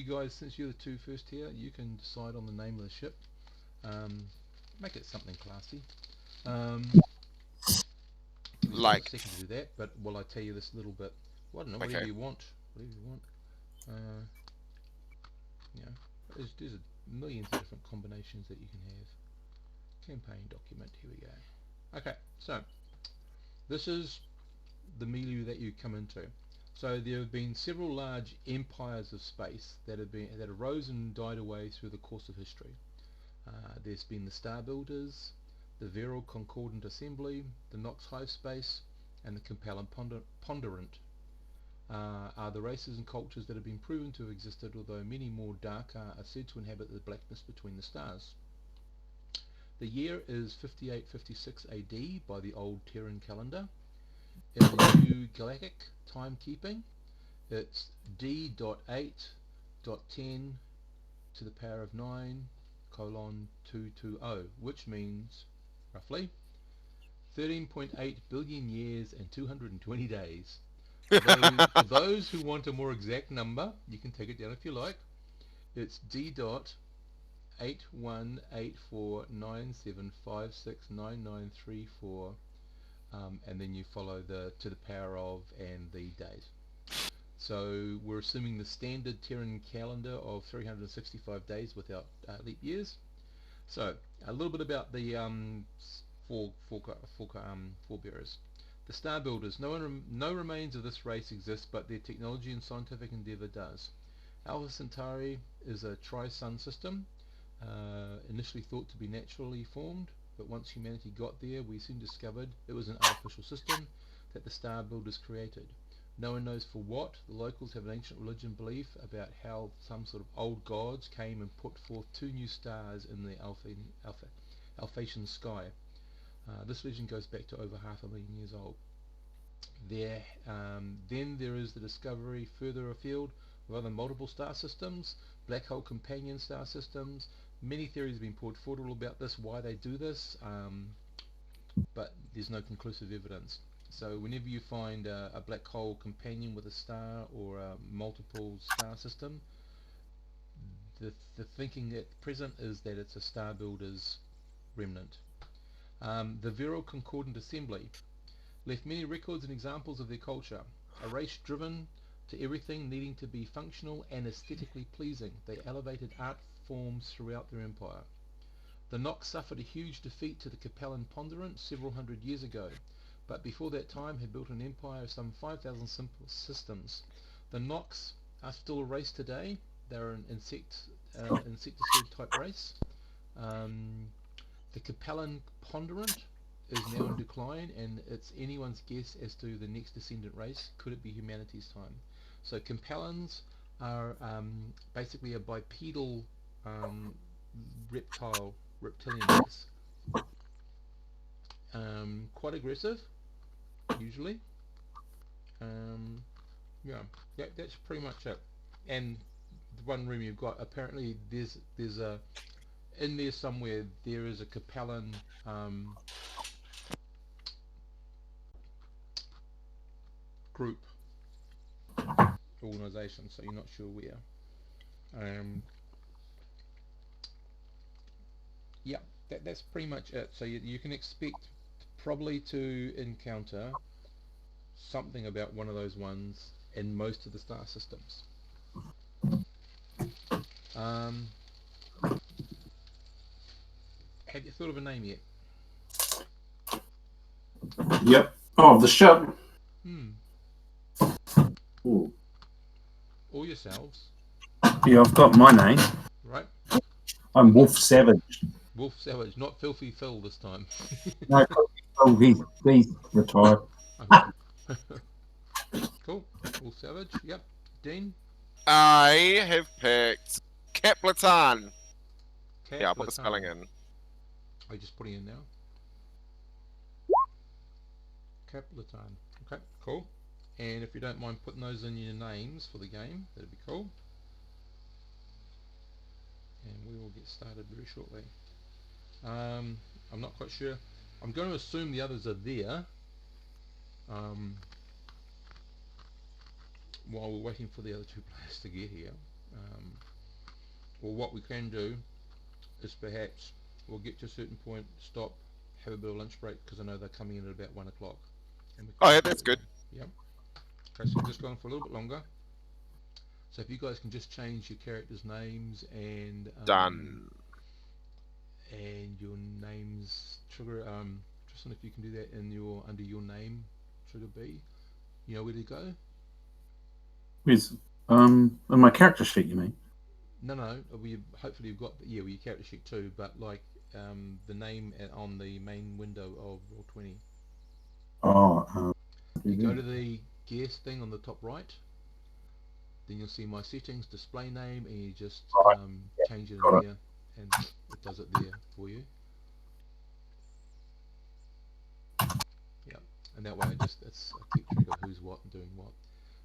guys, since you're the two first here, you can decide on the name of the ship. Make it something classy. Give me just Like, a second to do that, but while I tell you this little bit, well, I don't know, whatever okay. you want. Whatever you want. You know, there's millions of different combinations that you can have. Campaign document, here we go. Okay, so this is the milieu that you come into. So there have been several large empires of space that arose and died away through the course of history. There's been the Star Builders, the Viral Concordant Assembly, the Nox Hive Space, and the Capellan Ponderant. Are the races and cultures that have been proven to have existed, although many more darker are said to inhabit the blackness between the stars. The year is 5856 AD by the old Terran calendar. In the new galactic timekeeping, it's D.8.10 to the power of 9 colon 220, which means roughly 13.8 billion years and 220 days. For those who want a more exact number, you can take it down if you like. It's D.818497569934, and then you follow the to the power of and the date. So we're assuming the standard Terran calendar of 365 days without leap years. So a little bit about the forebearers. The Star Builders. No remains of this race exist, but their technology and scientific endeavour does. Alpha Centauri is a tri-sun system, initially thought to be naturally formed, but once humanity got there, we soon discovered it was an artificial system that the Star Builders created. No one knows for what. The locals have an ancient religion belief about how some sort of old gods came and put forth two new stars in the Alphatian sky. This legend goes back to over 500,000 years old. Then there is the discovery further afield of other multiple star systems, black hole companion star systems. Many theories have been put forward all about this, why they do this, but there's no conclusive evidence. So whenever you find a black hole companion with a star or a multiple star system, the thinking at present is that it's a Star Builder's remnant. The Viral Concordant Assembly left many records and examples of their culture, a race driven to everything needing to be functional and aesthetically pleasing. They elevated art forms throughout their empire. The Nox suffered a huge defeat to the Capellan Ponderant several hundred years ago, but before that time had built an empire of some 5,000 simple systems. The Nox are still a race today. They're an insecticide type race. The Capellan Ponderant is now in decline, and it's anyone's guess as to the next descendant race. Could it be humanity's time? So Capellans are basically a bipedal reptilian race. Quite aggressive, usually. Yeah, that's pretty much it. And the one room you've got, apparently there's a in there somewhere there is a Capellan group organisation, so you're not sure where. Yeah, that's pretty much it. So you can expect probably to encounter something about one of those ones in most of the star systems. Um, have you thought of a name yet? Yep. Oh, the ship. Ooh. Or yourselves, Yeah, I've got my name. right? I'm Wolf Savage. Wolf Savage, not Filthy Phil this time. No, oh, he's retired. Okay. Cool. Wolf Savage, yep. Dean? I have picked Keplerton. Yeah, I'll put the spelling Capleton. in. Are you just putting in now? Capleton. Okay, cool. And if you don't mind putting those in your names for the game, that'd be cool. And we will get started very shortly. I'm not quite sure. I'm going to assume the others are there while we're waiting for the other two players to get here. Or what we can do is perhaps we'll get to a certain point, stop, have a bit of lunch break, because I know they're coming in at about 1 o'clock. And we Oh can yeah, go that's good. Yeah. Okay, so we're just going for a little bit longer. So if you guys can just change your characters' names Done. and your names trigger, Tristan, if you can do that in your under your name trigger B, you know where to go. With in my character sheet, you mean? No, hopefully you've got your character sheet too, but like the name on the main window of Roll20. Oh, You go to the gears thing on the top right, then you'll see my settings, display name, and you just right, change it in got it. there, and it does it there for you. Yeah, and that way it's I keep track of who's what and doing what.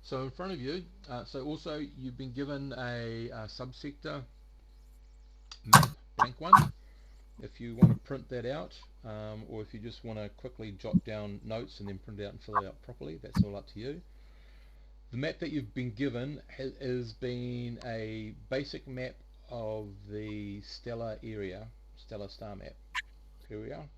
So in front of you, so also you've been given a subsector map, blank one. If you want to print that out, or if you just want to quickly jot down notes and then print it out and fill it out properly, that's all up to you. The map that you've been given has been a basic map of the stellar area, stellar star map area.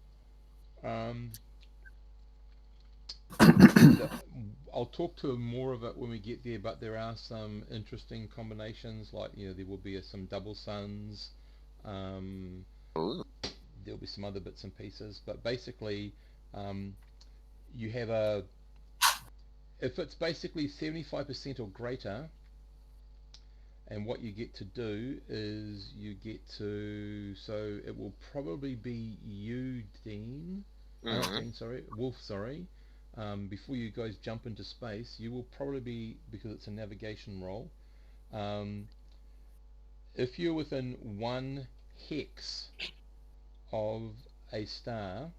I'll talk to more of it when we get there, but there are some interesting combinations, like there will be some double suns. Ooh. There'll be some other bits and pieces, but basically, you have if it's basically 75% or greater, and what you get to do is so it will probably be you, Dean, not Mm-hmm. Dean, sorry, Wolf, sorry. Before you guys jump into space, you will probably be, because it's a navigation roll, if you're within 1 hex of a star,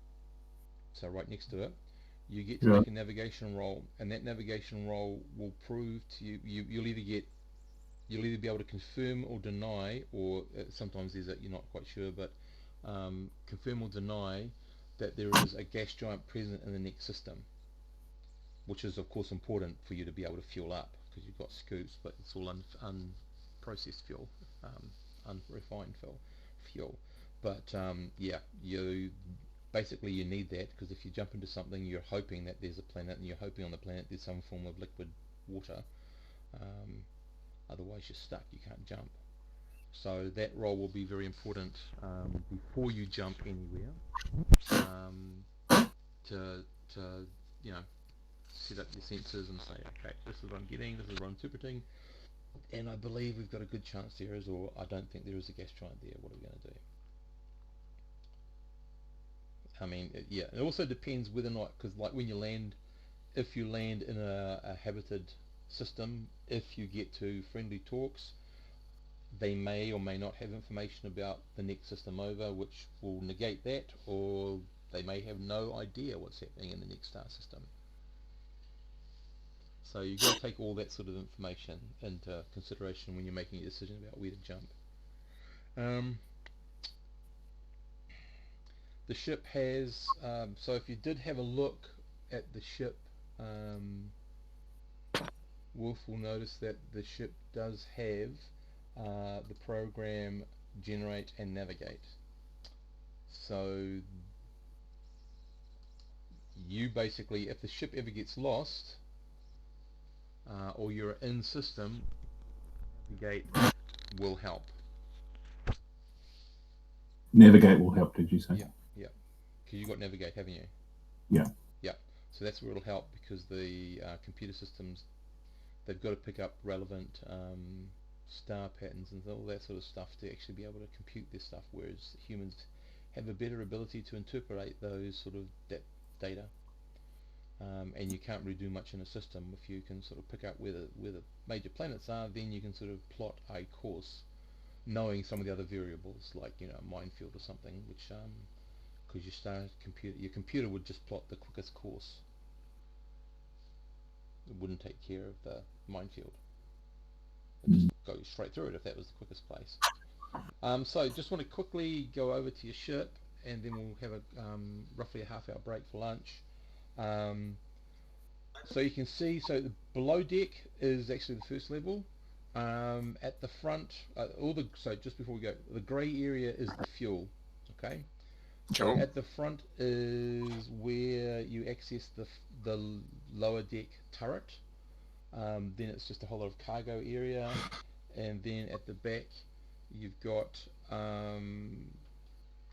so right next to it, you get to Yeah. make a navigation roll, and that navigation roll will prove to you'll either be able to confirm or deny, or sometimes you're not quite sure, but confirm or deny that there is a gas giant present in the next system, which is of course important for you to be able to fuel up, because you've got scoops, but it's all unprocessed fuel, unrefined fuel. But yeah, you need that, because if you jump into something, you're hoping that there's a planet, and you're hoping on the planet there's some form of liquid water. Otherwise you're stuck, you can't jump. So that roll will be very important before you jump anywhere, to you know set up your sensors and say, okay, this is what I'm getting, this is what I'm interpreting, and I believe we've got a good chance there is, or I don't think there is a gas giant there. What are we going to do? I mean, it also depends whether or not, because like when you land, if you land in a habited system, if you get to friendly talks, they may or may not have information about the next system over, which will negate that, or they may have no idea what's happening in the next star system. So you've got to take all that sort of information into consideration when you're making a decision about where to jump. The ship has, so if you did have a look at the ship, Wolf will notice that the ship does have the program generate and navigate. So you basically, if the ship ever gets lost, or you're in system, navigate will help. Navigate will help, did you say? Yeah, because you've got navigate, haven't you? Yeah. So that's where it'll help, because the computer systems, they've got to pick up relevant star patterns and all that sort of stuff to actually be able to compute this stuff, whereas humans have a better ability to interpolate those sort of data. And you can't really do much in a system. If you can sort of pick out where the major planets are, then you can sort of plot a course, knowing some of the other variables, like a minefield or something, which because your computer would just plot the quickest course. It wouldn't take care of the minefield. It just goes straight through it if that was the quickest place. So just want to quickly go over to your ship, and then we'll have roughly a half-hour break for lunch. So you can see, so the below deck is actually the first level. At the front, so just before we go, the grey area is the fuel. Okay. So Cool. at the front is where you access the lower deck turret. Then it's just a whole lot of cargo area, and then at the back you've got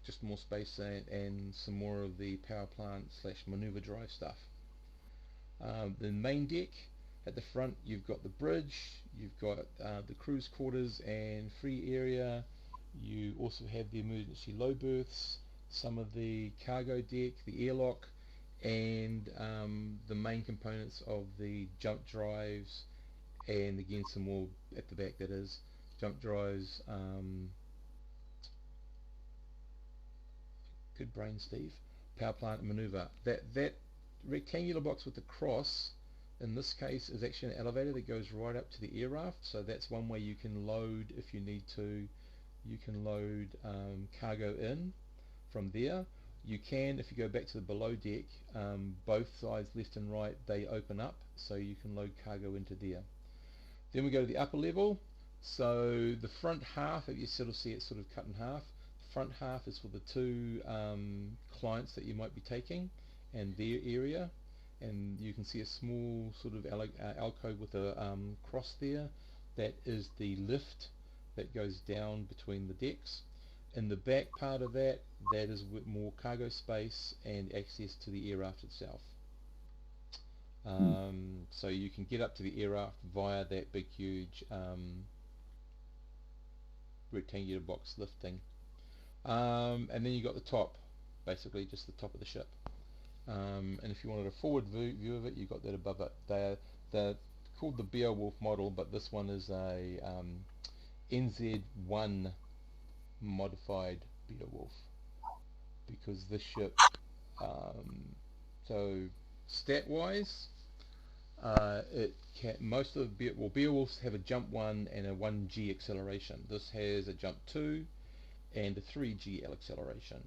just more space and some more of the power plant / maneuver drive stuff. The main deck, at the front you've got the bridge, you've got the cruise quarters and free area. You also have the emergency low berths, some of the cargo deck, the airlock, and the main components of the jump drives, and again some more at the back, that is jump drives. Good brain, Steve. Power plant and maneuver. That rectangular box with the cross in this case is actually an elevator that goes right up to the air raft, so that's one way you can load, if you need to, you can load cargo in from there. You can, if you go back to the below deck, both sides left and right, they open up, so you can load cargo into there. Then we go to the upper level. So the front half, if you sort of see it sort of cut in half, front half is for the two clients that you might be taking and their area, and you can see a small sort of alcove with a cross there. That is the lift that goes down between the decks. In the back part of that is with more cargo space and access to the air raft itself. So you can get up to the air raft via that big huge rectangular box lift thing. And then you got the top, basically just the top of the ship. And if you wanted a forward view of it, you got that above it. They're called the Beowulf model, but this one is a NZ1 modified Beowulf, because this ship, so stat wise, it can, most of the Beowulfs have a jump 1 and a 1G acceleration. This has a jump 2 and a 3G acceleration,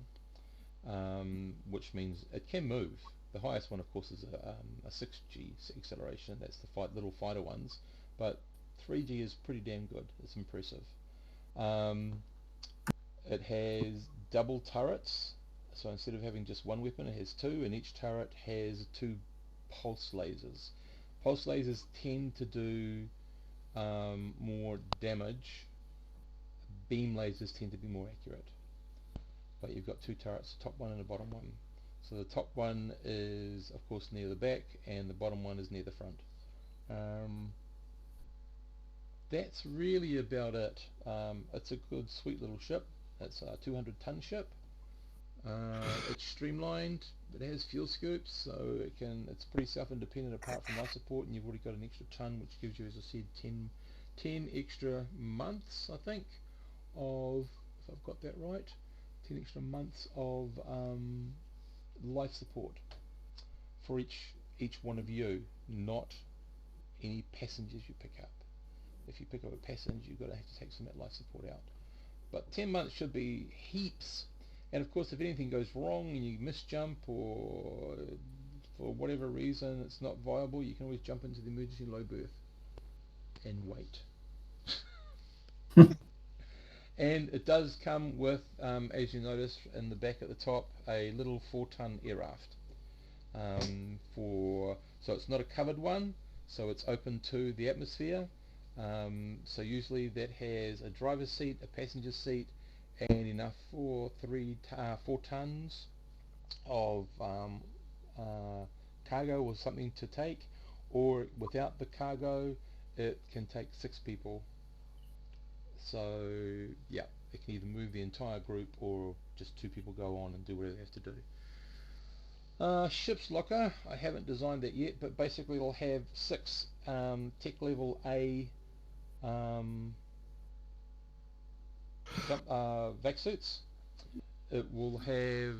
which means it can move. The highest one, of course, is a 6G acceleration. That's the little fighter ones, but 3G is pretty damn good. It's impressive. It has double turrets, so instead of having just one weapon, it has two, and each turret has two pulse lasers. Pulse lasers tend to do more damage. Beam lasers tend to be more accurate. But you've got two turrets, the top one and the bottom one. So the top one is, of course, near the back, and the bottom one is near the front. That's really about it. It's a good, sweet little ship. It's a 200-ton ship. It's streamlined. It has fuel scoops, so it's pretty self-independent apart from life support, and you've already got an extra ton, which gives you, as I said, 10 extra months, I think, of, if I've got that right, 10 extra months of life support for each one of you, not any passengers you pick up. If you pick up a passenger, you've got to have to take some of that life support out. But 10 months should be heaps. And of course, if anything goes wrong and you misjump, or for whatever reason it's not viable, you can always jump into the emergency low berth and wait. And it does come with, as you notice in the back at the top, a little 4-ton air raft. So it's not a covered one, so it's open to the atmosphere. So usually that has a driver's seat, a passenger seat, and enough for 4 tons of cargo or something to take, or without the cargo it can take 6 people. So yeah, it can either move the entire group or just 2 people go on and do whatever they have to do. Ship's locker, I haven't designed that yet, but basically it'll have 6 tech level A vac suits. It will have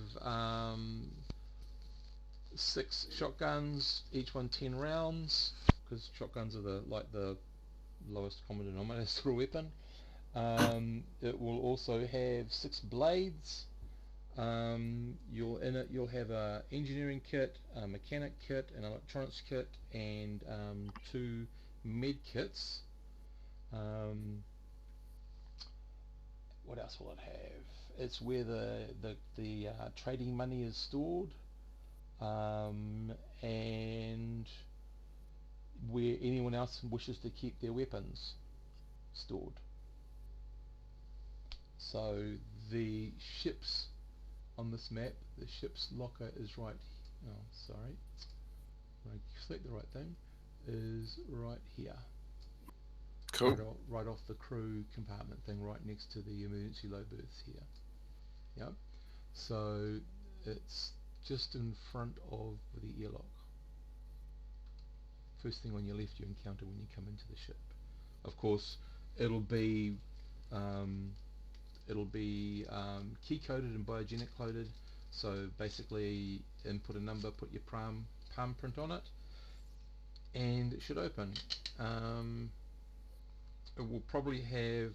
6 shotguns, each one 10 rounds, because shotguns are the lowest common denominator sort of weapon. It will also have 6 blades. You'll have a engineering kit, a mechanic kit, an electronics kit, and 2 med kits. What else will it have? It's where the trading money is stored, and where anyone else wishes to keep their weapons stored. So the ships on this map, the ship's locker is right. Oh, sorry, I select the right thing. Is right here. Cool. Right off the crew compartment thing, right next to the emergency low berths here. Yep. So it's just in front of the airlock. First thing on your left you encounter when you come into the ship. Of course, it'll be key coded and biogenic coded. So basically, input a number, put your palm print on it, and it should open. It will probably have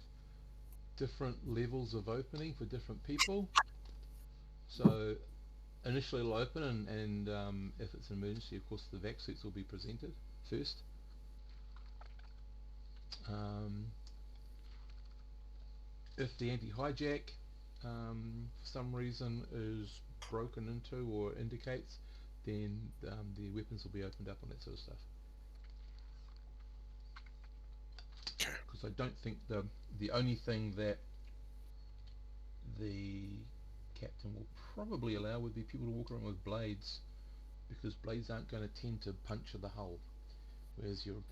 different levels of opening for different people. So initially it'll open, and if it's an emergency, of course the vac suits will be presented first. If the anti-hijack for some reason is broken into or indicates, then the weapons will be opened up on that sort of stuff. Because I don't think the only thing that the captain will probably allow would be people to walk around with blades, because blades aren't going to tend to puncture the hull, whereas your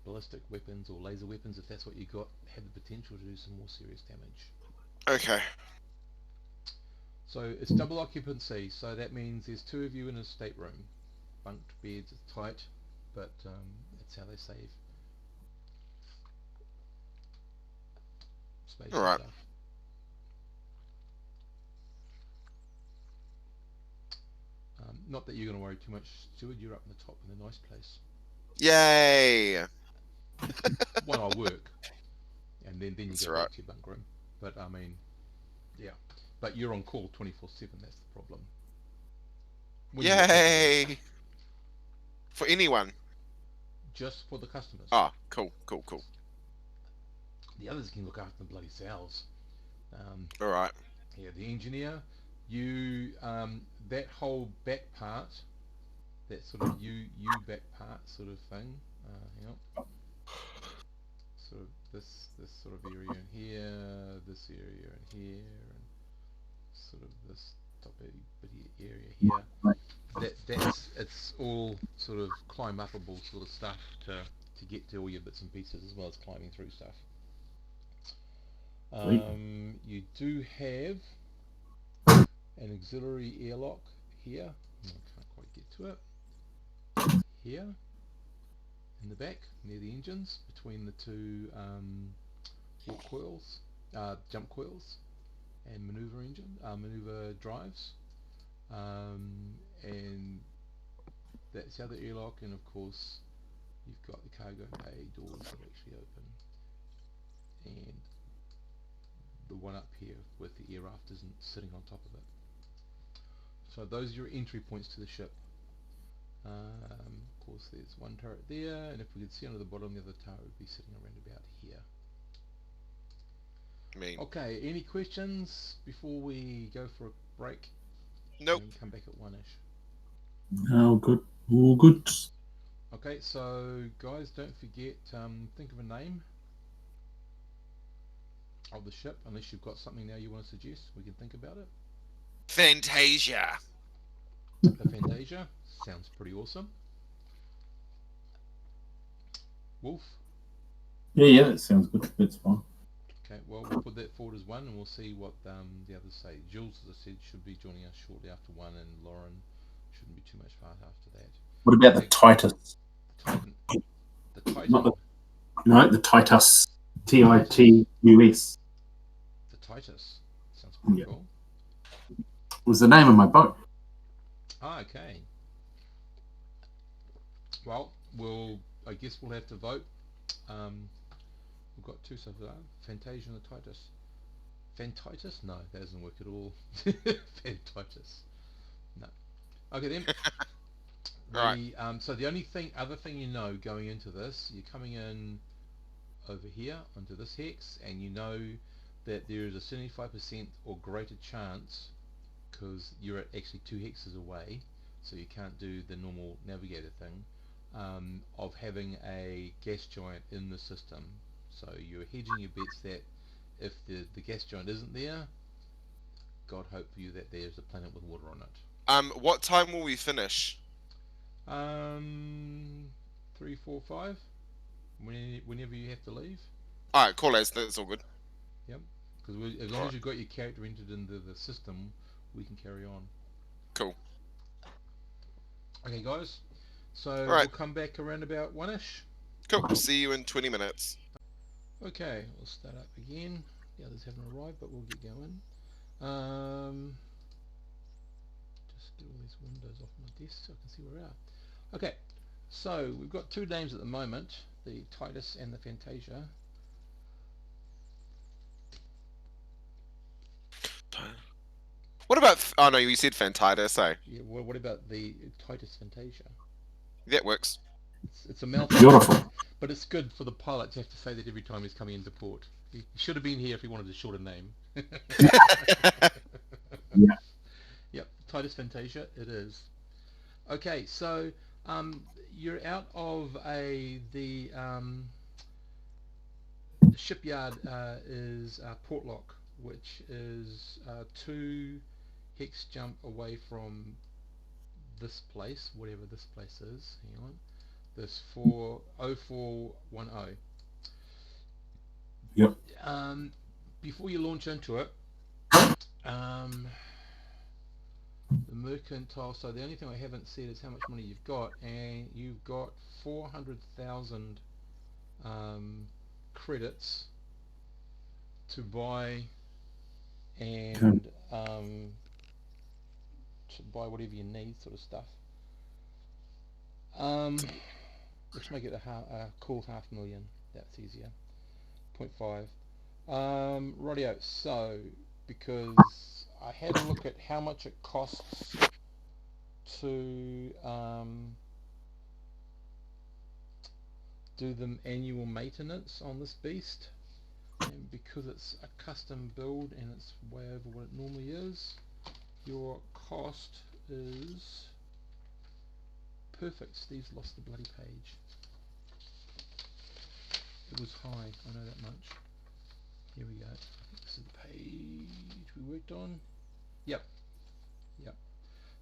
ballistic weapons or laser weapons, if that's what you got, have the potential to do some more serious damage. Okay. So it's double occupancy, so that means there's two of you in a stateroom. Bunked beds, it's tight, but that's how they save space All right. and stuff. Not that you're going to worry too much, Stuart, you're up in the top in a nice place. Yay! While I work, and then you That's go right. back to your bunk room. But I mean, yeah. But you're on call 24/7, that's the problem. When Yay! For anyone? Just for the customers. Ah, cool. The others can look after the bloody cells. All right. Yeah, the engineer, you that whole back part, that sort of U back part sort of thing. Hang on. Sort of this sort of area in here, this area in here, and sort of this top bitty area here. It's all sort of climb upable sort of stuff to get to all your bits and pieces, as well as climbing through stuff. You do have an auxiliary airlock here. I can't quite get to it. Here, in the back, near the engines, between the two warp coils, jump coils, and maneuver drives. And that's the other airlock, and of course you've got the cargo bay doors that actually open, and the one up here with the air rafters sitting on top of it. So those are your entry points to the ship. Of course there's one turret there, and if we could see under the bottom, the other turret would be sitting around about here. Okay, any questions before we go for a break? Nope. And come back at 1ish. No, good. All good. Okay, so guys, don't forget, think of a name of the ship, unless you've got something now you want to suggest. We can think about it. Fantasia. The Fantasia sounds pretty awesome. Wolf? Yeah, that sounds good. That's fine. Okay, well, we'll put that forward as one, and we'll see what the others say. Jules, as I said, should be joining us shortly after 1, and Lauren shouldn't be too much far after that. What about the Titus? Titan. The Titan? The Titus. Titus. The Titus. Sounds pretty cool. It was the name of my boat. Ah, okay. Well, I guess we'll have to vote. We've got two so far. Fantasia and the Titus. Fantitus? No, that doesn't work at all. Fantitus. No. Okay then. Right. So the only other thing you know going into this, you're coming in over here onto this hex, and you know that there is a 75% or greater chance, because you're actually 2 hexes away, so you can't do the normal navigator thing, of having a gas giant in the system. So you're hedging your bets that if the gas giant isn't there, God hope for you that there's a planet with water on it. What time will we finish? 3, 4, 5. Whenever you have to leave. Alright, cool, that's all good. Yep. Because as long as you've got your character entered into the system, we can carry on. Cool. Okay, guys. So Right. we'll come back around about 1ish. Cool. See you in 20 minutes. Okay, we'll start up again. The others haven't arrived, but we'll get going. Just get all these windows off my desk so I can see where we are. Okay, so we've got 2 names at the moment, the Titus and the Fantasia. What about... Oh no, you said Fantitis, eh? Yeah, well, what about the Titus Fantasia? That works. It's a mouthful. Beautiful. But it's good for the pilot to have to say that every time he's coming into port. He should have been here if he wanted a shorter name. Yeah. Yep, Titus Fantasia, it is. Okay, so you're out of the shipyard is Portlock, which is 2 hex jump away from this place, whatever this place is. Hang on. This 0410. Yep. Before you launch into it, the mercantile, so the only thing I haven't said is how much money you've got, and you've got 400,000 credits to buy, and to buy whatever you need, sort of stuff. Let's make it a cool 500,000. That's easier. 0.5. Rightio. So because I had a look at how much it costs to do the annual maintenance on this beast, and because it's a custom build and it's way over what it normally is, your cost is perfect. Steve's lost the bloody page. It was high, I know that much. Here we go. I think this is the page we worked on. Yep.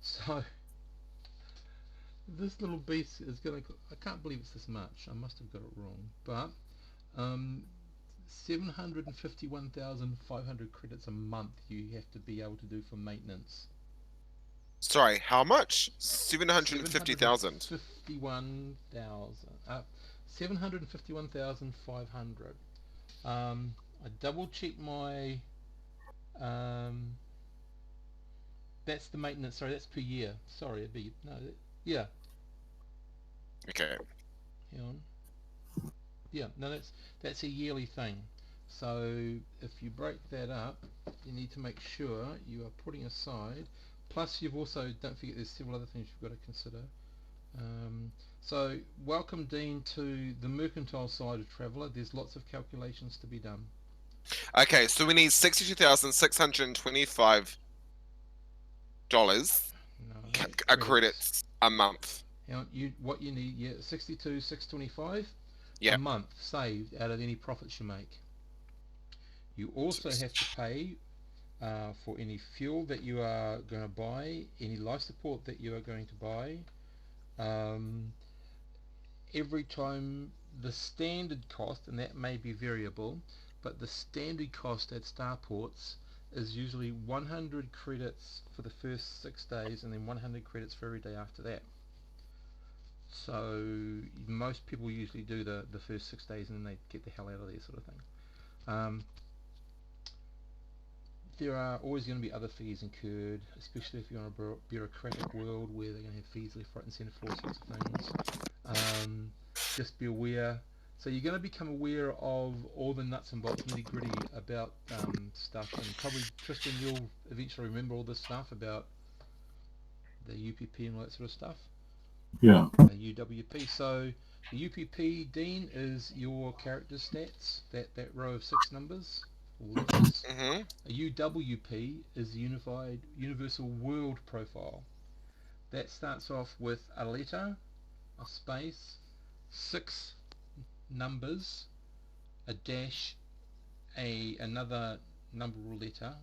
So this little beast is gonna, I can't believe it's this much. I must have got it wrong. But 751,500 credits a month you have to be able to do for maintenance. Sorry, how much? 750,000. 751,500. I double checked my that's the maintenance, sorry, that's per year. Sorry, it'd be yeah. Okay. Hang on. Yeah, no, that's a yearly thing. So if you break that up, you need to make sure you are putting aside. Plus, you've also, don't forget, there's several other things you've got to consider. So welcome, Dean, to the mercantile side of Traveller. There's lots of calculations to be done. Okay, so we need $62,625 credits a month. Now, what you need, yeah, 62,625 a month saved out of any profits you make. You also have to pay for any fuel that you are going to buy, any life support that you are going to buy. Every time the standard cost, and that may be variable, but the standard cost at starports is usually 100 credits for the first 6 days and then 100 credits for every day after that. So most people usually do the first 6 days and then they get the hell out of there, sort of thing. There are always going to be other fees incurred, especially if you're on a bureaucratic world where they're going to have fees left, right and centre for all sorts of things. Just be aware. So you're going to become aware of all the nuts and bolts, nitty gritty about stuff, and probably Tristan, you'll eventually remember all this stuff about the UPP and all that sort of stuff. Yeah. UWP. So The UPP, Dean, is your character stats, that row of 6 numbers or letters. Mm-hmm. A UWP is the Universal World Profile. That starts off with a letter, a space, 6 numbers, a dash, another number or letter,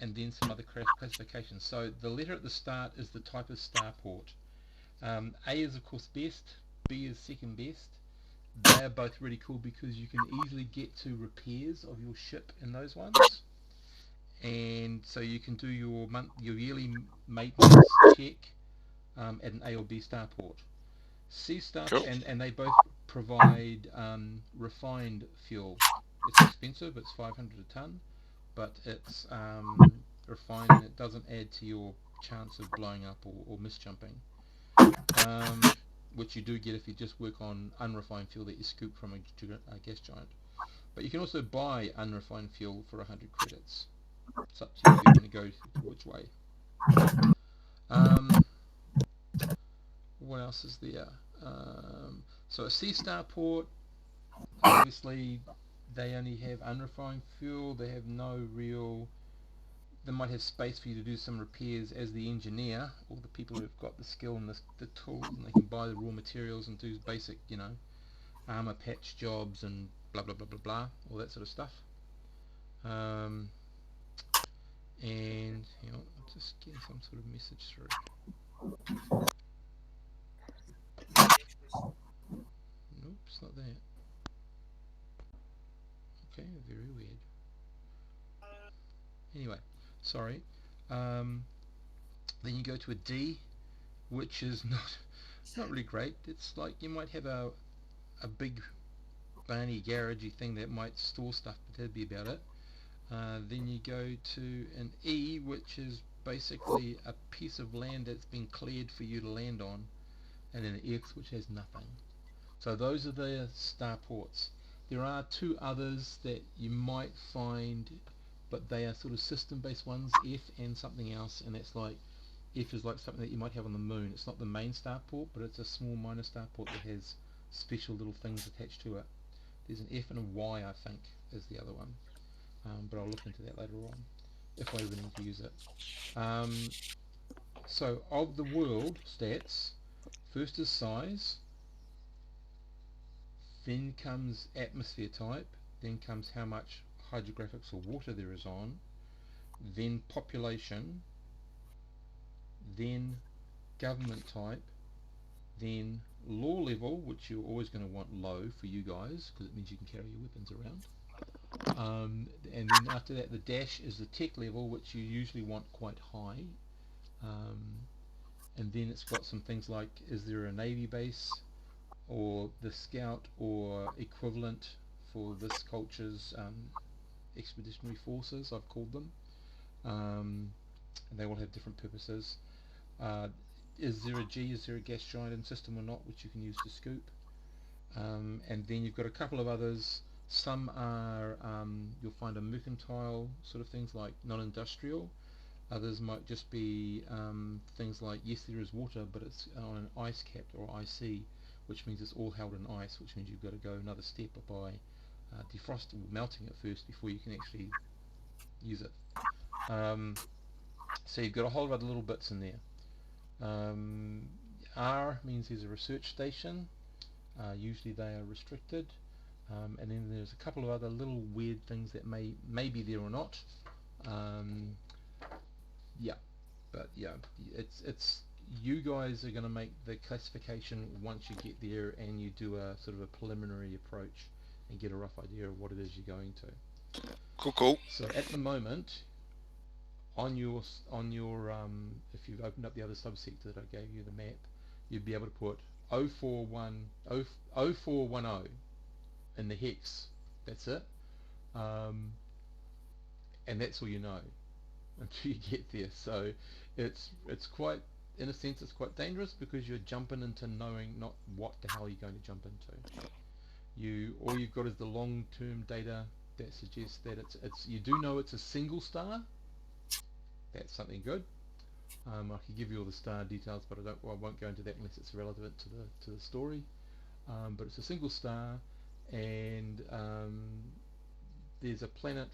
and then some other classifications. So the letter at the start is the type of starport. A is of course best, B is second best. They are both really cool because you can easily get to repairs of your ship in those ones, and so you can do your yearly maintenance check at an A or B starport. C starport, Cool. and they both provide refined fuel. It's expensive, it's 500 a ton, but it's refined and it doesn't add to your chance of blowing up or misjumping, which you do get if you just work on unrefined fuel that you scoop from a gas giant. But you can also buy unrefined fuel for 100 credits. It's up to you where you want to go to which way. What else is there? So a sea star port, obviously they only have unrefined fuel. They have no real... They might have space for you to do some repairs as the engineer, or the people who've got the skill and the tools, and they can buy the raw materials and do basic, armor patch jobs and blah blah blah blah blah, all that sort of stuff. And hang on, I'm just getting some sort of message through. Nope, it's not that. Okay, very weird. Anyway, sorry. Then you go to a D, which is not really great. It's like you might have a big barny garagey thing that might store stuff, but that'd be about it. Then you go to an E, which is basically a piece of land that's been cleared for you to land on, and an X, which has nothing. So those are the starports. There are 2 others that you might find, but they are sort of system-based ones, F and something else, and that's like, F is like something that you might have on the moon. It's not the main starport, but it's a small minor starport that has special little things attached to it. There's an F and a Y, I think, is the other one. But I'll look into that later on, if I ever need to use it. So, of the world stats, first is size, then comes atmosphere type, then comes how much hydrographics or water there is on, then population, then government type, then law level, which you're always going to want low for you guys because it means you can carry your weapons around. And then after that, the dash is the tech level, which you usually want quite high. And then it's got some things like, is there a navy base, or the scout or equivalent for this culture's expeditionary forces, I've called them. And they all have different purposes. Is there a G, is there a gas giant in system or not, which you can use to scoop. And then you've got a couple of others. Some are, you'll find a mercantile sort of things like non-industrial. Others might just be things like, yes, there is water, but it's on an ice cap or IC, which means it's all held in ice, which means you've got to go another step by defrosting, melting it first before you can actually use it. So you've got a whole lot of little bits in there. R means there's a research station. Usually they are restricted. And then there's a couple of other little weird things that may be there or not. Yeah, but yeah, it's you guys are going to make the classification once you get there and you do a sort of a preliminary approach and get a rough idea of what it is you're going to. Cool. So at the moment, on your if you've opened up the other subsector that I gave you, the map, you'd be able to put 0410 in the hex. That's it. And that's all you know until you get there. So it's quite, in a sense, it's quite dangerous because you're jumping into knowing not what the hell you're going to jump into. All you've got is the long-term data that suggests that it's you do know it's a single star. That's something good. I could give you all the star details, but I won't go into that unless it's relevant to the story. But it's a single star, and there's a planet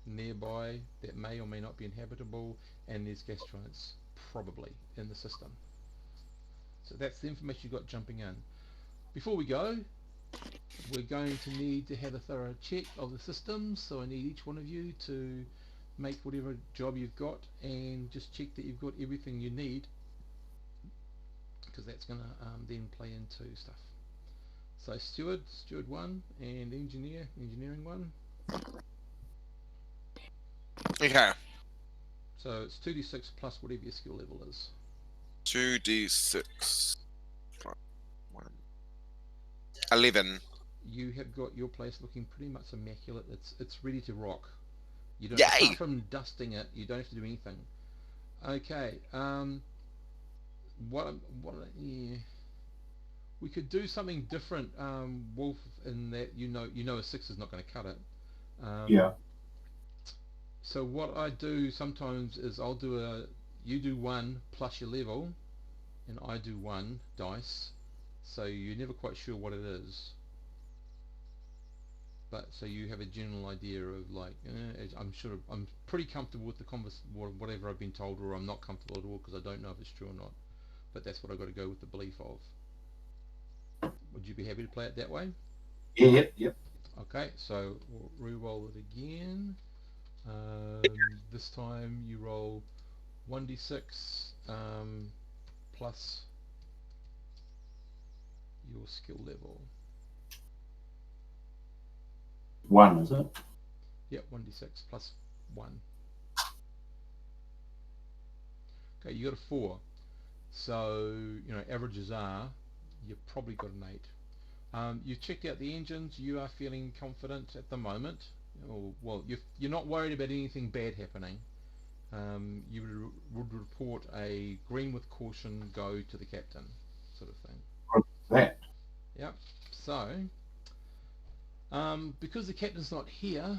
nearby that may or may not be inhabitable, and there's gas giants probably in the system. So that's the information you've got jumping in. Before we go, we're going to need to have a thorough check of the systems, so I need each one of you to make whatever job you've got and just check that you've got everything you need, because that's going to then play into stuff. So steward 1, and engineering 1. Okay. So it's 2d6 plus whatever your skill level is. 2d6. 1. 11. You have got your place looking pretty much immaculate. It's ready to rock. You don't, Yay! apart from dusting it, you don't have to do anything. Okay. Yeah. We could do something different, Wolf, in that you know a 6 is not going to cut it. Yeah. So what I do sometimes is you do 1 plus your level, and I do 1 dice, so you're never quite sure what it is. But so you have a general idea of like, I'm pretty comfortable with the whatever I've been told, or I'm not comfortable at all because I don't know if it's true or not. But that's what I've got to go with the belief of. Would you be happy to play it that way? Yep. Okay, so we'll re-roll it again. This time you roll 1d6 plus your skill level. 1, is it? Yep, 1d6 plus 1. Okay, you got a 4. So, averages are, you've probably got an 8. You've checked out the engines. You are feeling confident at the moment. Well, you're not worried about anything bad happening. You would report a green with caution, go to the captain, sort of thing. That. Yep. So, because the captain's not here,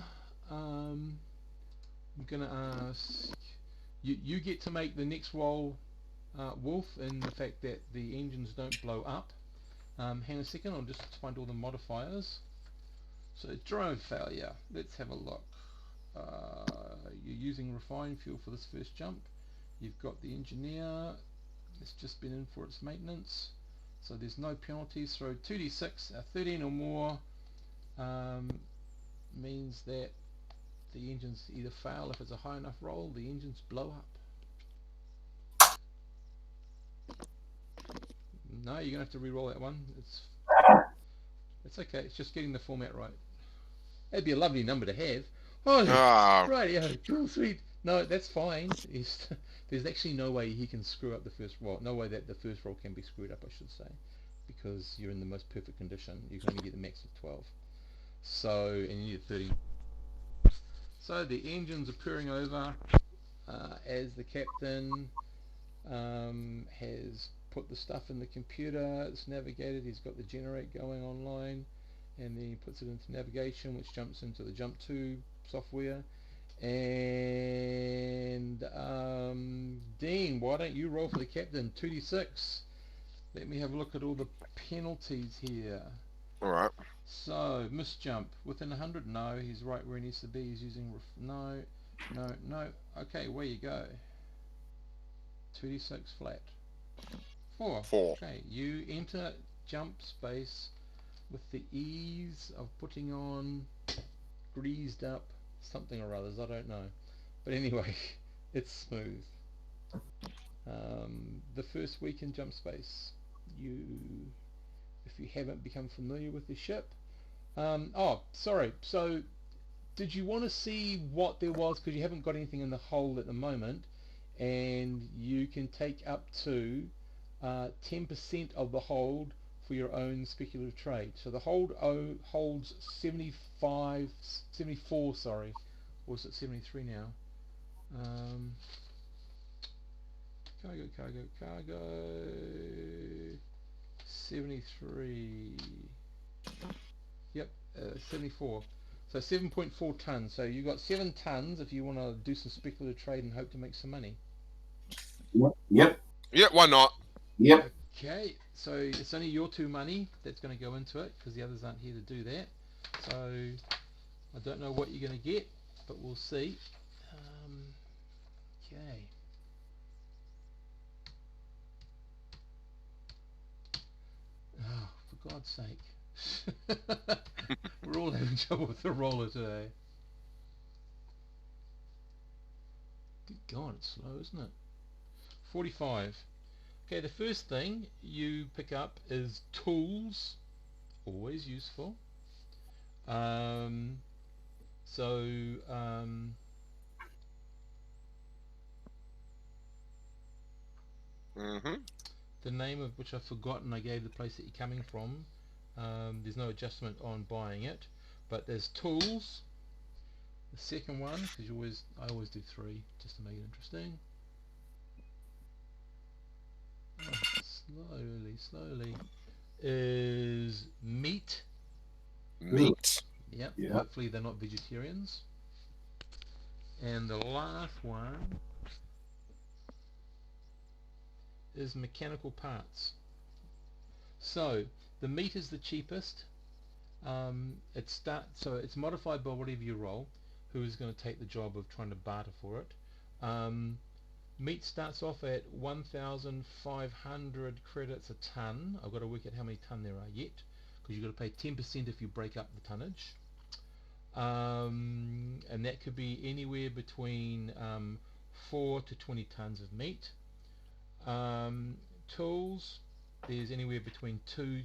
I'm going to ask you get to make the next roll, Wolf, in the fact that the engines don't blow up. Hang on a second, I'll just find all the modifiers. So drone failure, let's have a look. You're using refined fuel for this first jump. You've got the engineer, it's just been in for its maintenance, so there's no penalties. Throw 2d6, 13 or more means that the engines either fail. If it's a high enough roll, the engines blow up. No, you're going to have to re-roll that one. It's okay, it's just getting the format right. That'd be a lovely number to have. Oh, right, yeah, cool, sweet. No, that's fine. There's actually no way he can screw up the first roll. No way that the first roll can be screwed up, I should say, because you're in the most perfect condition. You can only get the max of 12. So, and you need 13. So the engines are purring over as the captain has put the stuff in the computer. It's navigated. He's got the generate going online, and then he puts it into navigation, which jumps into the jump to software. And Dean, why don't you roll for the captain? 2d6. Let me have a look at all the penalties here. Alright. So, misjump. Within 100? No, he's right where he needs to be. He's using... No. Okay, where you go? 2d6 flat. 4. Okay, you enter jump space with the ease of putting on greased up something or others, I don't know. But anyway, it's smooth. The first week in jump space, if you haven't become familiar with the ship, sorry, so did you want to see what there was, because you haven't got anything in the hold at the moment, and you can take up to 10% of the hold for your own speculative trade. So the hold holds 74, sorry, or is it 73 now? Cargo, 73. Yep, 74. So 7.4 tons. So you got 7 tons if you want to do some speculative trade and hope to make some money. Yep. Yeah, why not? Yep. Okay, so it's only your 2 money that's going to go into it because the others aren't here to do that. So I don't know what you're going to get, but we'll see. Okay. Oh, for God's sake. We're all having trouble with the roller today. Good God, it's slow, isn't it? 45. Okay, the first thing you pick up is tools. Always useful. Um, so, the name of which I've forgotten, I gave the place that you're coming from. There's no adjustment on buying it, but there's tools. The second one, because I always do 3 just to make it interesting. Slowly, is meat. Meat. Yep. Yeah. Hopefully they're not vegetarians. And the last one is mechanical parts. So the meat is the cheapest. So it's modified by whatever you roll. Who is going to take the job of trying to barter for it? Meat starts off at 1,500 credits a ton. I've got to work out how many ton there are yet, because you've got to pay 10% if you break up the tonnage. And that could be anywhere between 4 to 20 tons of meat. Tools, there's anywhere between 2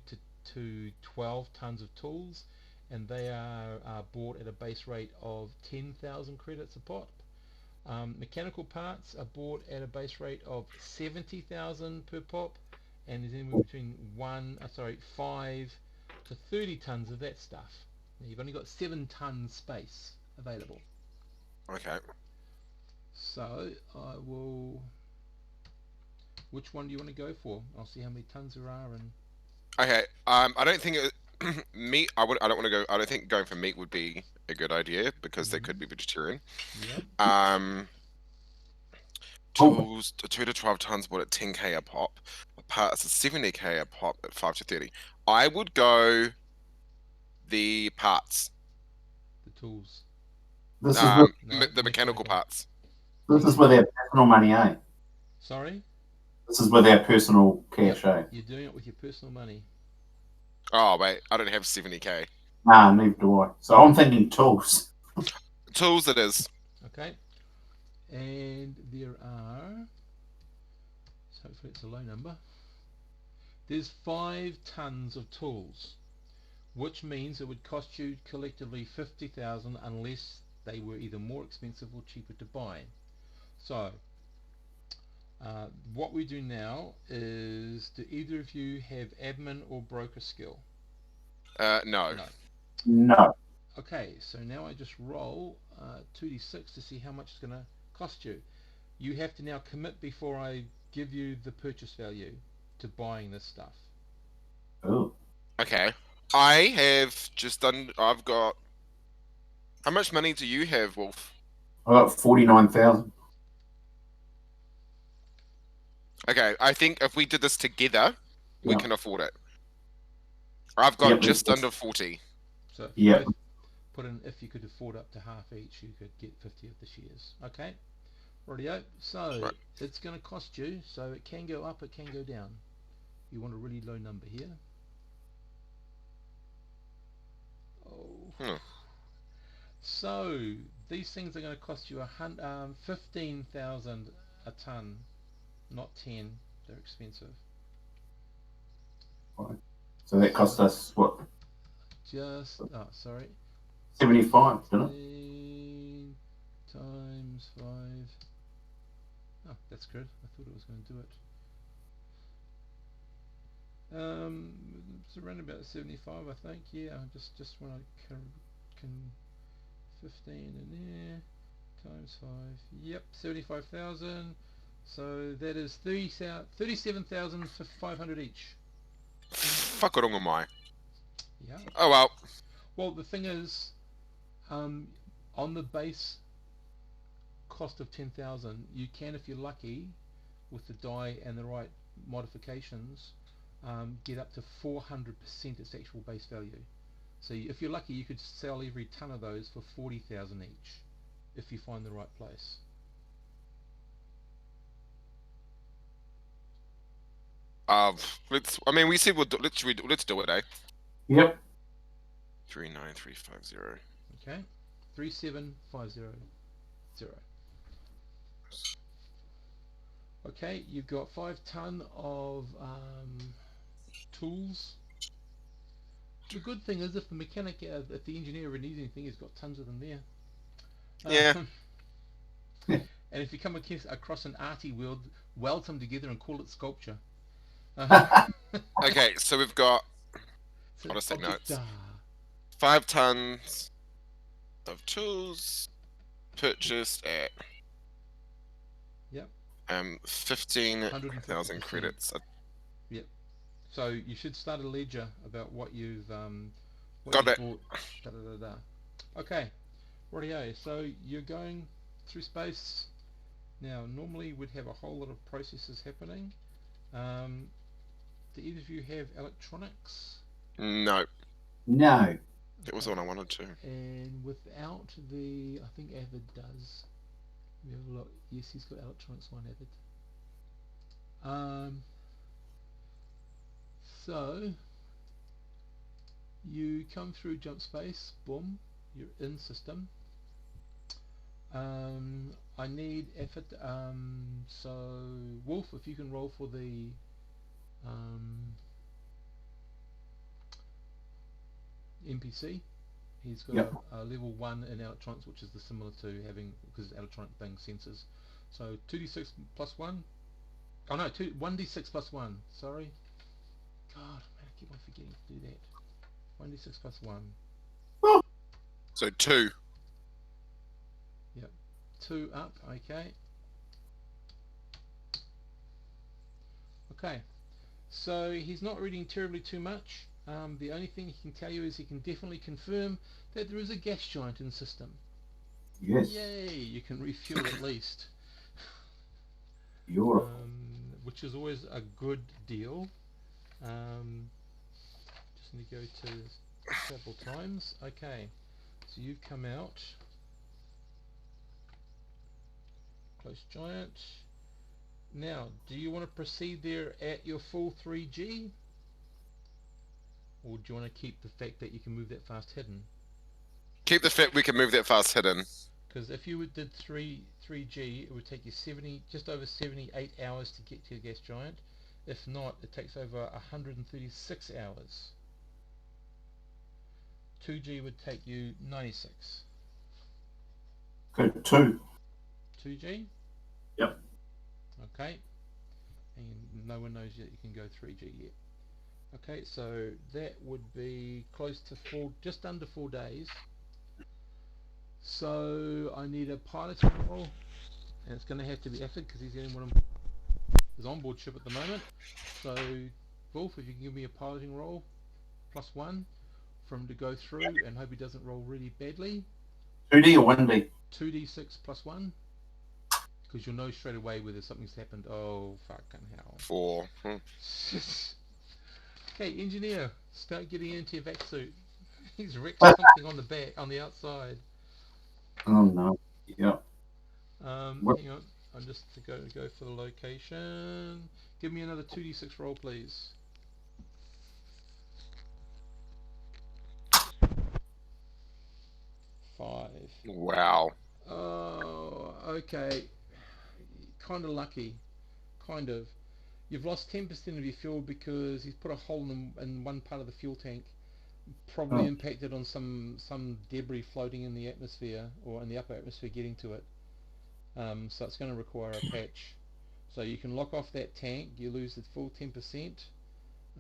to 12 tons of tools, and they are bought at a base rate of 10,000 credits a pop. Mechanical parts are bought at a base rate of 70,000 per pop, and there's anywhere between 5 to 30 tons of that stuff. Now you've only got 7 tons space available. Okay. So I will. Which one do you want to go for? I'll see how many tons there are. And Okay. I don't think meat. I don't want to go. I don't think going for meat would be a good idea because they could be vegetarian. Yep. Tools 2 to 12 tons bought at 10k a pop. Parts at 70k a pop at 5 to 30. I would go the parts. The tools. This is with, The mechanical parts. this is with our personal money, eh? Sorry? This is with our personal cash, eh? You're doing it with your personal money. Oh wait, I don't have 70k. Nah, neither do I. So I'm thinking tools. Tools it is. Okay. And there are, so hopefully it's a low number, there's 5 tons of tools, which means it would cost you collectively 50,000 unless they were either more expensive or cheaper to buy. So what we do now is, do either of you have admin or broker skill? No. No. Okay, so now I just roll 2d6 to see how much it's going to cost you. You have to now commit before I give you the purchase value to buying this stuff. Oh. Okay. I have just done. I've got. How much money do you have, Wolf? I got 49,000. Okay, I think if we did this together, we Yeah. can afford it. I've got Yep, just it's- under 40. So if Yeah. you both put in, if you could afford up to half each, you could get 50 of the shares. Okay, rightio. So Right. it's going to cost you, so it can go up, it can go down. You want a really low number here. Oh. So these things are going to cost you 15,000 a ton, not 10. They're expensive. So that cost us, what? Just, oh, sorry. 75, didn't it? 15 times 5. Oh, that's good. I thought it was going to do it. It's around about 75, I think. Yeah, just when I can 15 in there times 5. Yep, 75,000. So that is 37,500 each. Fuck it, mai. Yeah. Oh well. Well, the thing is, On the base cost of 10,000, you can, if you're lucky, with the die and the right modifications, get up to 400% its actual base value. So if you're lucky, you could sell every ton of those for 40,000 each, if you find the right place. Let's. I mean, we said let's do it, eh? Yep. 39350. Okay, 37500. Okay, you've got 5 ton of tools. The good thing is, if the mechanic, if the engineer ever needs anything, he's got tons of them there. Yeah. And if you come across an arty weld them together and call it sculpture. Okay, so we've got. So I'll just take object notes. 5 tons of tools purchased at Yep. 15,000 150%. credits. Yep. So you should start a ledger about what you've Got it. bought. Da, da, da, da. Okay. Rightio. So you're going through space. Now, normally we'd have a whole lot of processes happening. Do either of you have electronics? No, No. it was the one I wanted to. And without the, I think Avid does. Let me have a look. Yes, he's got electronics on Avid. So you come through jump space, boom, you're in system. I need effort, so Wolf, if you can roll for the NPC. He's got Yep. a level 1 in electronics, which is the similar to having, because electronic thing sensors. So 2d6 plus 1. Oh no, 1d6 plus 1. Sorry. God, man, I keep on forgetting to do that. 1d6 plus 1. So 2. Yep. 2 up, okay. Okay. So he's not reading terribly too much. The only thing he can tell you is he can definitely confirm that there is a gas giant in the system. Yes. Yay! You can refuel at least. Beautiful. Which is always a good deal. Just need to go to several times. Okay, so you've come out. Close giant. Now, do you want to proceed there at your full 3G? Or do you want to keep the fact that you can move that fast hidden? Keep the fact we can move that fast hidden. Because if you did 3G, it would take you just over 78 hours to get to your gas giant. If not, it takes over 136 hours. 2G would take you 96. Go 2. 2G? Yep. Okay. And no one knows yet you can go 3G yet. Okay, so that would be close to just under 4 days. So I need a piloting roll, and it's going to have to be effort because he's the only one on his onboard ship at the moment. So Wolf, if you can give me a piloting roll, +1 for him to go through, and hope he doesn't roll really badly. 2D or 1D? 2d6 +1, because you'll know straight away whether something's happened. Oh fucking hell. 4. Okay, engineer, start getting into your vac suit. He's wrecked something on the back, on the outside. Oh no. Yep. Hang on, I'm just to go for the location. Give me another 2d6 roll, please. 5. Wow. Oh, okay. Kind of lucky. Kind of. You've lost 10% of your fuel because he's put a hole in one part of the fuel tank. Probably impacted on some debris floating in the atmosphere, or in the upper atmosphere getting to it. So it's going to require a patch. So you can lock off that tank, you lose the full 10%,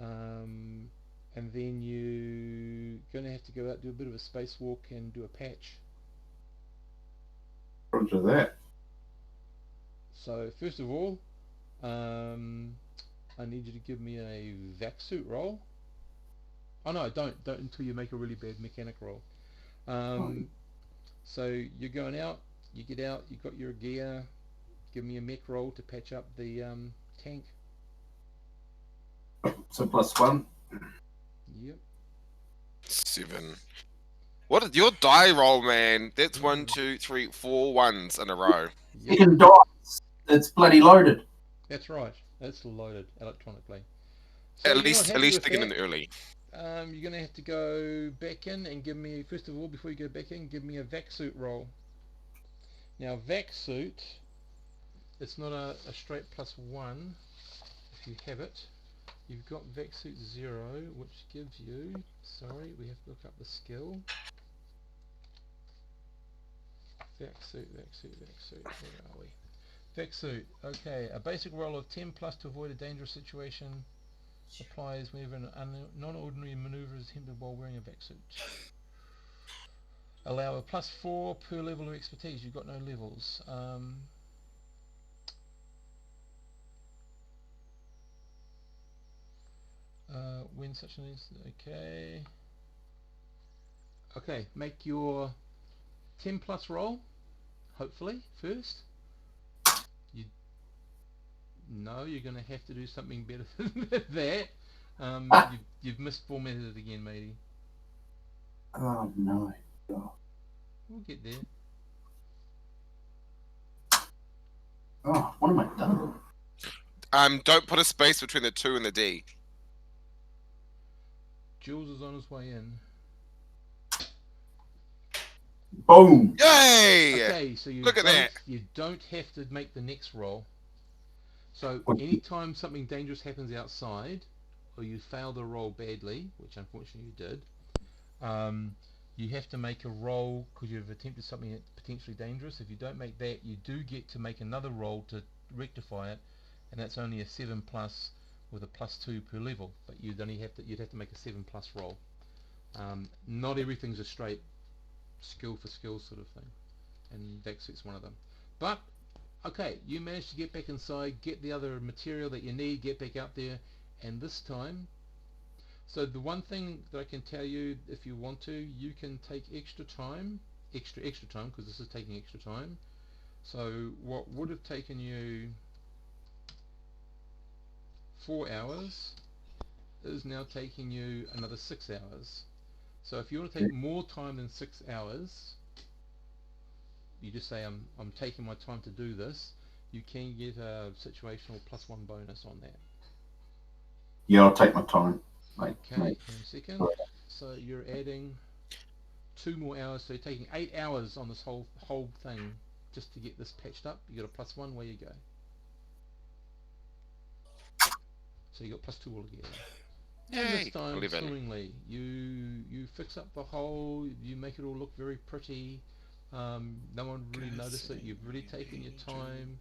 and then you're going to have to go out, do a bit of a spacewalk and do a patch. Roger that. So first of all, I need you to give me a vac suit roll. Oh no, don't until you make a really bad mechanic roll. So you're going out, you get out, you got your gear, give me a mech roll to patch up the tank. So +1. Yep. 7. What is your die roll, man? That's Mm. 1, 2, 3, 4 ones in a row. Yep. Second dice. It's bloody loaded. That's right. That's loaded electronically. So At you're not least happy with sticking in that. the early. You're going to have to go back in and give me, first of all, before you go back in, give me a vac suit roll. Now, vac suit, it's not a straight +1 if you have it. You've got vac suit 0, which gives you, sorry, we have to look up the skill. Vac suit, where are we? Vac suit, okay, a basic roll of 10 plus to avoid a dangerous situation applies whenever an non-ordinary maneuver is hindered while wearing a vac suit. Allow a +4 per level of expertise. You've got no levels. When such an incident, okay, make your 10 plus roll, hopefully, first. No, you're going to have to do something better than that. You've misformatted it again, matey. Oh no. Oh, We'll get there. what am I done? Don't put a space between the 2 and the D. Jules is on his way in. Boom. Yay! Okay, so you Look at that. don't have to make the next roll. So anytime something dangerous happens outside, or you fail the roll badly, which unfortunately you did, you have to make a roll because you've attempted something that's potentially dangerous. If you don't make that, you do get to make another roll to rectify it, and that's only a 7 plus with a +2 per level. But you'd have to make a 7 plus roll. Not everything's a straight skill for skill sort of thing, and Vexit's one of them. But okay, you managed to get back inside, get the other material that you need, get back out there, and this time, so the one thing that I can tell you, if you want to, you can take extra time, extra time, because this is taking extra time. So what would have taken you 4 hours is now taking you another 6 hours. So if you want to take more time than 6 hours, you just say I'm taking my time to do this. You can get a situational +1 bonus on that. Yeah, I'll take my time. Okay, hang on a second. So you're adding 2 more hours, so you're taking 8 hours on this whole thing just to get this patched up. You got a +1, where you go. So you got +2 altogether. And this Yay! time, 11. swimmingly, you fix up the hole, you make it all look very pretty. No one really noticed it. You've really taken your time.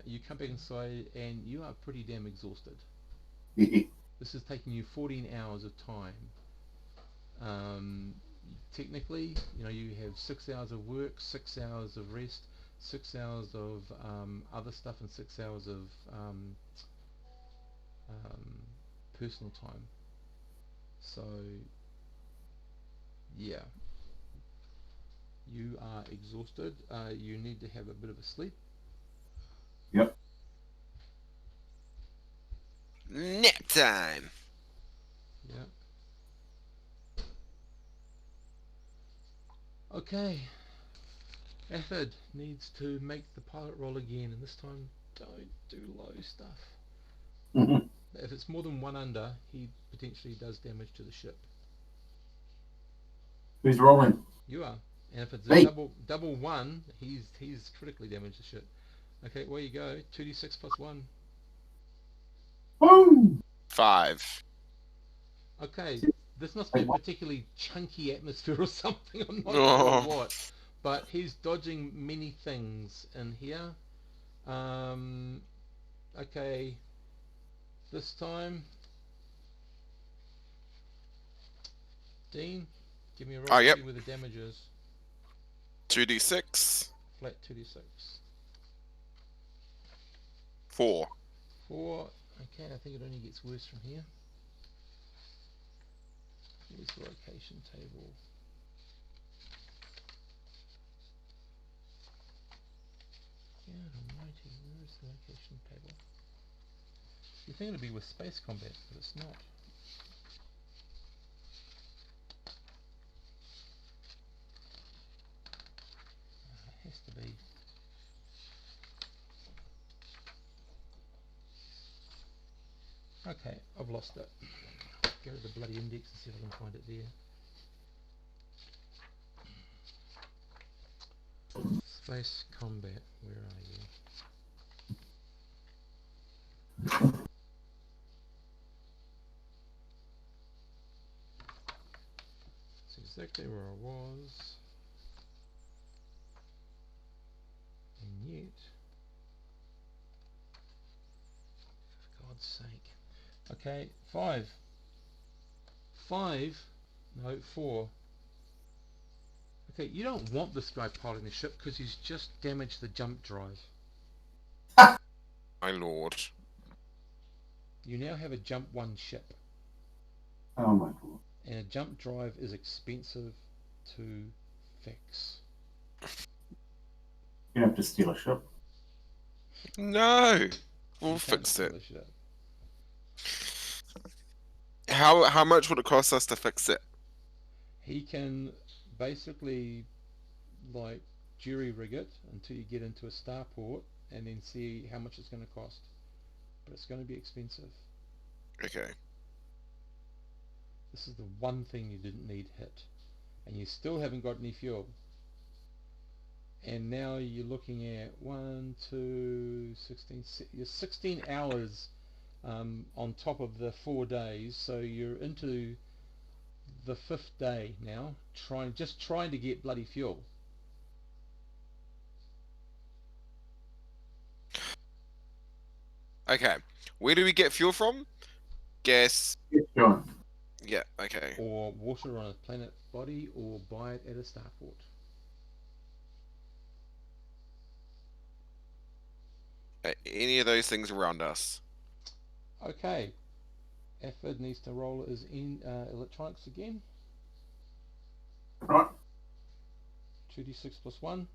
You come back inside and you are pretty damn exhausted. This is taking you 14 hours of time. Technically, you have 6 hours of work, 6 hours of rest, 6 hours of other stuff, and 6 hours of personal time. So yeah, you are exhausted. You need to have a bit of a sleep. Yep. Nap time. Yeah. Okay. Efford needs to make the pilot roll again, and this time don't do low stuff. Mhm. If it's more than 1 under, he potentially does damage to the ship. Who's rolling? You are. And if it's Me. a double 1, he's critically damaged the ship. Okay, where you go, 2d6 plus 1. Boom. 5. Okay, this must be a particularly chunky atmosphere or something, I'm not sure Oh. what. But he's dodging many things in here. Okay, this time, Dean, give me a roll Oh, to yep. see where the damage is. 2d6. Flat 2d6. 4. 4. Okay, I think it only gets worse from here. Here's the location table. Where's the location table? You think it'd be with space combat, but it's not. It has to be. Okay, I've lost it. Go to the bloody index and see if I can find it there. Space combat, where are you? That's exactly where I was. And yet, for God's sake. Okay, 5. 5? No, 4. Okay, you don't want this guy piloting the ship because he's just damaged the jump drive. My lord. You now have a jump 1 ship. Oh my god. And a jump drive is expensive to fix. You have to steal a ship. No! We'll You fix can't it. steal a ship. How much would it cost us to fix it? He can basically like jury rig it until you get into a starport and then see how much it's going to cost. But it's going to be expensive. Okay. This is the one thing you didn't need hit. And you still haven't got any fuel. And now you're looking at 1, 2, 16, you're 16 hours on top of the 4 days. So you're into the 5th day now, just trying to get bloody fuel. Okay. Where do we get fuel from? Gas. Yes, John. Yeah, okay. Or water on a planet body, or buy it at a starport. Any of those things around us. Okay. Effort needs to roll his electronics again. Right. 2d6 plus 1.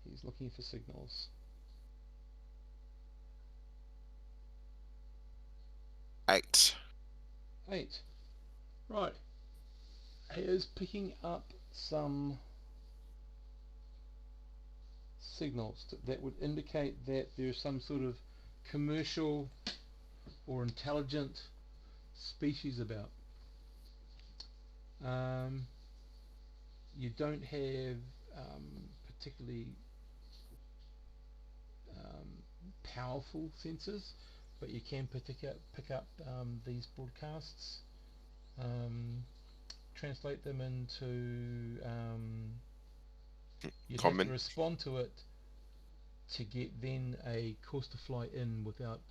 He's looking for signals. 8. 8. Right. He is picking up some signals that would indicate that there's some sort of commercial or intelligent species about. You don't have particularly powerful sensors, but you can pick up these broadcasts, translate them into you'd have to respond to it to get then a course to fly in without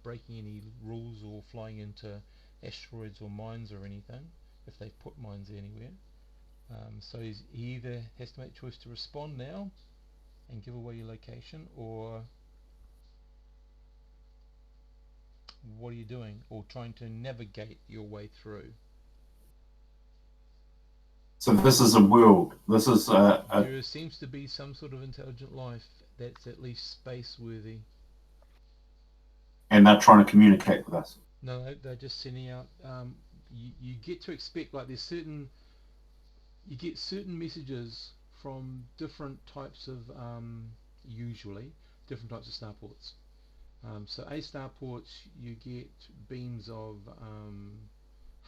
breaking any rules or flying into asteroids or mines or anything, if they've put mines anywhere. So he either has to make a choice to respond now and give away your location, or what are you doing, or trying to navigate your way through. So this is a world. This is There seems to be some sort of intelligent life that's at least space worthy. and they're trying to communicate with us. No, they're just sending out. You get to expect, like, you get certain messages from different types of usually different types of starports. So A starports, you get beams of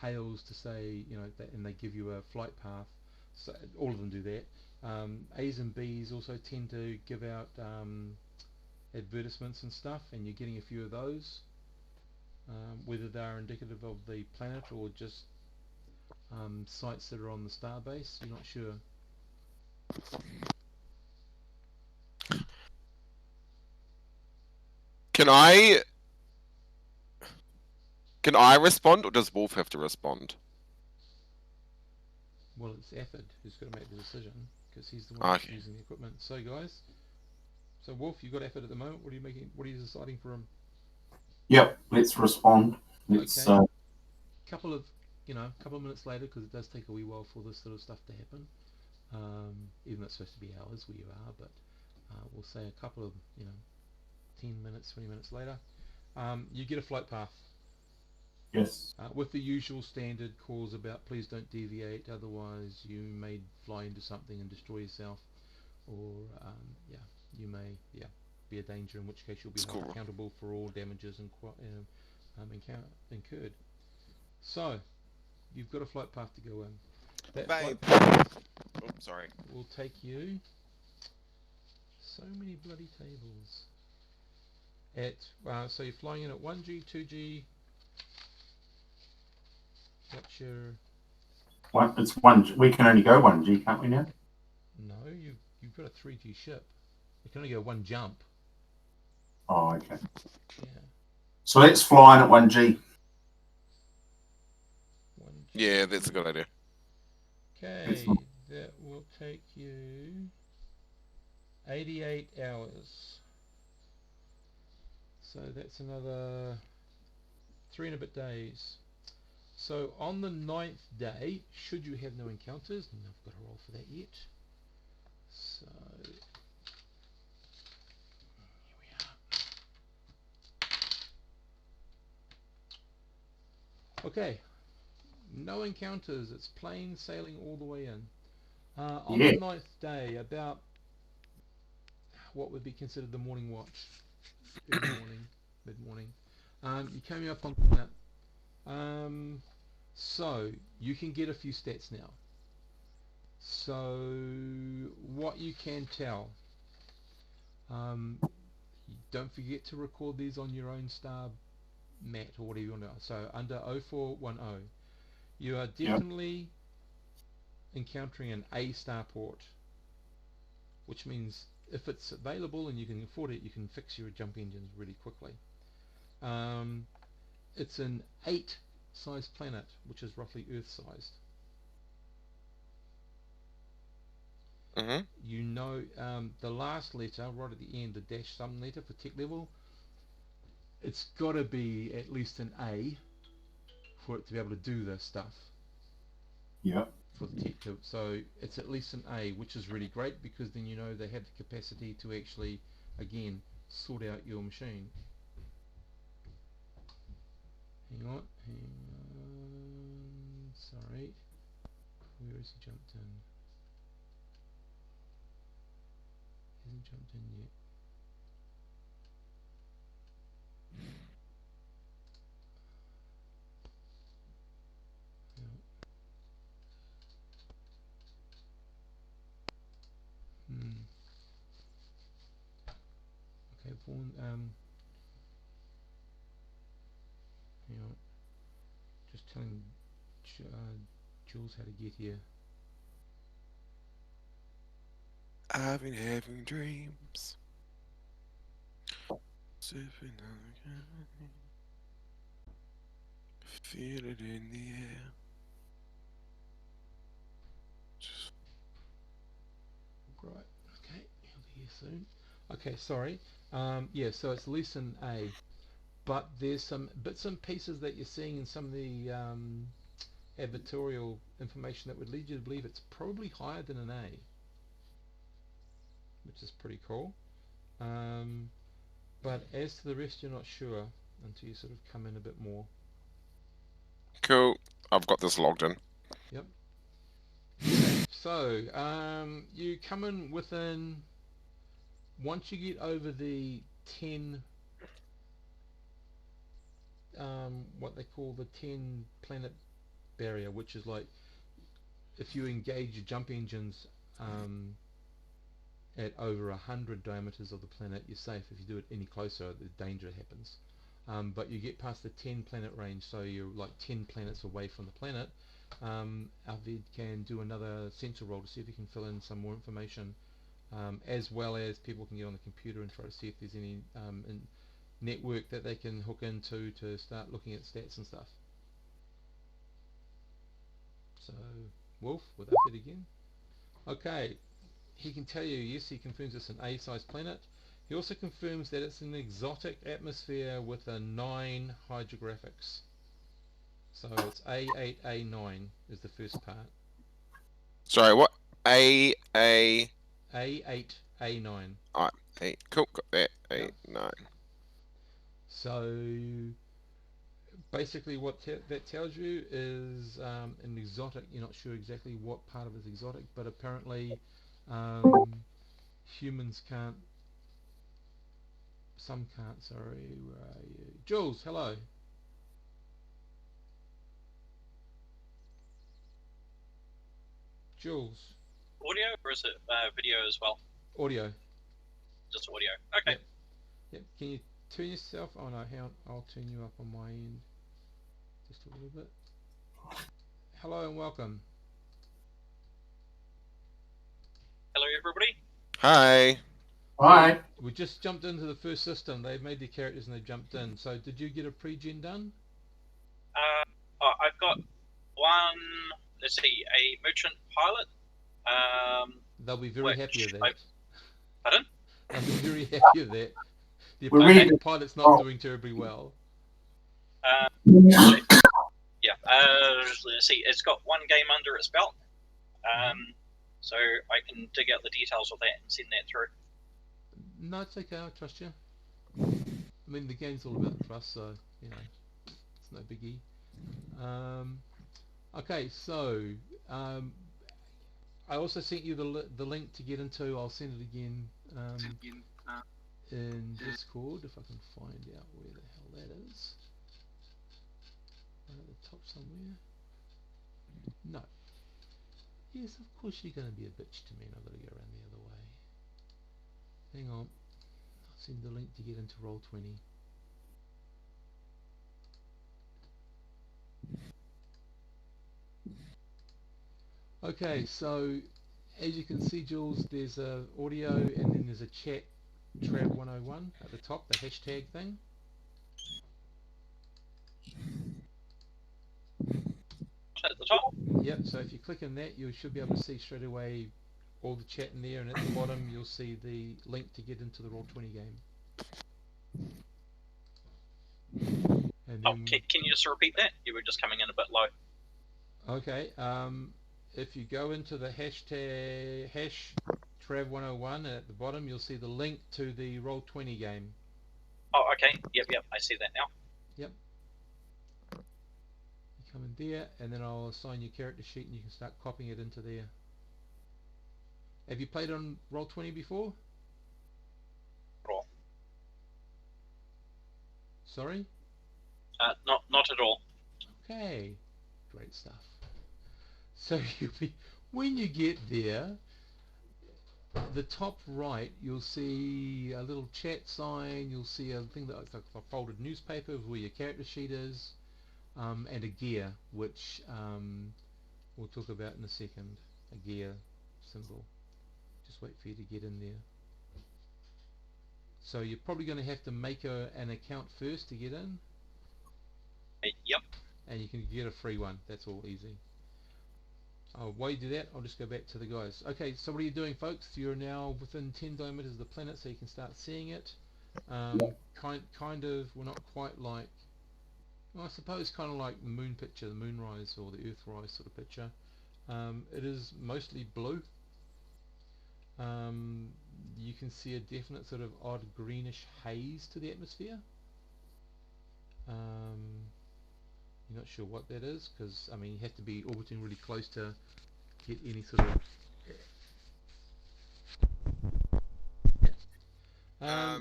hails to say, and they give you a flight path. So all of them do that. A's and B's also tend to give out advertisements and stuff, and you're getting a few of those. Whether they are indicative of the planet or just sites that are on the starbase, you're not sure. Can I respond, or does Wolf have to respond? Well, it's Afford who's got to make the decision, because he's the one that's using the equipment. So guys, so Wolf, you've got Afford at the moment. What are you making? What are you deciding for him? Yep, let's respond. Let's okay. Couple of minutes later, because it does take a wee while for this sort of stuff to happen. even though it's supposed to be hours where you are, but we'll say a couple of, 10 minutes, 20 minutes later, you get a flight path. Yes. With the usual standard calls about please don't deviate, otherwise you may fly into something and destroy yourself, or you may be a danger, in which case you'll be held accountable for all damages incurred. So you've got a flight path to go in. That flight path will take you so many bloody tables. So you're flying in at 1G, 2G. What's your... It's 1G. We can only go 1G, can't we now? No, you've got a 3G ship. You can only go one jump. Oh, okay. Yeah. So let's fly in at 1G. 1G. Yeah, that's a good idea. Okay, that will take you 88 hours. So that's another 3 and a bit days. So on the 9th day, should you have no encounters, and I've got to roll for that yet. So here we are. Okay, no encounters. It's plain sailing all the way in. On the 9th day, about what would be considered the morning watch, early morning, mid-morning, you're coming up on that. So you can get a few stats now. So what you can tell, don't forget to record these on your own star mat or whatever you want to. So under 0410, you are definitely encountering an A starport, which means if it's available and you can afford it, you can fix your jump engines really quickly. It's an 8-sized planet, which is roughly Earth-sized. You know, the last letter right at the end, the dash sum letter for tech level, it's got to be at least an A for it to be able to do this stuff. Yeah. For the tech level. So it's at least an A, which is really great, because then you know they have the capacity to actually, again, sort out your machine. Hang on. Sorry. Where has he jumped in? He hasn't jumped in yet. Okay, Vaughan, hang on. Just telling Jules how to get here. I've been having dreams. Feel it in the air. Right, okay, he'll be here soon. Okay, sorry. Yeah, so it's less than A, but there's some bits and pieces that you're seeing in some of the advertorial information that would lead you to believe it's probably higher than an A, which is pretty cool. But as to the rest, you're not sure until you sort of come in a bit more. Cool. I've got this logged in. Yep. Okay, so you come in within, once you get over the 10, what they call the 10 planet barrier, which is like if you engage your jump engines at over 100 diameters of the planet, you're safe. If you do it any closer, the danger happens. But you get past the 10 planet range, so you're like 10 planets away from the planet. Alvid can do another sensor roll to see if he can fill in some more information, as well as people can get on the computer and try to see if there's any network that they can hook into to start looking at stats and stuff. So, Wolf, with Alvid again. Okay, he can tell you, yes, he confirms it's an A-sized planet. He also confirms that it's an exotic atmosphere with a 9 hydrographics. So it's A8, A9 is the first part. Sorry, what? A8, A8, A9. alright, 8, cool, got that, Yeah. 8, 9. So basically what that tells you is an exotic. You're not sure exactly what part of it's exotic, but apparently humans can't, some can't, sorry. Where are you? Jules, hello. Jules. Audio, or is it video as well? Audio. Just audio. Okay. Yep. Yep. Can you turn yourself? Oh no, hang on. I'll turn you up on my end just a little bit. Hello and welcome. Hello, everybody. Hi. Hi. We just jumped into the first system. They've made the characters and they jumped in. So did you get a pre-gen done? I've got one. Let's see, a merchant pilot. They'll be very happy with that. Pardon? They'll be very happy with that. The pilot's not doing terribly well. Yeah. Let's see. It's got one game under its belt. So I can dig out the details of that and send that through. No, it's okay. I trust you. I mean, the game's all about trust, so you know, it's no biggie. Okay, so I also sent you the link to get into. I'll send it again in Discord if I can find out where the hell that is. Right at the top somewhere. No. Yes, of course you're going to be a bitch to me, and I've got to go around the other way. Hang on. I'll send the link to get into Roll20. Okay, so as you can see, Jules, there's a audio and then there's a chat TRAV101 at the top, the hashtag thing. At the top? Yep, so if you click on that, you should be able to see straight away all the chat in there, and at the bottom you'll see the link to get into the Roll20 game. And then, can you just repeat that? You were just coming in a bit low. Okay, if you go into the hashtag #TRAV101 at the bottom, you'll see the link to the Roll20 game. Oh, okay. Yep, I see that now. Yep. You come in there, and then I'll assign your character sheet, and you can start copying it into there. Have you played on Roll20 before? Roll. Sorry? Not at all. Okay, great stuff. So when you get there, the top right, you'll see a little chat sign. You'll see a thing that looks like a folded newspaper where your character sheet is, and a gear, which we'll talk about in a second. A gear symbol. Just wait for you to get in there. So you're probably going to have to make an account first to get in. Yep. And you can get a free one. That's all easy. While you do that, I'll just go back to the guys. Okay, so what are you doing, folks? You're now within 10 diameters of the planet, so you can start seeing it. Kind of, we're not quite like, well, I suppose kind of like the moon picture, the moonrise or the earthrise sort of picture. It is mostly blue. You can see a definite sort of odd greenish haze to the atmosphere. You're not sure what that is, because I mean you have to be orbiting really close to get any sort of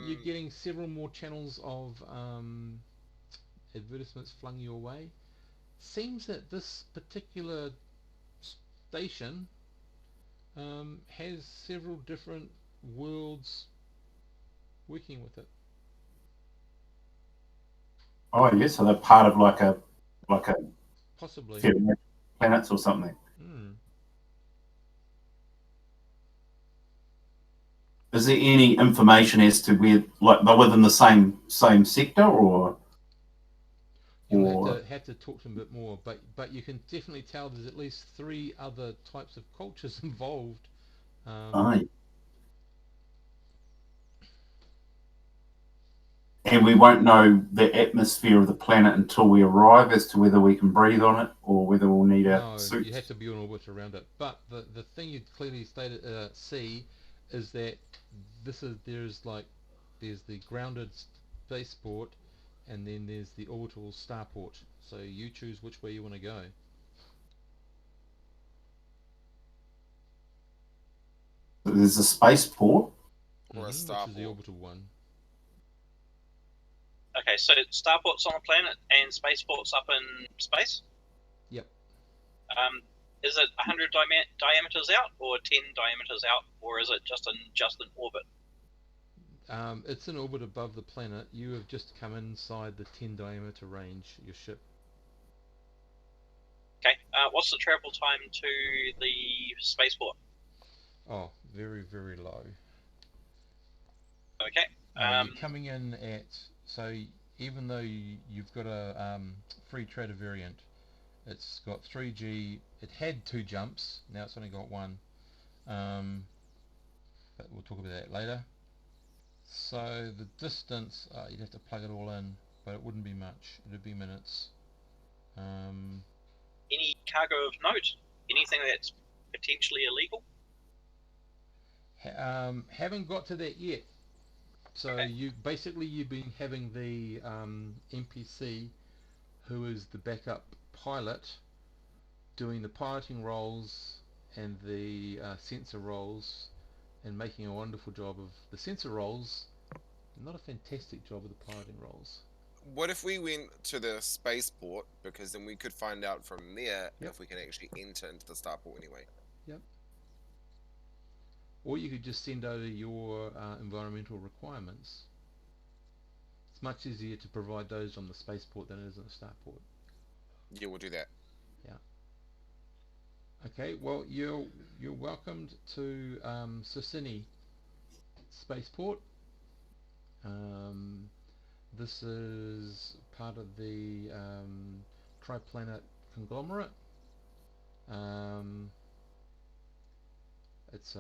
you're getting several more channels of advertisements flung your way. Seems that this particular station has several different worlds working with it. Oh yes, so they're part of like a Possibly planets or something. Is there any information as to where, like, they're within the same sector, or? You'll have to talk to them a bit more, but you can definitely tell there's at least 3 other types of cultures involved. And we won't know the atmosphere of the planet until we arrive as to whether we can breathe on it or whether we'll need our No, you suits. have to be on orbit around it. But the thing you clearly stated see is that there's the grounded spaceport, and then there's the orbital starport. So you choose which way you want to go. There's a spaceport. Or a Which is the starport. orbital one. Okay, so starport's on a planet and spaceport's up in space? Yep. Is it 100 diameters out, or 10 diameters out, or is it just in orbit? It's in orbit above the planet. You have just come inside the 10 diameter range, your ship. Okay, what's the travel time to the spaceport? Oh, very, very low. Okay. You're coming in at, so even though you've got a free trader variant, it's got 3G, it had 2 jumps, now it's only got 1. But we'll talk about that later. So the distance, you'd have to plug it all in, but it wouldn't be much, it would be minutes. Any cargo of note? Anything that's potentially illegal? Haven't got to that yet. So Okay. you've been having the NPC, who is the backup pilot, doing the piloting roles and the sensor roles, and making a wonderful job of the sensor roles, not a fantastic job of the piloting roles. What if we went to the spaceport, because then we could find out from there Yep. if we can actually enter into the starport anyway. Yep. Or you could just send over your environmental requirements. It's much easier to provide those on the spaceport than it is on the starport. Yeah, we'll do that. Yeah. Okay. Well, you're welcomed to S1E spaceport. This is part of the Triplanet conglomerate. It's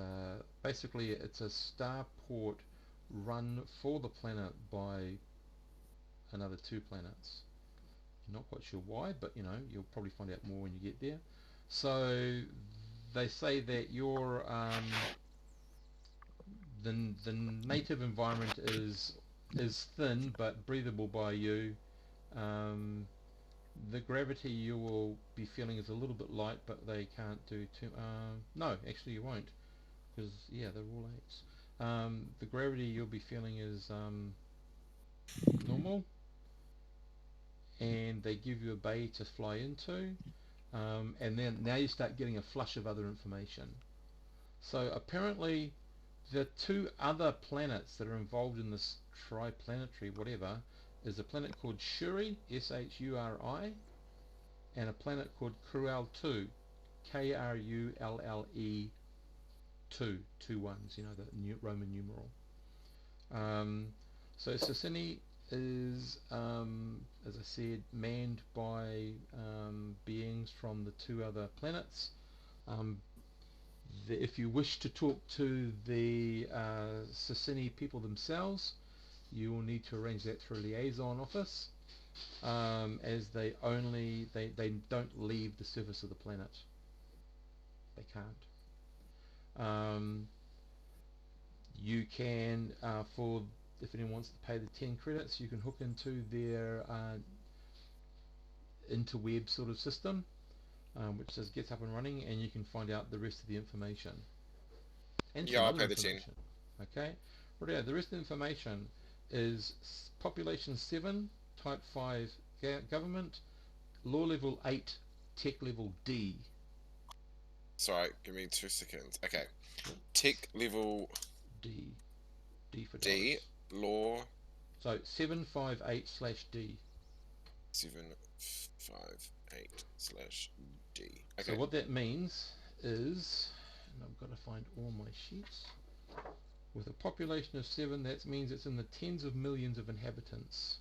basically it's a starport run for the planet by another 2 planets. Not quite sure why, but you'll probably find out more when you get there. So they say that your the native environment is thin but breathable by you. The gravity you will be feeling is a little bit light, but they can't do too. No, actually you won't, because they're all 8s. The gravity you'll be feeling is normal, and they give you a bay to fly into, and then now you start getting a flush of other information. So apparently the 2 other planets that are involved in this triplanetary whatever is a planet called Shuri, Shuri, and a planet called Krull 2, Krulle 2, 2 ones, the Roman numeral. So S1E is, as I said, manned by beings from the 2 other planets. If you wish to talk to the S1E people themselves, you will need to arrange that through a liaison office, as they don't leave the surface of the planet. They can't. You can, if anyone wants to pay the 10 credits, you can hook into their interweb sort of system, which says gets up and running, and you can find out the rest of the information. And Yeah, some I'll other pay the 10. information. Okay? Right, the rest of the information is population 7, type 5 government, law level 8, tech level D. Sorry, give me 2 seconds. Okay. Tech level D. D for D, dollars. law So 758/D. 758/D. Okay. So what that means is, and I've got to find all my sheets, with a population of 7, that means it's in the tens of millions of inhabitants.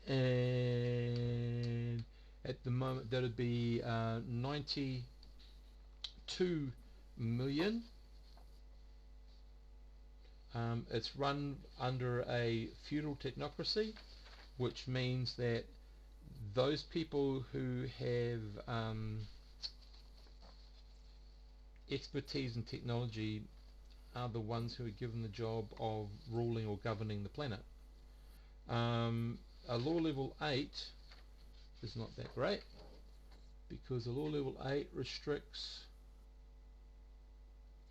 And at the moment that would be 92 million It's run under a feudal technocracy, which means that those people who have expertise in technology are the ones who are given the job of ruling or governing the planet. A law level 8 is not that great, because a law level 8 restricts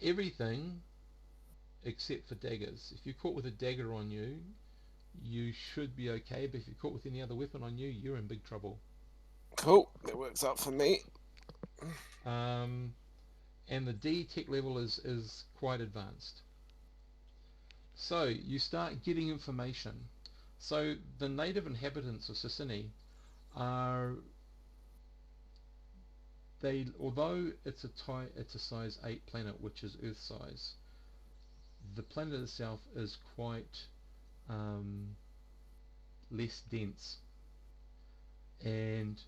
everything except for daggers. If you're caught with a dagger on you, you should be okay, but if you're caught with any other weapon on you, you're in big trouble. Cool, that works out for me. And the D tech level is quite advanced. So you start getting information. So the native inhabitants of S1E are, although it's a size 8 planet, which is Earth size, the planet itself is quite less dense. And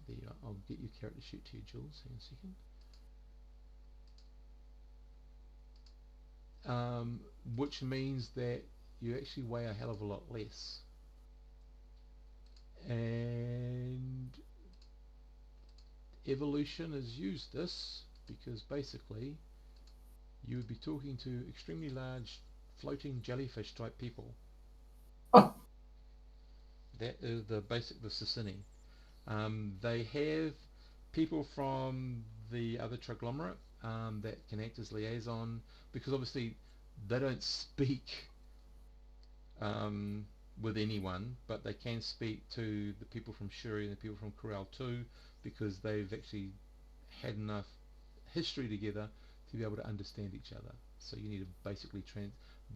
there you are. I'll get your character sheet to you, Jules. Hang on a second. Which means that you actually weigh a hell of a lot less. And evolution has used this because basically you would be talking to extremely large floating jellyfish type people. Oh. That is the S1E. They have people from the other triglomerate that can act as liaison, because obviously they don't speak with anyone, but they can speak to the people from Shuri and the people from Corral 2, because they've actually had enough history together to be able to understand each other. So you need to basically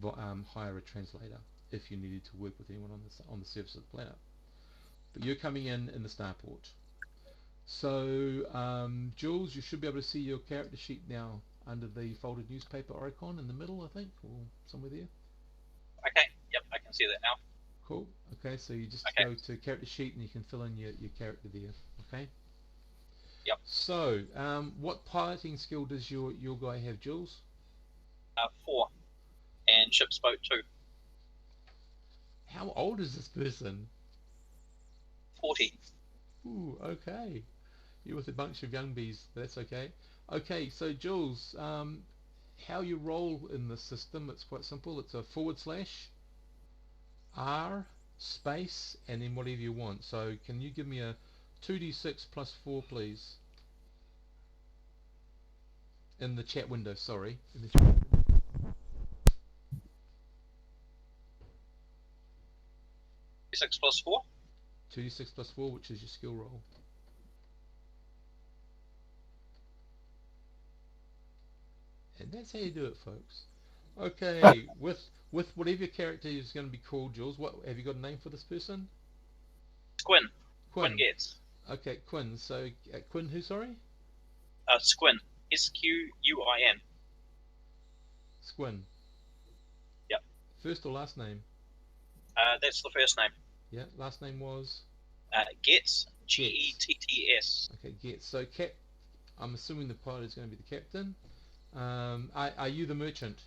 hire a translator if you needed to work with anyone on the surface of the planet. But you're coming in the starport. So Jules, you should be able to see your character sheet now under the folded newspaper icon in the middle, I think, or somewhere there. Okay, yep, I can see that now. Cool. Okay, so you just go to character sheet and you can fill in your character there. Okay. Yep. So, what piloting skill does your guy have, Jules? 4, and ship's boat 2. How old is this person? 40. Ooh, okay. You're with a bunch of young bees. That's okay. Okay, so Jules, how you roll in this system, it's quite simple. It's a /R space and then whatever you want. So can you give me a 2d6 plus 4, please? In the chat window, sorry. In the chat window. 6 plus 4. 2d6 plus 4, which is your skill roll. And that's how you do it, folks. Okay, with whatever your character is going to be called, Jules, what have you got a name for this person? Squin. Quinn Getz. Okay, Quinn. So Quinn who, sorry? Squin. Squin. Squin. Yep. First or last name? That's the first name. Yeah, last name was? Getz. Getts. Okay, Getz. So I'm assuming the pilot is going to be the captain. Are you the merchant?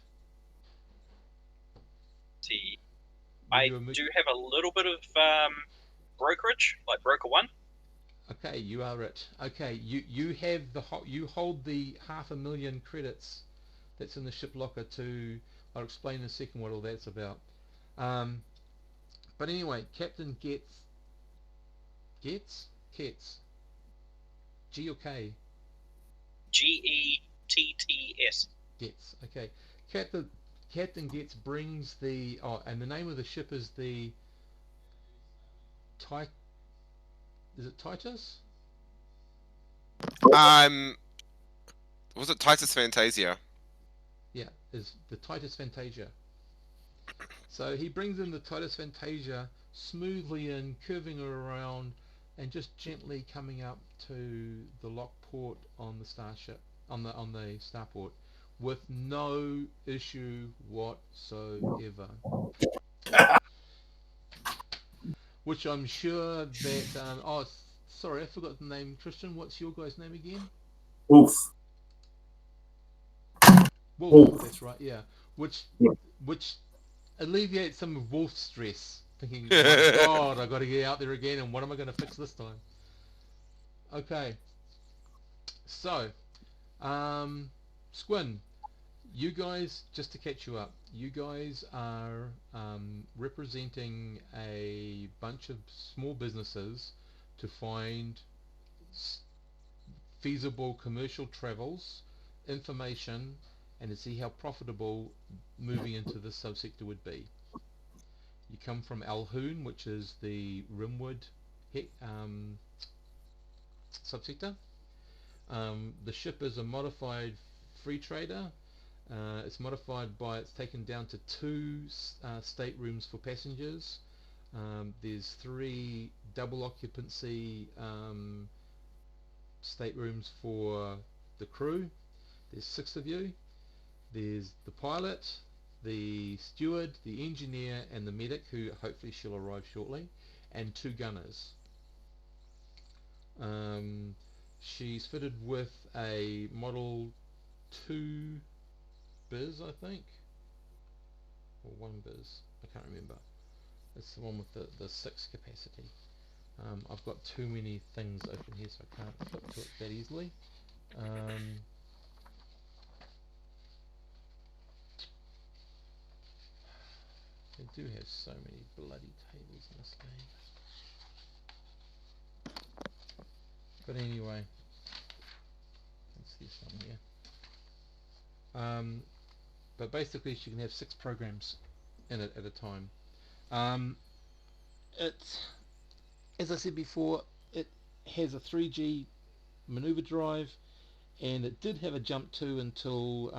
See, I do have a little bit of brokerage, like broker 1. Okay, you are it. Okay, you have you hold the 500,000 credits that's in the ship locker to. I'll explain in a second what all that's about. But anyway, Captain Getz. G or K? Getts. Getz. Okay, Captain Getz brings the and the name of the ship is the Is it Titus? Was it Titus Fantasia? Yeah, is the Titus Fantasia. So he brings in the Titus Fantasia smoothly in, curving her around, and just gently coming up to the lock port on the starship, on the starport, with no issue whatsoever. Which I'm sure that sorry, I forgot the name. Christian, what's your guy's name again? Wolf. Wolf. That's right. Yeah. Which alleviate some of Wolf's stress, thinking, my God, I got to get out there again, and what am I going to fix this time? Okay, so Squin, you guys, just to catch you up, you guys are representing a bunch of small businesses to find feasible commercial travels, information, and to see how profitable moving into this subsector would be. You come from Alhoon, which is the Rimwood subsector. The ship is a modified free trader. It's modified by, it's taken down to 2 staterooms for passengers. There's 3 double occupancy staterooms for the crew. There's 6 of you. There's the pilot, the steward, the engineer, and the medic, who hopefully she'll arrive shortly, and 2 gunners. She's fitted with a Model 2 biz, I think, or 1 biz, I can't remember. It's the one with the 6 capacity. I've got too many things open here, so I can't flip to it that easily. They do have so many bloody tables in this game. But anyway, let's see something here. But basically she can have 6 programs in it at a time. It's, as I said before, it has a 3G maneuver drive, and it did have a jump 2 until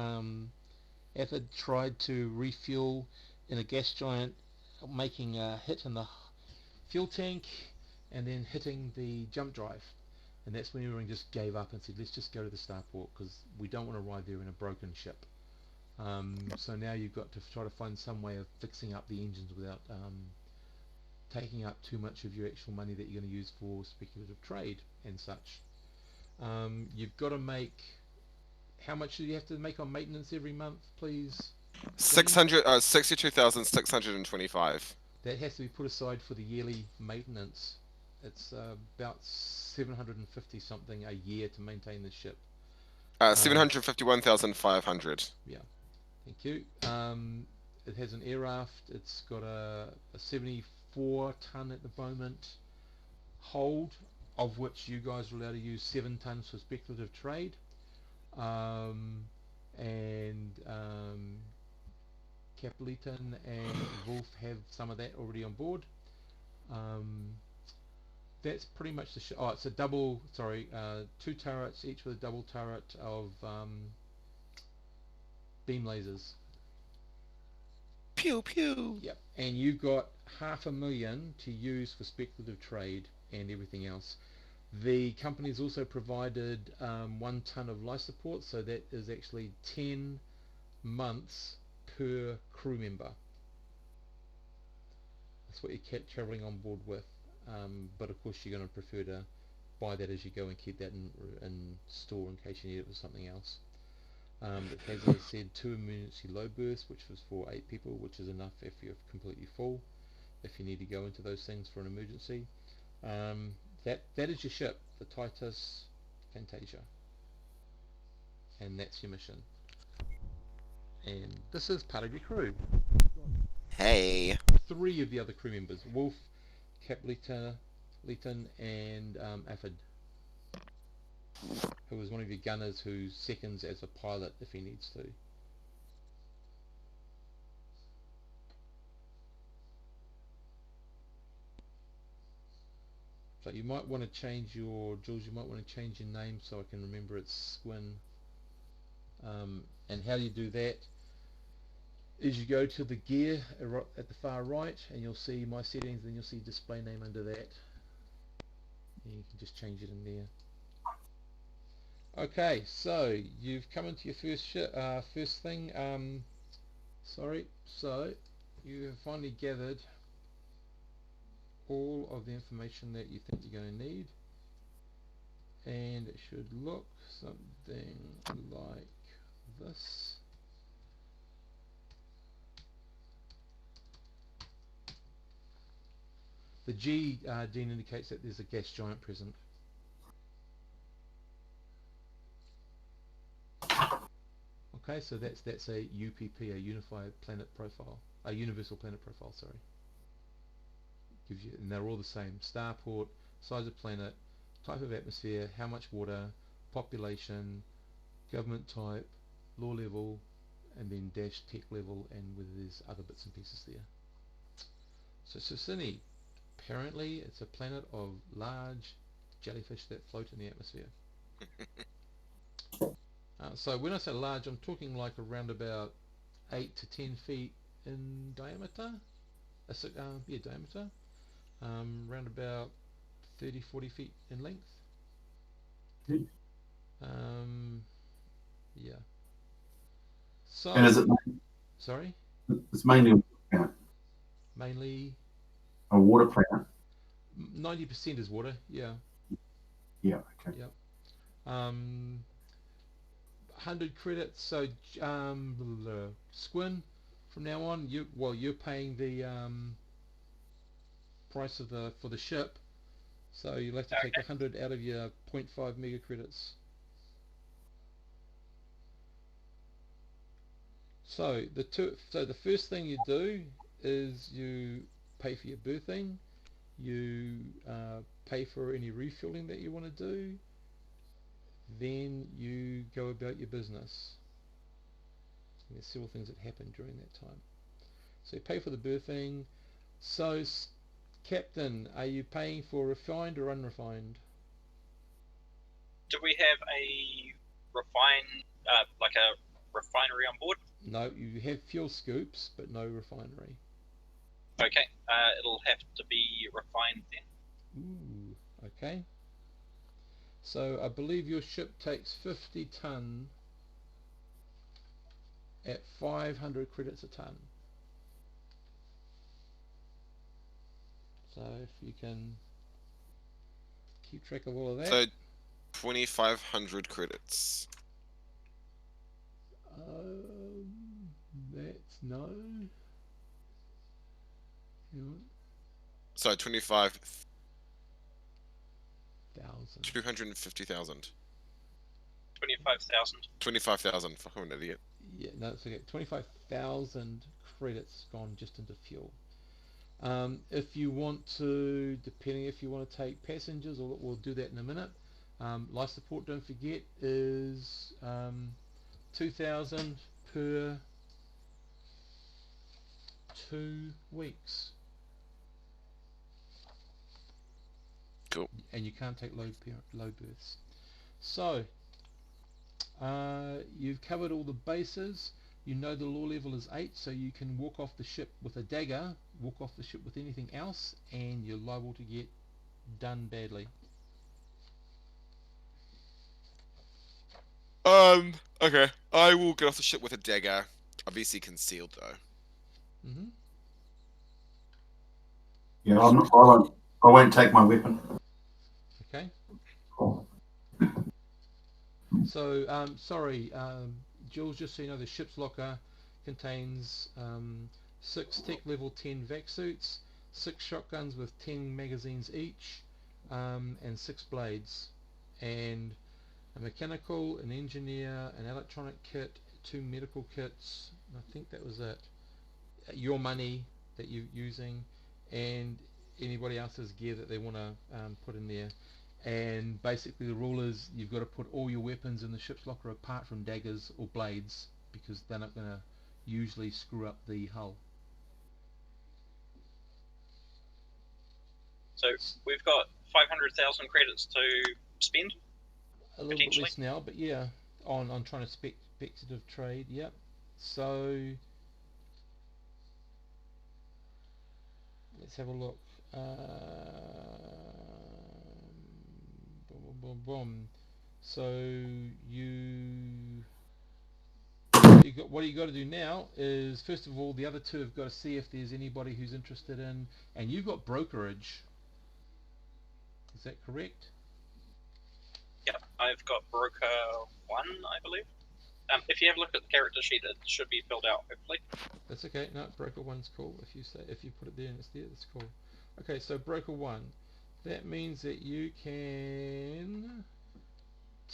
Athid tried to refuel in a gas giant, making a hit in the fuel tank and then hitting the jump drive, and that's when everyone just gave up and said, let's just go to the starport because we don't want to arrive there in a broken ship. So now you've got to try to find some way of fixing up the engines without taking up too much of your actual money that you're going to use for speculative trade and such. You've got to make, how much do you have to make on maintenance every month, please? 62,625. That has to be put aside for the yearly maintenance. It's about 750 something a year to maintain the ship. 751,500. Yeah, thank you. It has an air aft. It's got a 74 ton at the moment hold, of which you guys are allowed to use 7 tons for speculative trade. Capleton and Wolf have some of that already on board. That's pretty much the oh, it's a double, sorry, 2 turrets, each with a double turret of beam lasers. Pew pew. Yep, and you've got 500,000 to use for speculative trade and everything else. The company's also provided 1 ton of life support, so that is actually 10 months per crew member. That's what you kept travelling on board with, but of course you're going to prefer to buy that as you go and keep that in store in case you need it for something else. It has, as I said, 2 emergency low bursts, which was for 8 people, which is enough if you're completely full, if you need to go into those things for an emergency. That is your ship, the Titus Fantasia, and that's your mission. And this is part of your crew. Hey. 3 of the other crew members: Wolf, Capleton, and Aphid, who is one of your gunners who seconds as a pilot if he needs to. So you might want to change your, Jules, you might want to change your name so I can remember it's Squin. And how you do that is you go to the gear at the far right and you'll see my settings, and you'll see display name under that. And you can just change it in there. Okay, so you've come into your first thing. So you have finally gathered all of the information that you think you're going to need, and it should look something like this. The G gene indicates that there's a gas giant present. Okay, so that's a UPP, a Unified Planet Profile, a Universal Planet Profile. Sorry, gives you, and they're all the same: starport, size of planet, type of atmosphere, how much water, population, government type, law level, and then dash tech level, and whether there's other bits and pieces there. So S1E1, apparently it's a planet of large jellyfish that float in the atmosphere. So when I say large, I'm talking like around about 8 to 10 feet in diameter. Diameter. Around about 30-40 feet in length. Yeah. So. And is it? Sorry. It's mainly Mainly. a water planet. 90% is water. Yeah. Yeah. Okay. Yep. 100 credits. So Squin, from now on, you're paying the price of for the ship. So you'll have to take 100 out of your 0.5 mega credits. So the first thing you do is you pay for your berthing. You pay for any refueling that you want to do. Then you go about your business. And there's several things that happen during that time. So you pay for the berthing. So, Captain, are you paying for refined or unrefined? Do we have a like a refinery on board? No, you have fuel scoops, but no refinery. Okay, it'll have to be refined then. Ooh, okay. So I believe your ship takes 50 ton at 500 credits a ton. So if you can keep track of all of that. So 2,500 credits. That's no. So 25,000. 250,000. 25,000. 25,000. Fuck, I'm an idiot. Yeah, no, it's okay. 25,000 credits gone just into fuel. If you want to, depending if you want to take passengers, we'll do that in a minute. Life support, don't forget, is 2,000 per 2 weeks. Cool. And you can't take low berths. So you've covered all the bases. You know the law level is 8, so you can walk off the ship with a dagger, walk off the ship with anything else, and you're liable to get done badly. Okay. I will get off the ship with a dagger. Obviously concealed though. Mm-hmm. Yeah, I won't take my weapon. Okay. So, sorry, Jules, just so you know, the ship's locker contains 6 tech level 10 vac suits, 6 shotguns with 10 magazines each, and 6 blades, and a mechanical, an engineer, an electronic kit, 2 medical kits. I think that was it. Your money that you're using, and anybody else's gear that they want to put in there. And basically the rule is you've got to put all your weapons in the ship's locker apart from daggers or blades, because they're not going to usually screw up the hull. So we've got 500,000 credits to spend. A little bit less now, but yeah, on trying to speculative trade. Yep. So let's have a look. Boom, boom, boom, boom. So what you got to do now is, first of all, the other two have got to see if there's anybody who's interested in, and you've got brokerage. Is that correct? Yep, I've got broker 1, I believe. If you have a look at the character sheet, it should be filled out hopefully. That's okay. No, broker 1's cool. If you put it there and it's there, that's cool. Okay, so broker 1. That means that you can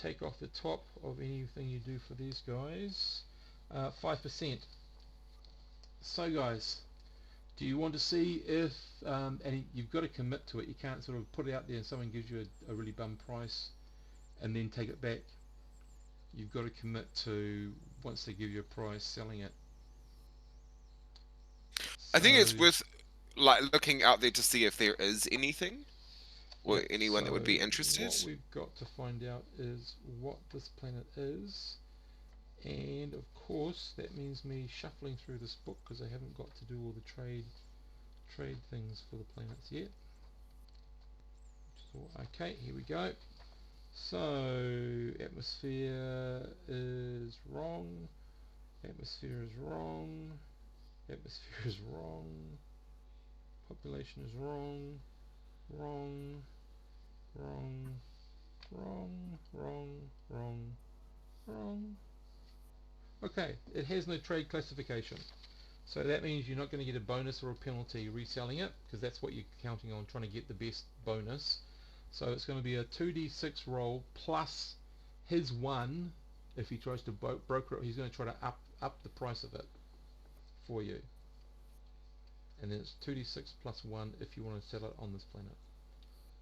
take off the top of anything you do for these guys 5%. So guys, do you want to see if and you've got to commit to it. You can't sort of put it out there and someone gives you a really bum price and then take it back. You've got to commit to, once they give you a price, selling it. I think it's So, worth like looking out there to see if there is anything or yep, anyone that would be so interested. what we've got to find out is what this planet is, and of course that means me shuffling through this book because I haven't got to do all the trade things for the planets yet. So, okay, here we go. So atmosphere is wrong, atmosphere is wrong, atmosphere is wrong, population is wrong, wrong, wrong, wrong, wrong, wrong, wrong. Okay, it has no trade classification. So that means you're not going to get a bonus or a penalty reselling it, because that's what you're counting on, trying to get the best bonus. So it's going to be a 2d6 roll plus his 1. If he tries to broker it, he's going to try to up the price of it for you. And then it's 2d6 plus 1 if you want to sell it on this planet.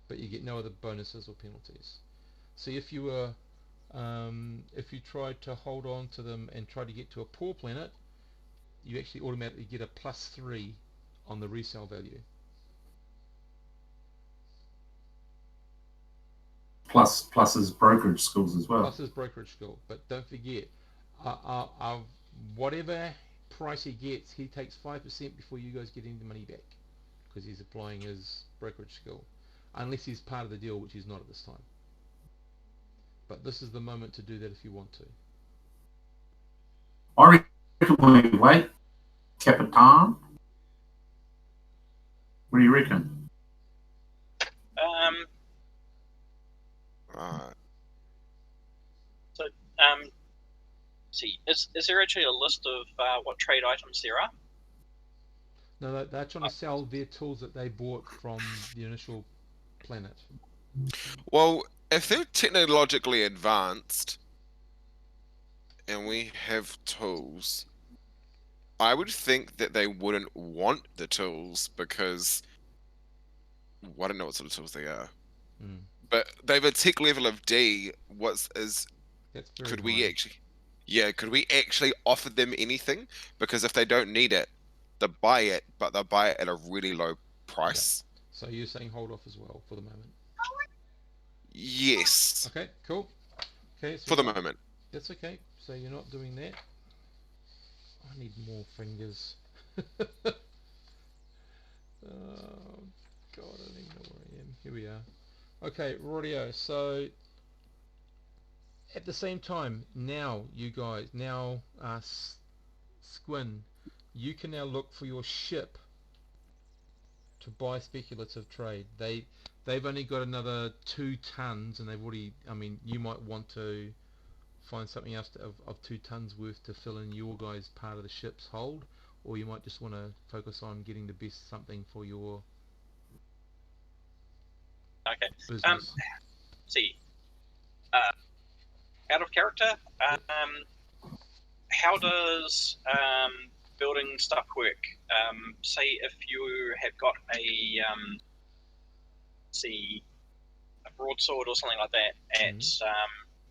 But you get no other bonuses or penalties. See, if you were if you tried to hold on to them and try to get to a poor planet, you actually automatically get a +3 on the resale value. Plus his brokerage skills as well. Plus his brokerage skill. But don't forget, whatever price he gets, he takes 5% before you guys get any money back, because he's applying his brokerage skill. Unless he's part of the deal, which he's not at this time. But this is the moment to do that if you want to. I reckon we wait, Capitan. What do you reckon? So, see, is there actually a list of what trade items there are? No, they're trying to sell their tools that they bought from the initial planet. Well, if they're technologically advanced and we have tools, I would think that they wouldn't want the tools because I don't know what sort of tools they are. But they have a tech level of D. That's very Could high. we actually? Yeah, could we actually offer them anything? Because if they don't need it, they'll buy it, but they'll buy it at a really low price. Yep. So you're saying hold off as well for the moment? Yes. Okay, cool. Okay, so for the moment. That's okay. So you're not doing that. I need more fingers. Oh God, I don't even know where I am. Here we are. Okay, radio. So at the same time, now you guys, Squin, you can now look for your ship to buy speculative trade. They've only got another 2 tons, and they've already. I mean, you might want to find something else of 2 tons worth to fill in your guys' part of the ship's hold, or you might just want to focus on getting the best something for your business. See, out of character, how does building stuff work? Say if you have got a broadsword or something like that at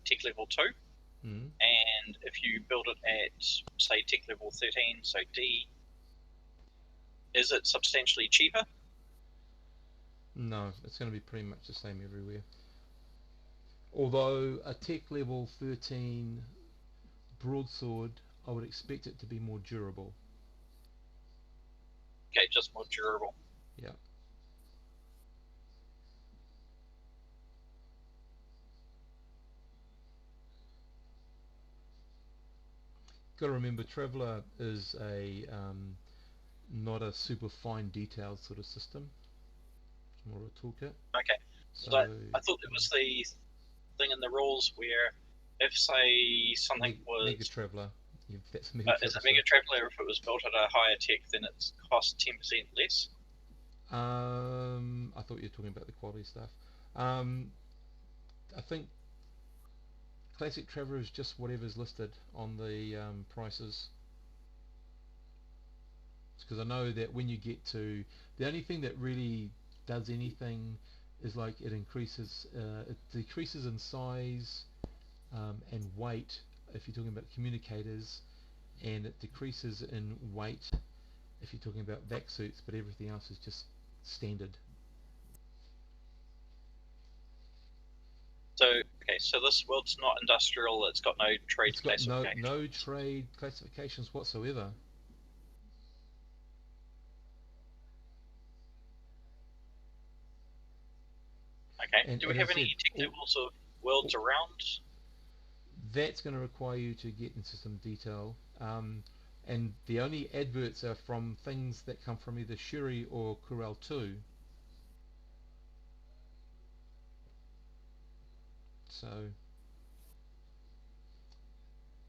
tech level 2, and if you build it at say tech level 13, so D, is it substantially cheaper? No, it's going to be pretty much the same everywhere. Although a tech level 13 broadsword, I would expect it to be more durable. Okay, just more durable. Yeah. Got to remember, Traveller is a not a super fine detailed sort of system. It's more of a toolkit. Okay. So I thought there was the thing in the rules where if say something was Mega Traveller, that's Mega Traveller, if it was built at a higher tech, then it cost 10% less. I thought you were talking about the quality stuff. I think Classic Traveller is just whatever's listed on the prices. Because I know that when you get to the only thing that really does anything is like it decreases in size and weight if you're talking about communicators, and it decreases in weight if you're talking about vac suits, but everything else is just standard. So okay, so this world's not industrial. It's got no trade It's got classification. no trade classifications whatsoever. Okay. And Do we as have I any said, tech levels of worlds around? that's going to require you to get into some detail. And the only adverts are from things that come from either Shuri or Corel 2. So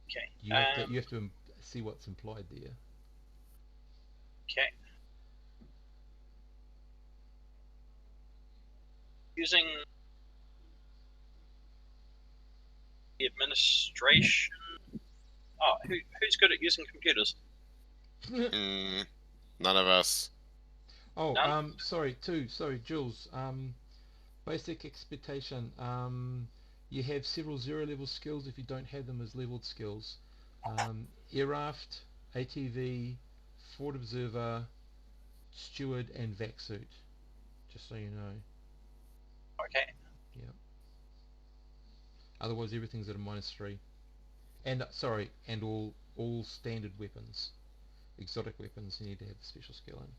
Okay. you have to see what's implied there. Okay. Using the administration. Oh, who's good at using computers? None of us. Oh, None? sorry, Jules. Basic expectation. You have several zero-level skills if you don't have them as leveled skills. Airaft, ATV, Forward Observer, Steward, and Vac Suit. Just so you know. Okay. Yeah. Otherwise, everything's at a -3. And and all standard weapons. Exotic weapons, you need to have a special skill in.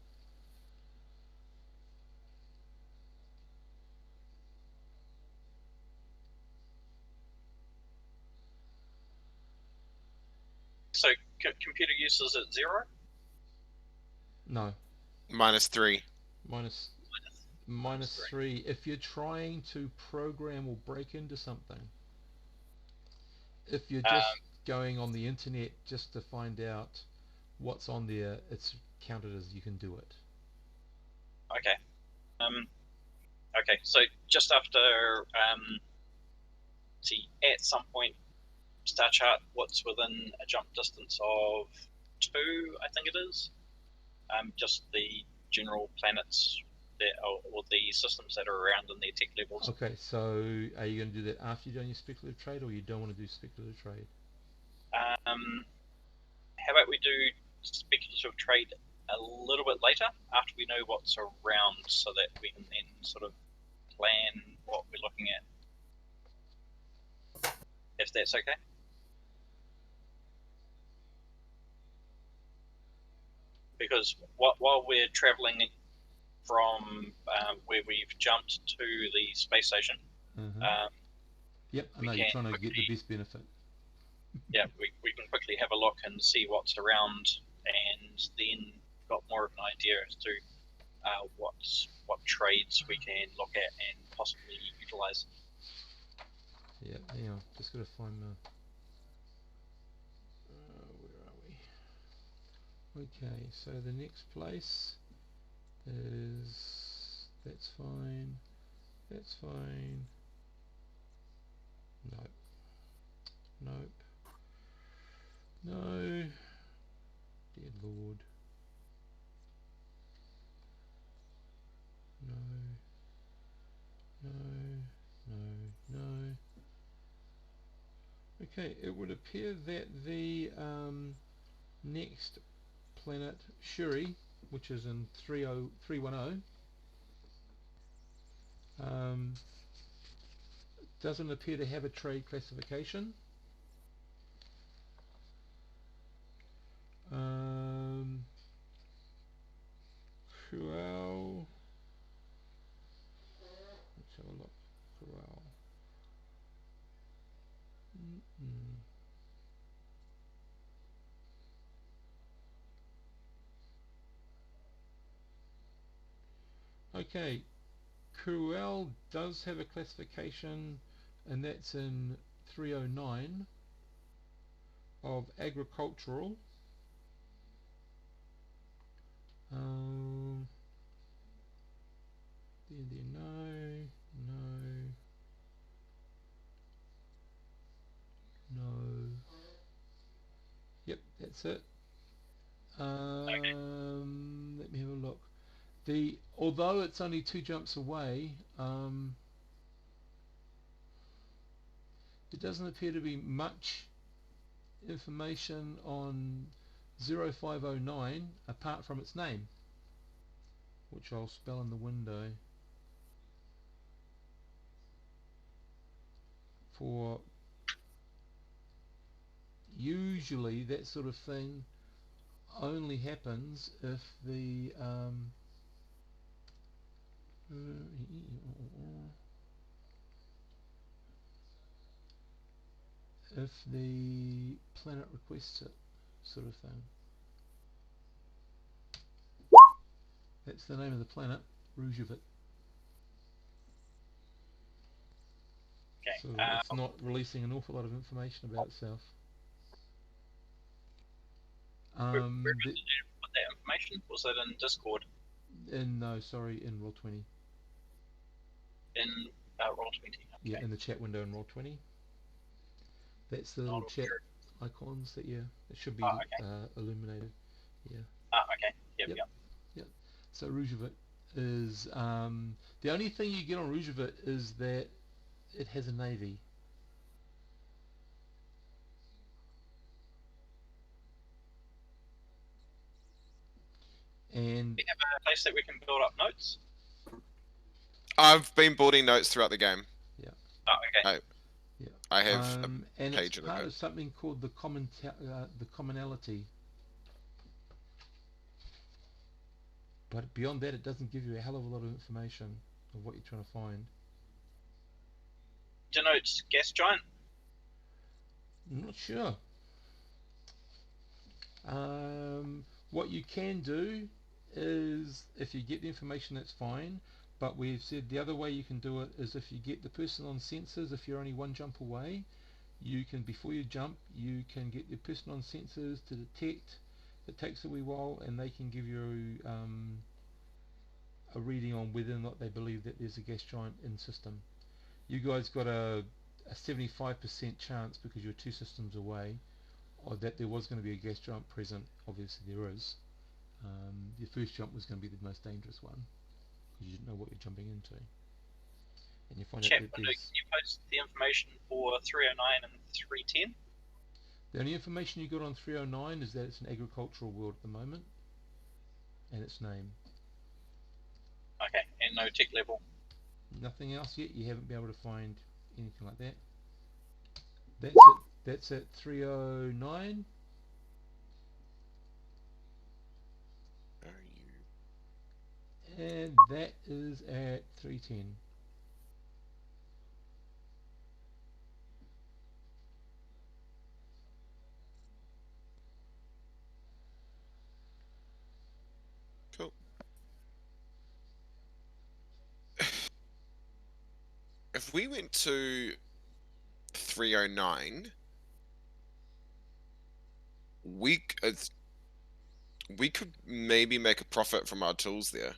So computer use is at 0? No, -3. minus Minus 3. 3 if you're trying to program or break into something. If you're just going on the internet just to find out what's on there, it's counted as you can do it. Okay. Okay. So just after see at some point star chart what's within a jump distance of 2, I think it is. Just the general planets that or the systems that are around in their tech levels. Okay, so are you going to do that after you've done your speculative trade, or you don't want to do speculative trade? How about we do speculative trade a little bit later after we know what's around, so that we can then sort of plan what we're looking at, if that's okay. Because while we're traveling from where we've jumped to the space station, yep, I know you're trying to get the best benefit. Yeah, we can quickly have a look and see what's around, and then got more of an idea as to what trades we can look at and possibly utilize. Yeah, hang on, just got to find the... where are we? Okay, so the next place is... That's fine. That's fine. Nope. Nope. No. Dear Lord. No. No. No. No. Okay, it would appear that the next planet, Shuri, which is in 310, doesn't appear to have a trade classification. Corel. Let's have a look. Corel. Okay, Corel does have a classification, and that's in 309 of agricultural. no. Yep, that's it. Let me have a look. Although it's only 2 jumps away, there doesn't appear to be much information on 0509 apart from its name, which I'll spell in the window. For usually that sort of thing only happens if the planet requests it, sort of thing. That's the name of the planet, Rujavut. Okay. So it's not releasing an awful lot of information about itself. Where did you put that information? Was that in Discord? In Roll20. In Roll20. Okay. Yeah, in the chat window in Roll20. That's the little chat icons that it should be illuminated. Yeah. Okay. Yep. So Rujavut is the only thing you get on Rujavut is that it has a navy. And we have a place that we can build up notes. I've been building notes throughout the game. Yeah. Okay. I have and page it's part of something called the commonality. But beyond that, it doesn't give you a hell of a lot of information of what you're trying to find. Denotes gas giant. I'm not sure. What you can do is, if you get the information, that's fine. But we've said the other way you can do it is if you get the person on sensors. If you're only 1 jump away, you can, before you jump, you can get the person on sensors to detect. It takes a wee while, and they can give you a reading on whether or not they believe that there's a gas giant in system. You guys got a 75% chance, because you're 2 systems away, or that there was going to be a gas giant present. Obviously there is. Your first jump was going to be the most dangerous one, because you didn't know what you're jumping into. And you find Chat out that window, can you post the information for 309 and 310? The only information you got on 309 is that it's an agricultural world at the moment, and its name. Okay, and no tech level. Nothing else yet. You haven't been able to find anything like that. That's it. That's at 309. And that is at 310. Cool. If we went to 309, we could maybe make a profit from our tools there.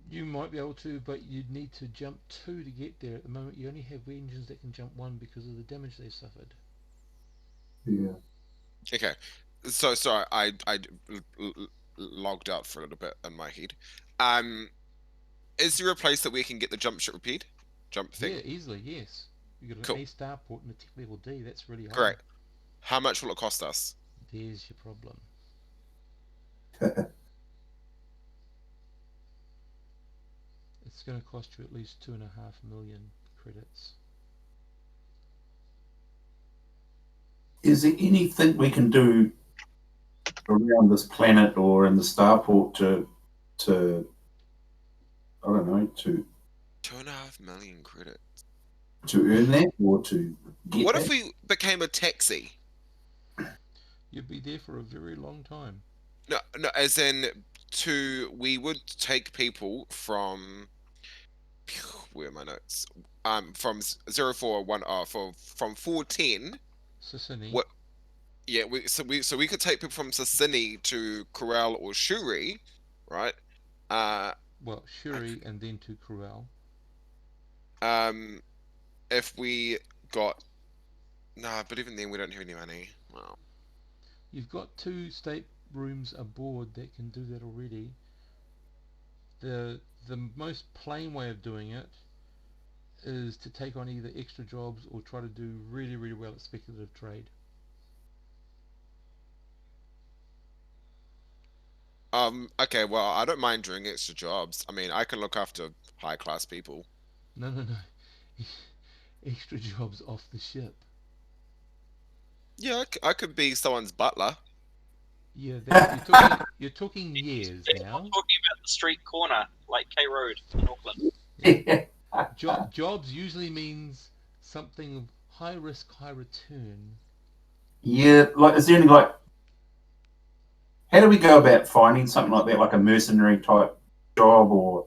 You might be able to, but you'd need to jump 2 to get there. At the moment, you only have engines that can jump 1 because of the damage they suffered. Yeah. Okay, so sorry, I logged out for a little bit in my head. Is there a place that we can get the jump ship repeat? Jump thing? Yeah, easily, yes. You got an Cool. A star port and a tech level D. That's really high. Great. How much will it cost us? There's your problem. It's going to cost you at least 2.5 million credits. Is there anything we can do around this planet or in the starport to I don't know, to 2.5 million credits. To earn that or to get What that? if we became a taxi? You'd be there for a very long time. No, as in we would take people from, where are my notes? From 041, from 410. Sicily. What? Yeah, so we could take people from Sicily to Corral or Shuri, right? Well, Shuri and then to Cruel. If we got but even then we don't have any money. Well, You've got 2 state rooms aboard that can do that already. The most plain way of doing it is to take on either extra jobs or try to do really, really well at speculative trade. okay, well, I don't mind doing extra jobs. I mean, I can look after high class people. No, no, no. Extra jobs off the ship. Yeah, I could be someone's butler. Yeah, you're talking years He's now. not talking about the street corner, like K Road in Auckland. Yeah. Jobs usually means something of high risk, high return. Yeah, like, is there any, like, how do we go about finding something like that, like a mercenary type job, or?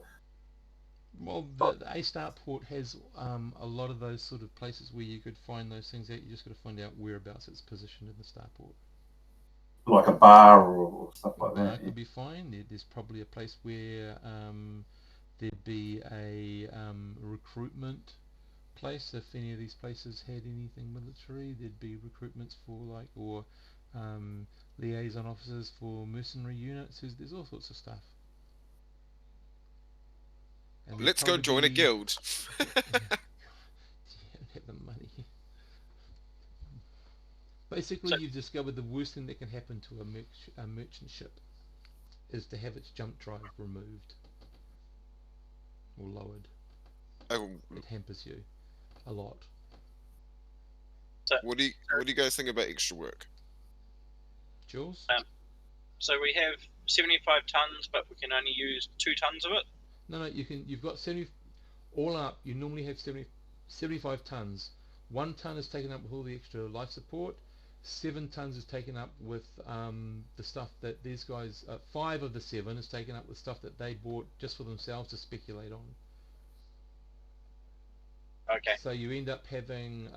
Well, the A Starport has a lot of those sort of places where you could find those things out. You just got to find out whereabouts it's positioned in the starport. Like a bar or stuff A like bar that? could be fine. There's probably a place where there'd be a recruitment place. If any of these places had anything military, there'd be recruitments for or liaison officers for mercenary units. There's all sorts of stuff. And Let's go join a guild. You don't have the money. Basically, you've discovered the worst thing that can happen to a merchant ship is to have its junk drive removed or lowered. Oh, It hampers you a lot. what do you guys think about extra work? Jules? So we have 75 tons, but we can only use 2 tons of it. No, you've got 70. All up, you normally have 75 tons. 1 ton is taken up with all the extra life support. 7 tons is taken up with the stuff that these guys. 5 of the 7 is taken up with stuff that they bought just for themselves to speculate on. Okay. So you end up having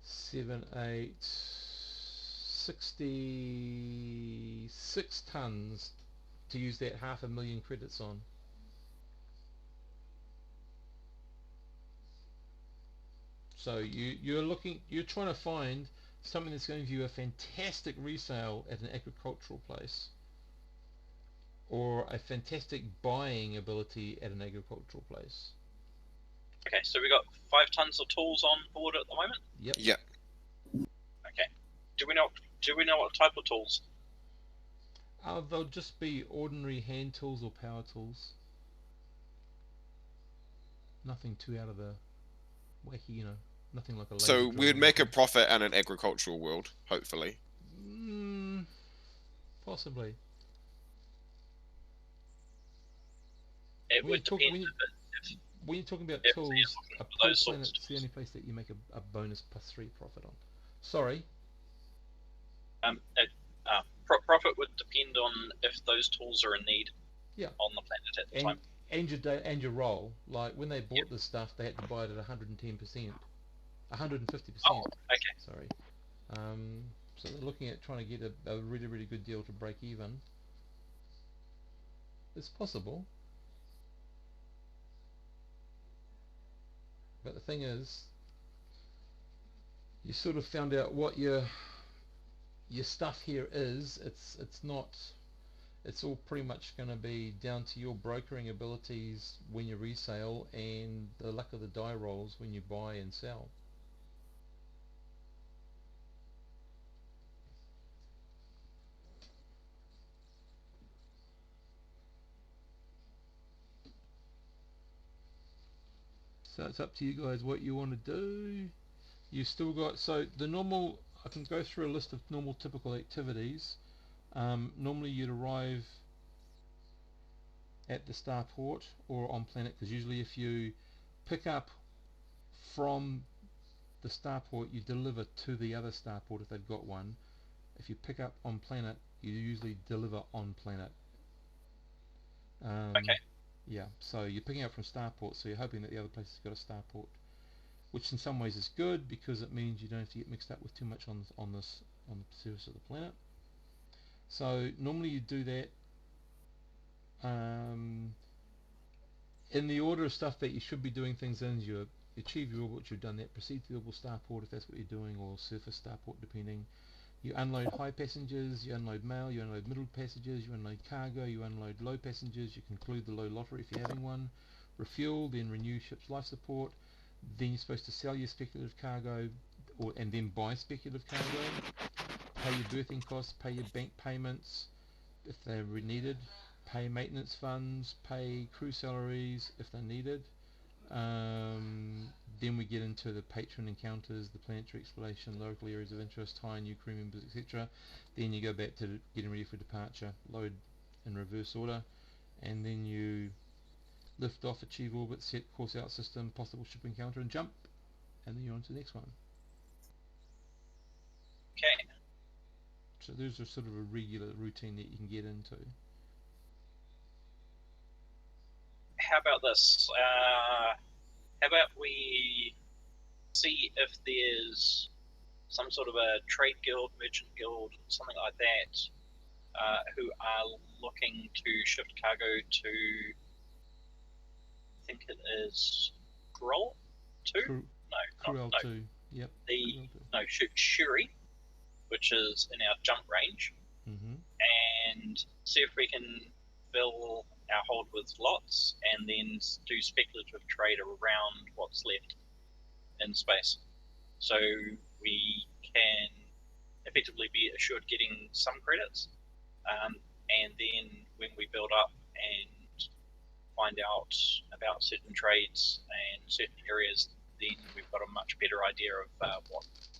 7, 8, 66 tons to use that 500,000 credits on. So you're trying to find something that's going to give you a fantastic resale at an agricultural place, or a fantastic buying ability at an agricultural place. Okay, so we got 5 tons of tools on board at the moment. Yep. Yeah. Okay. Do we know what type of tools? They'll just be ordinary hand tools or power tools. Nothing too out of the wacky, nothing like a laser So drill we'd or make a anything. profit in an agricultural world, hopefully. Possibly. It would depend. When you're talking about If tools, they're a looking for pool those sorts planet's of the only place that you make a bonus +3 profit on. Sorry? Profit would depend on if those tools are in need. Yeah. On the planet at the time. And your role. Like when they bought this stuff, they had to buy it at 110%, 150%. Oh, okay. Sorry. So they're looking at trying to get a really, really good deal to break even. It's possible. But the thing is, you sort of found out what your stuff here is. It's not. It's all pretty much going to be down to your brokering abilities when you resale and the luck of the die rolls when you buy and sell. So it's up to you guys what you want to do. You've still got, so the normal, I can go through a list of normal typical activities. Normally you'd arrive at the starport or on planet, because usually if you pick up from the starport, you deliver to the other starport if they've got one. If you pick up on planet, you usually deliver on planet. Okay. Yeah, so you're picking up from starport, so you're hoping that the other place has got a starport, which in some ways is good because it means you don't have to get mixed up with too much on the surface of the planet. So normally you do that. in the order of stuff that you should be doing things in, you achieve your orbit, you've done that, proceed to the orbital starport if that's what you're doing, or surface starport depending. You unload high passengers, you unload mail, you unload middle passengers, you unload cargo, you unload low passengers, you conclude the low lottery if you're having one, refuel, then renew ship's life support, then you're supposed to sell your speculative cargo, and then buy speculative cargo, pay your berthing costs, pay your bank payments if they're needed, pay maintenance funds, pay crew salaries if they're needed. Then we get into the patron encounters, the planetary exploration, local areas of interest, hire new crew members, etc. Then you go back to getting ready for departure, load in reverse order, and then you lift off, achieve orbit, set course out system, possible ship encounter, and jump, and then you're on to the next one. Okay. So those are sort of a regular routine that you can get into. How about this? How about we see if there's some sort of a trade guild, merchant guild, something like that, who are looking to shift cargo to, I think it is Grull 2? Cruel No. 2, yep. Shuri, which is in our jump range, and see if we can fill our hold with lots and then do speculative trade around what's left in space. So we can effectively be assured getting some credits, and then when we build up and find out about certain trades and certain areas, then we've got a much better idea of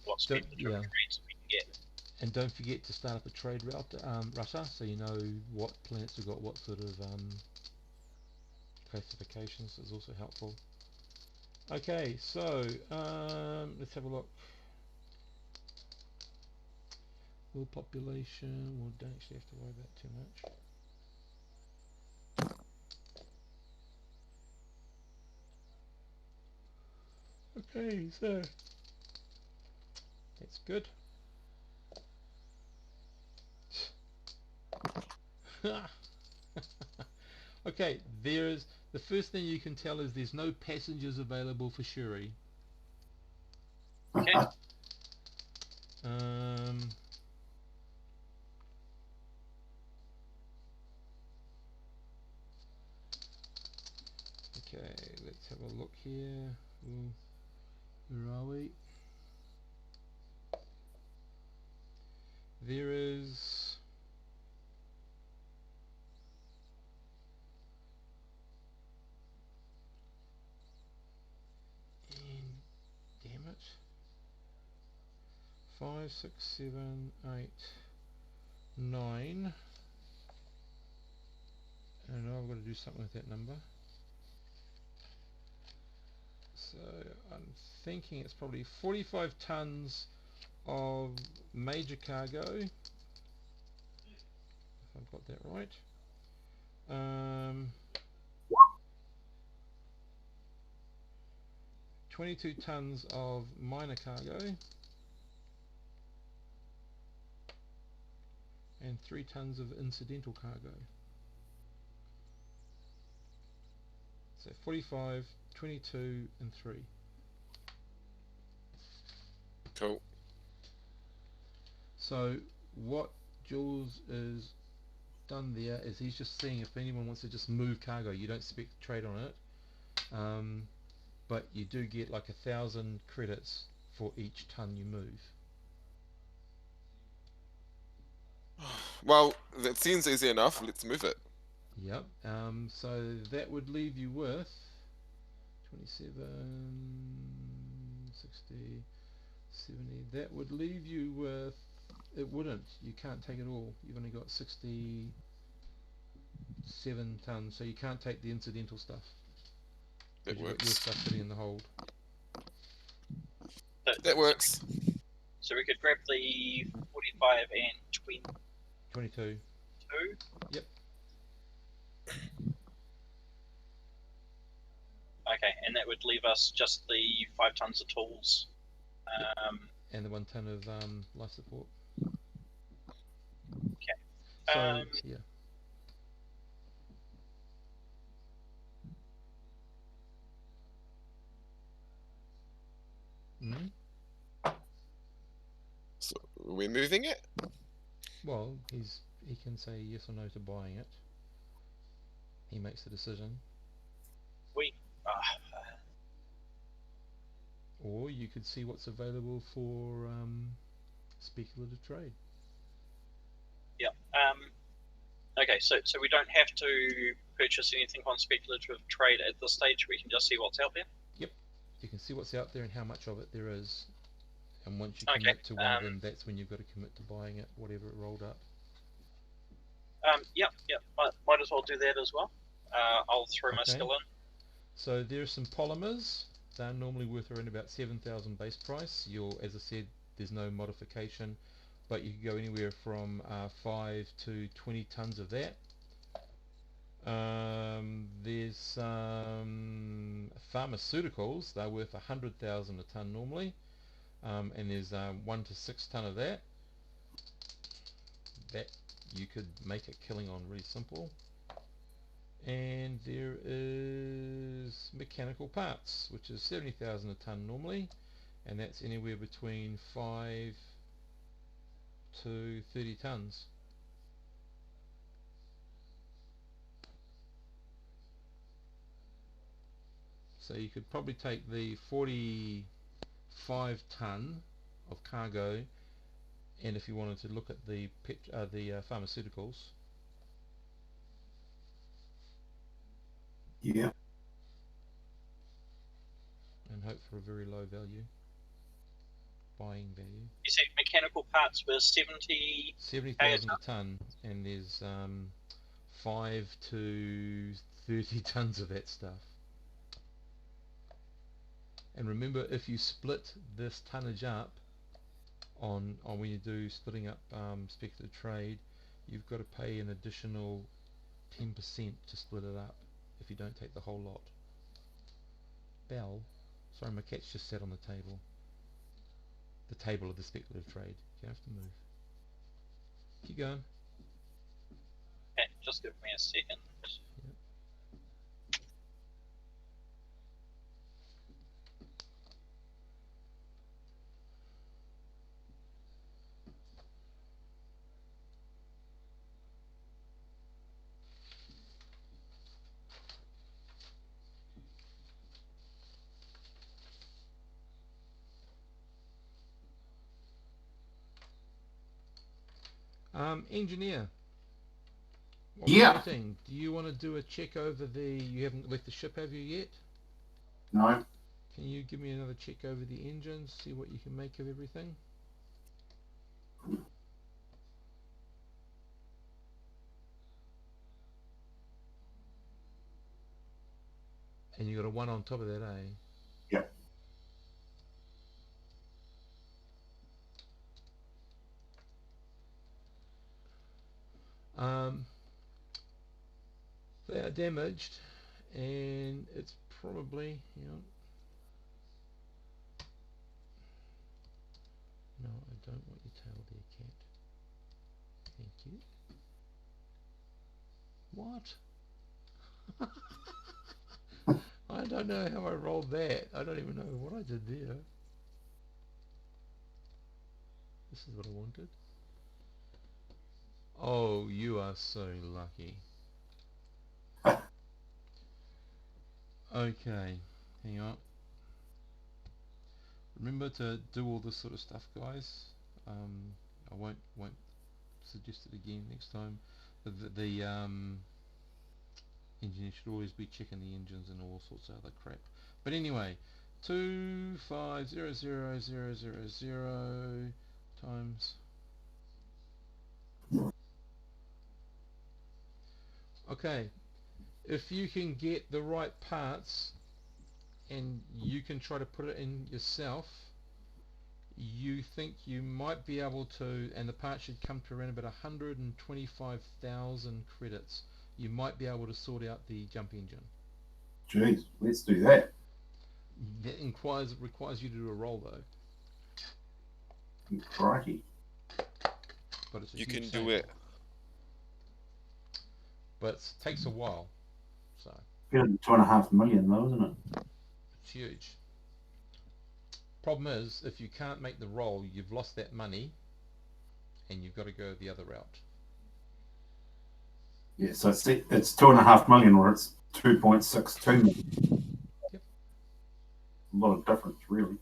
what speculative trades we can get. And don't forget to start up a trade route, Russia, so you know what planets have got what sort of classifications is also helpful. Okay, so let's have a look. World population, we don't actually have to worry about too much. Okay, so that's good. Okay, there's the first thing you can tell is there's no passengers available for Shuri. Okay. Okay, let's have a look here. Where are we? There is damn it, 5, 6, 7, 8, 9, and I've got to do something with that number. So I'm thinking it's probably 45 tons of major cargo, if I've got that right. 22 tons of minor cargo and 3 tons of incidental cargo. So 45, 22 and 3. Cool. So what Jules is done there is he's just seeing if anyone wants to just move cargo. You don't spec trade on it, but you do get like 1,000 credits for each ton you move. Well, that seems easy enough. Let's move it. Yep. So that would leave you with 27, 60, 70. That would leave you with, it wouldn't. You can't take it all. You've only got 67 tons, so you can't take the incidental stuff. That You've got your works. stuff sitting in the hold. That works. So we could grab the 45 and 22. Yep. Okay, and that would leave us just the 5 tons of tools. And the 1 ton of life support. Okay. So, yeah. we're moving it? Well, he can say yes or no to buying it. He makes the decision. We. Or you could see what's available for speculative trade. Yeah. Okay, so we don't have to purchase anything on speculative trade at this stage. We can just see what's out there. Yep. You can see what's out there and how much of it there is. And once you Okay, commit to one of them, that's when you've got to commit to buying it, whatever it rolled up. Yep. Might as well do that as well. I'll throw my skill in. So there's some polymers. They're normally worth around about 7,000 base price. As I said, there's no modification, but you can go anywhere from 5 to 20 tons of that. There's some pharmaceuticals. They're worth 100,000 a ton normally, and there's 1 to 6 ton of that. That you could make a killing on really simple. And there is mechanical parts, which is 70,000 a ton normally, and that's anywhere between 5 to 30 tons. So you could probably take the 45 ton of cargo, and if you wanted to look at the pharmaceuticals. Yeah. And hope for a very low value. Buying value. You said mechanical parts were 70,000 a ton, and there's 5 to 30 tons of that stuff. And remember, if you split this tonnage up on when you do splitting up speculative trade, you've got to pay an additional 10% to split it up if you don't take the whole lot. Bell, sorry, my cat's just sat on the table. The table of the speculative trade. You have to move. Keep going. Okay, just give me a second. Engineer. Yeah. Waiting. Do you want to do a check over you haven't left the ship, have you yet? No. Can you give me another check over the engines, see what you can make of everything? And you got a 1 on top of that, eh? Yep. They are damaged, and it's probably, no, I don't want your tail there, cat. Thank you. What? I don't know how I rolled that. I don't even know what I did there. This is what I wanted. Oh, you are so lucky. Okay, hang on. Remember to do all this sort of stuff, guys. I won't suggest it again next time. The engineer should always be checking the engines and all sorts of other crap. But anyway, 250000 times. Okay, if you can get the right parts and you can try to put it in yourself, you think you might be able to, and the part should come to around about 125,000 credits. You might be able to sort out the jump engine. Jeez, let's do that. That requires you to do a roll though. Crikey. But it's a You huge can save. do it. But it takes a while. So. Better than 2.5 million though, isn't it? It's huge. Problem is, if you can't make the roll, you've lost that money, and you've got to go the other route. Yeah, so it's 2.5 million, or it's 2.62 million. Yep. A lot of difference, really.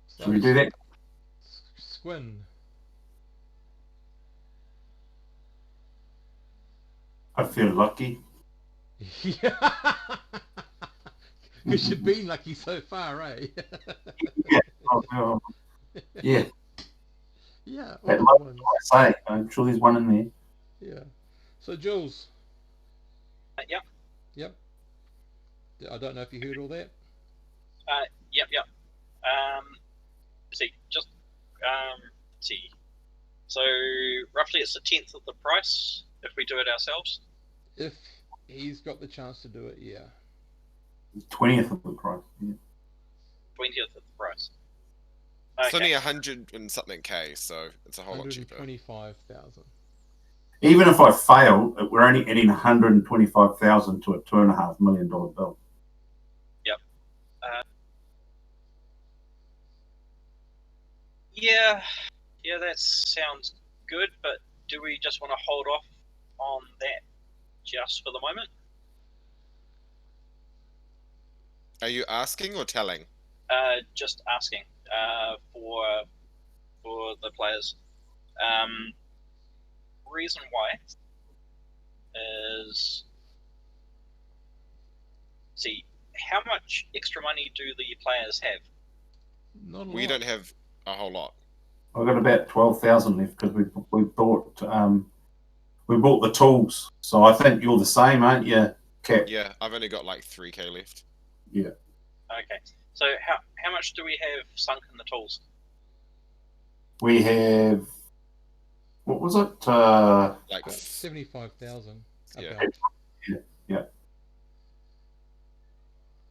So Should we do that? Squin. I feel lucky. Yeah. Because you've been lucky so far, eh? Yeah. Yeah. Yeah. That All lucky, ones. I say. I'm sure there's one in there. Yeah. So Jules. Yep. Yep. I don't know if you heard all that. Yep. See, just see. So roughly, it's a tenth of the price if we do it ourselves. If he's got the chance to do it, yeah. 20th of the price. Yeah. 20th of the price. It's only 100 and something K, so it's a whole lot cheaper. 125,000. Even if I fail, we're only adding 125,000 to a $2.5 million bill. Yep. Yeah, that sounds good, but do we just want to hold off on that just for the moment? Are you asking or telling? Just asking for the players. Reason why is, see, how much extra money do the players have? Not a lot. We don't have a whole lot. I've got about 12,000 left because we bought the tools. So I think you're the same, aren't you, Cap? Yeah, I've only got like 3K left. Yeah. Okay. So how much do we have sunk in the tools? We have, what was it? Like About 75,000. Yeah. Yeah.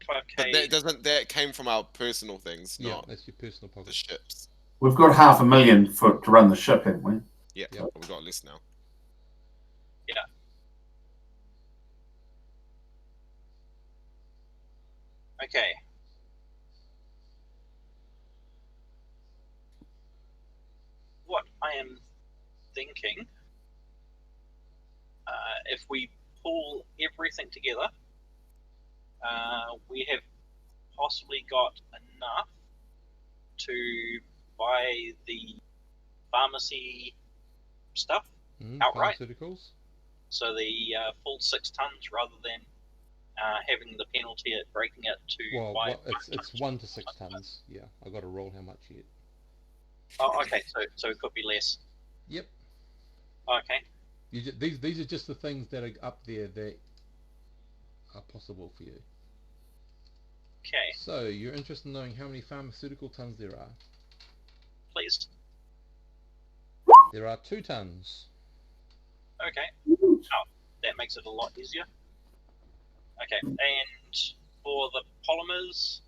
5K. But that came from our personal things, Yeah, not that's your personal pocket. the ships. We've got 500,000 to run the ship, haven't we? Yeah, Yep. we've got less now. Yeah. Okay. What I am thinking, if we pull everything together, we have possibly got enough to buy the pharmacy stuff outright. Pharmaceuticals. So the full 6 tons rather than having the penalty at breaking it to buy. It's 1 to 6 tons. Yeah, I got to roll how much yet. Oh, okay. So it could be less. Yep. Okay. These are just the things that are up there that are possible for you. Okay. So you're interested in knowing how many pharmaceutical tons there are? Please. There are 2 tons. Okay. Oh, that makes it a lot easier. Okay. And for the polymers.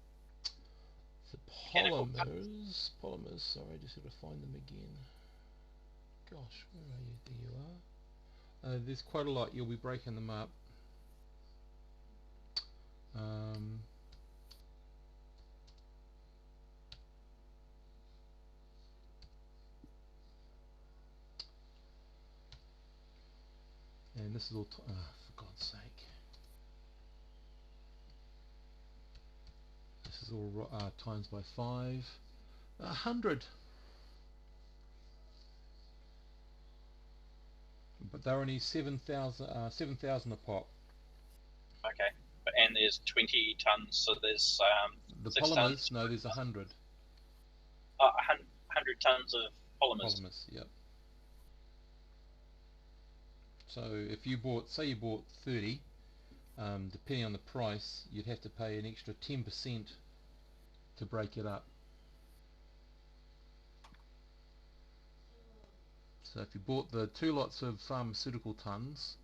Polymers. Sorry, I just got to find them again. Gosh, where are you? There you are. There's quite a lot. You'll be breaking them up. And this is all, for God's sake. This is all times by 5. 100. But they're only 7,000 a pop. Okay. And there's 20 tons, so there's the 6 polymers, tons. no, there's 100. 100 tons of polymers. Yep. So if you bought, say you bought 30, depending on the price, you'd have to pay an extra 10% to break it up. So if you bought the 2 lots of pharmaceutical tons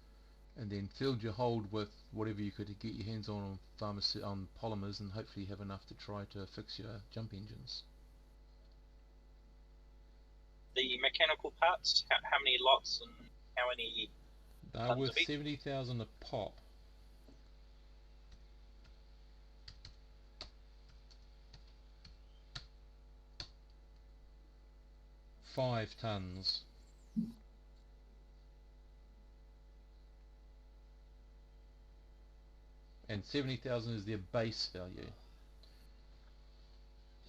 and then filled your hold with whatever you could get your hands on polymers, and hopefully you have enough to try to fix your jump engines. The mechanical parts, how many lots and how many? They're worth 70,000 a pop. 5 tons. And 70,000 is their base value.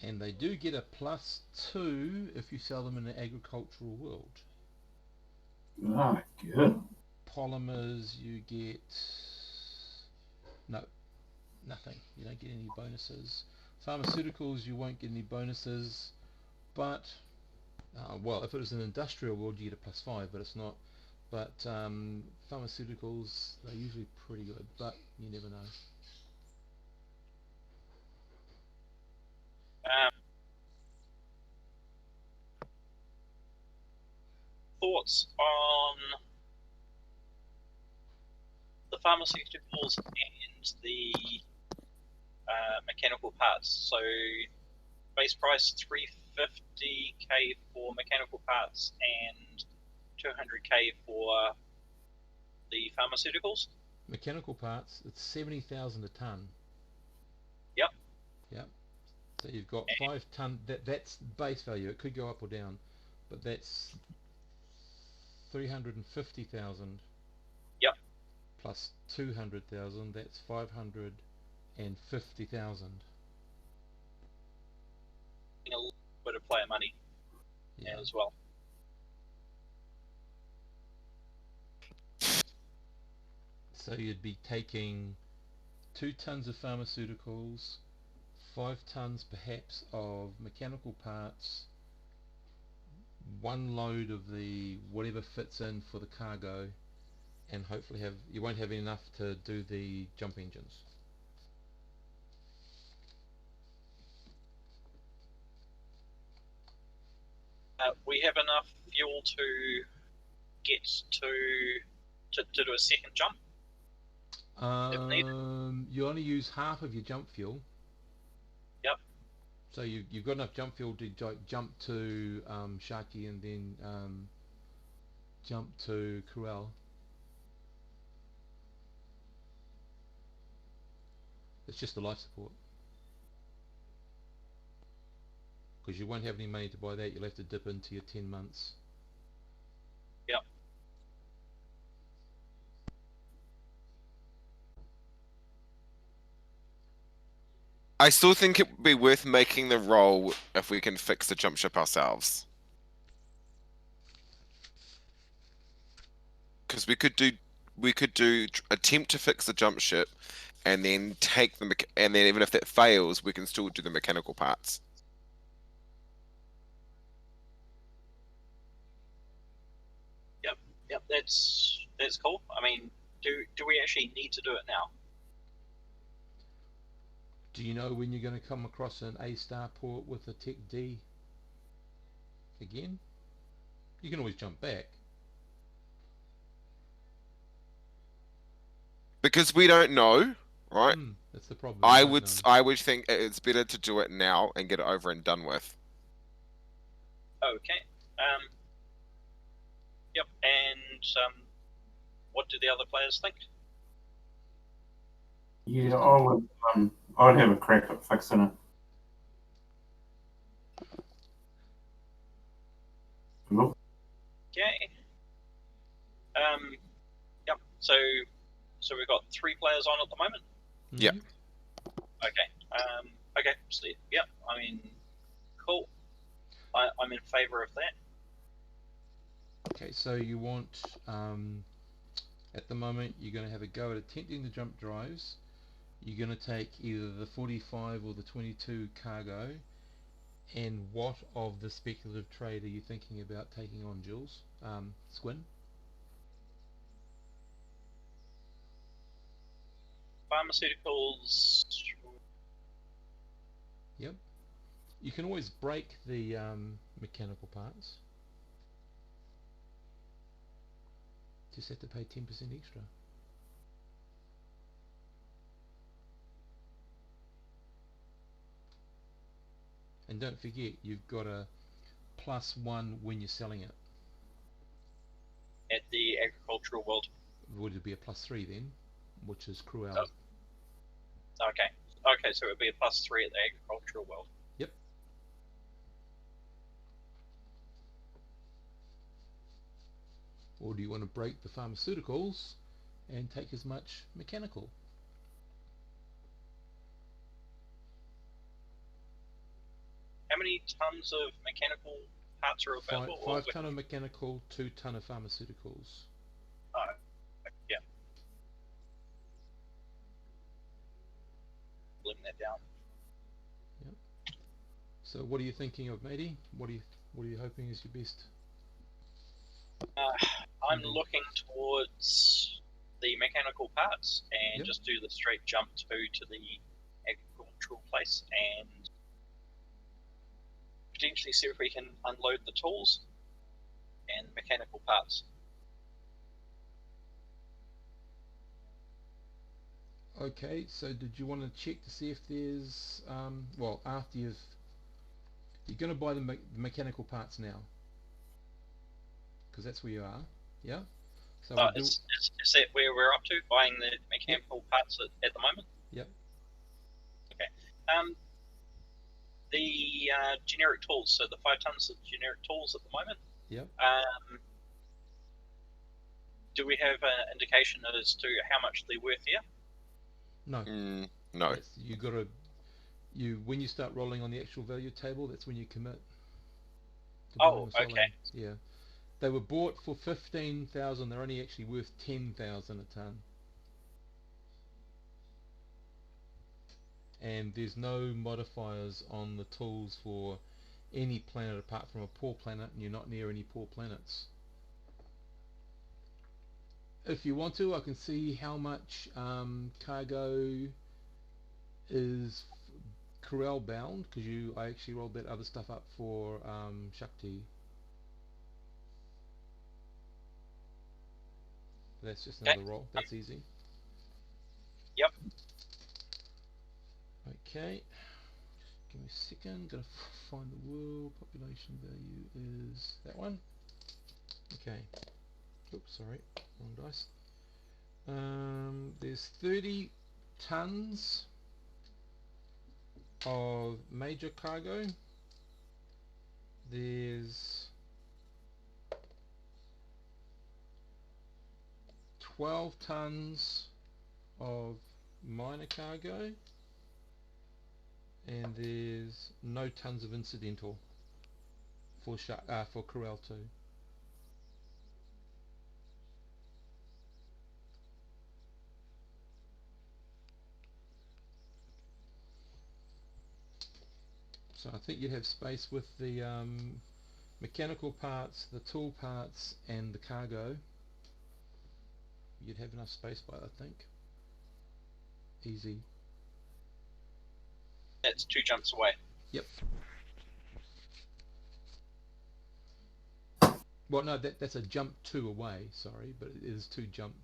And they do get a +2 if you sell them in the agricultural world. Oh, good. Polymers, you get nothing. You don't get any bonuses. Pharmaceuticals, you won't get any bonuses, but well, if it was an industrial world, you get a +5, but it's not. But pharmaceuticals, they're usually pretty good, but you never know. Thoughts on the pharmaceuticals and the mechanical parts? So base price 350k for mechanical parts and 200k for the pharmaceuticals. Mechanical parts, it's 70,000 a ton. Yep. Yep. So you've got 5 ton. That's base value. It could go up or down, but that's 350,000. Yep. Plus 200,000. That's 550,000. A little bit of player money as well. So you'd be taking 2 tons of pharmaceuticals, 5 tons perhaps of mechanical parts, 1 load of the whatever fits in for the cargo, and hopefully you won't have enough to do the jump engines. We have enough fuel to get to do a second jump if needed. You only use half of your jump fuel. Yep. So you've got enough jump fuel to jump to Sharky and then jump to Corral. It's just the life support. Because you won't have any money to buy that, you'll have to dip into your 10 months. Yep. I still think it would be worth making the roll if we can fix the jump ship ourselves. Because we could do attempt to fix the jump ship, and then take the and then even if that fails, we can still do the mechanical parts. Yep, that's cool. I mean, do we actually need to do it now? Do you know when you're going to come across an A starport with a Tech D again? You can always jump back. Because we don't know, right? That's the problem. I would think it's better to do it now and get it over and done with. Okay. Yep. And what do the other players think? Yeah, I'd have a crack at fixing it. Look. Okay. Yep. So we've got 3 players on at the moment. Yeah. Okay. Okay. So yep. I mean, cool. I'm in favour of that. Okay, so you want at the moment you're going to have a go at attempting the jump drives. You're going to take either the 45 or the 22 cargo. And what of the speculative trade are you thinking about taking on, Jules? Squin? Pharmaceuticals. Yep. You can always break the mechanical parts. Just have to pay 10% extra. And don't forget, you've got a +1 when you're selling it. At the agricultural world. Would it be a +3 then? Which is Cruel. Oh. Okay, so it would be a +3 at the agricultural world. Yep. or do you want to break the pharmaceuticals and take as much mechanical? How many tons of mechanical parts are available? 5 ton of mechanical, 2 ton of pharmaceuticals. Oh, yeah. Bring that down. Yep. So what are you thinking of, matey? What are you hoping is your best? I'm looking towards the mechanical parts and Yep. just do the straight jump to the agricultural place and potentially see if we can unload the tools and mechanical parts. Okay, so did you want to check to see if there's well, after you're going to buy the mechanical parts now, because that's where you are, yeah? So we'll Is that where we're up to, buying the mechanical parts at the moment? Yep. Okay. The generic tools, so the 5 tons of generic tools at the moment. Yep. Do we have an indication as to how much they're worth here? No. No. Yes, you got to when you start rolling on the actual value table, that's when you commit. Oh, okay. Yeah. They were bought for 15,000. They're only actually worth 10,000 a ton. And there's no modifiers on the tools for any planet apart from a poor planet, and you're not near any poor planets. If you want to, I can see how much cargo is corral bound, because I actually rolled that other stuff up for Shakti. That's just another roll. That's easy. Yep. Okay. Give me a second. Gotta find the world population value is that one. Okay. Oops, sorry. Wrong dice. There's 30 tons of major cargo. There's 12 tons of minor cargo, and there's no tons of incidental for Corral 2. So I think you'd have space with the mechanical parts, the tool parts, and the cargo. You'd have enough space by, I think. Easy. That's 2 jumps away. Yep. Well, no, that's a jump 2 away, sorry, but it is 2 jump.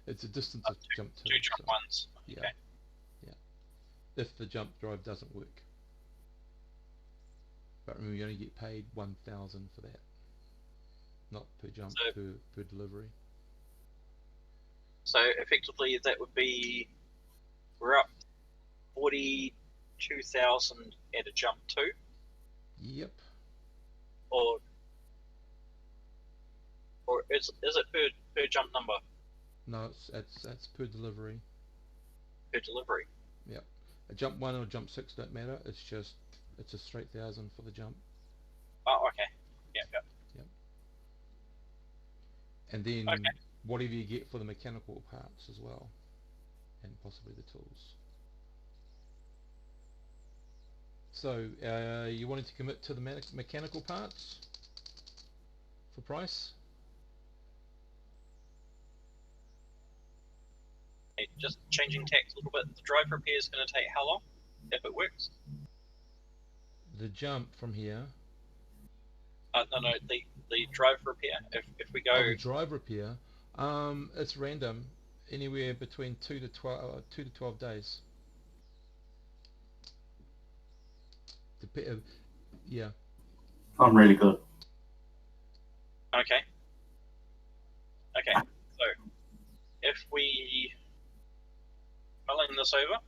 It's a distance of jump 2. 2 jump ones. Yeah. Okay. Yeah. If the jump drive doesn't work. But remember, you only get paid 1,000 for that. Not per jump, So, per delivery. So effectively that would be, we're up 42,000 at a jump 2. Yep. Or is it per jump number? No, that's per delivery. Per delivery. Yep. A jump 1 or jump 6 don't matter. It's a straight 1,000 for the jump. Oh, okay. Yep. Yep. And then whatever you get for the mechanical parts as well, and possibly the tools. So you wanted to commit to the mechanical parts for price? Okay, just changing tack a little bit. The drive repair is going to take how long, if it works? The jump from here. No, the drive repair. If we go. Oh, the drive repair. It's random, anywhere between 2 to 12 days. Yeah. I'm really good. Okay. So if we mulling this over,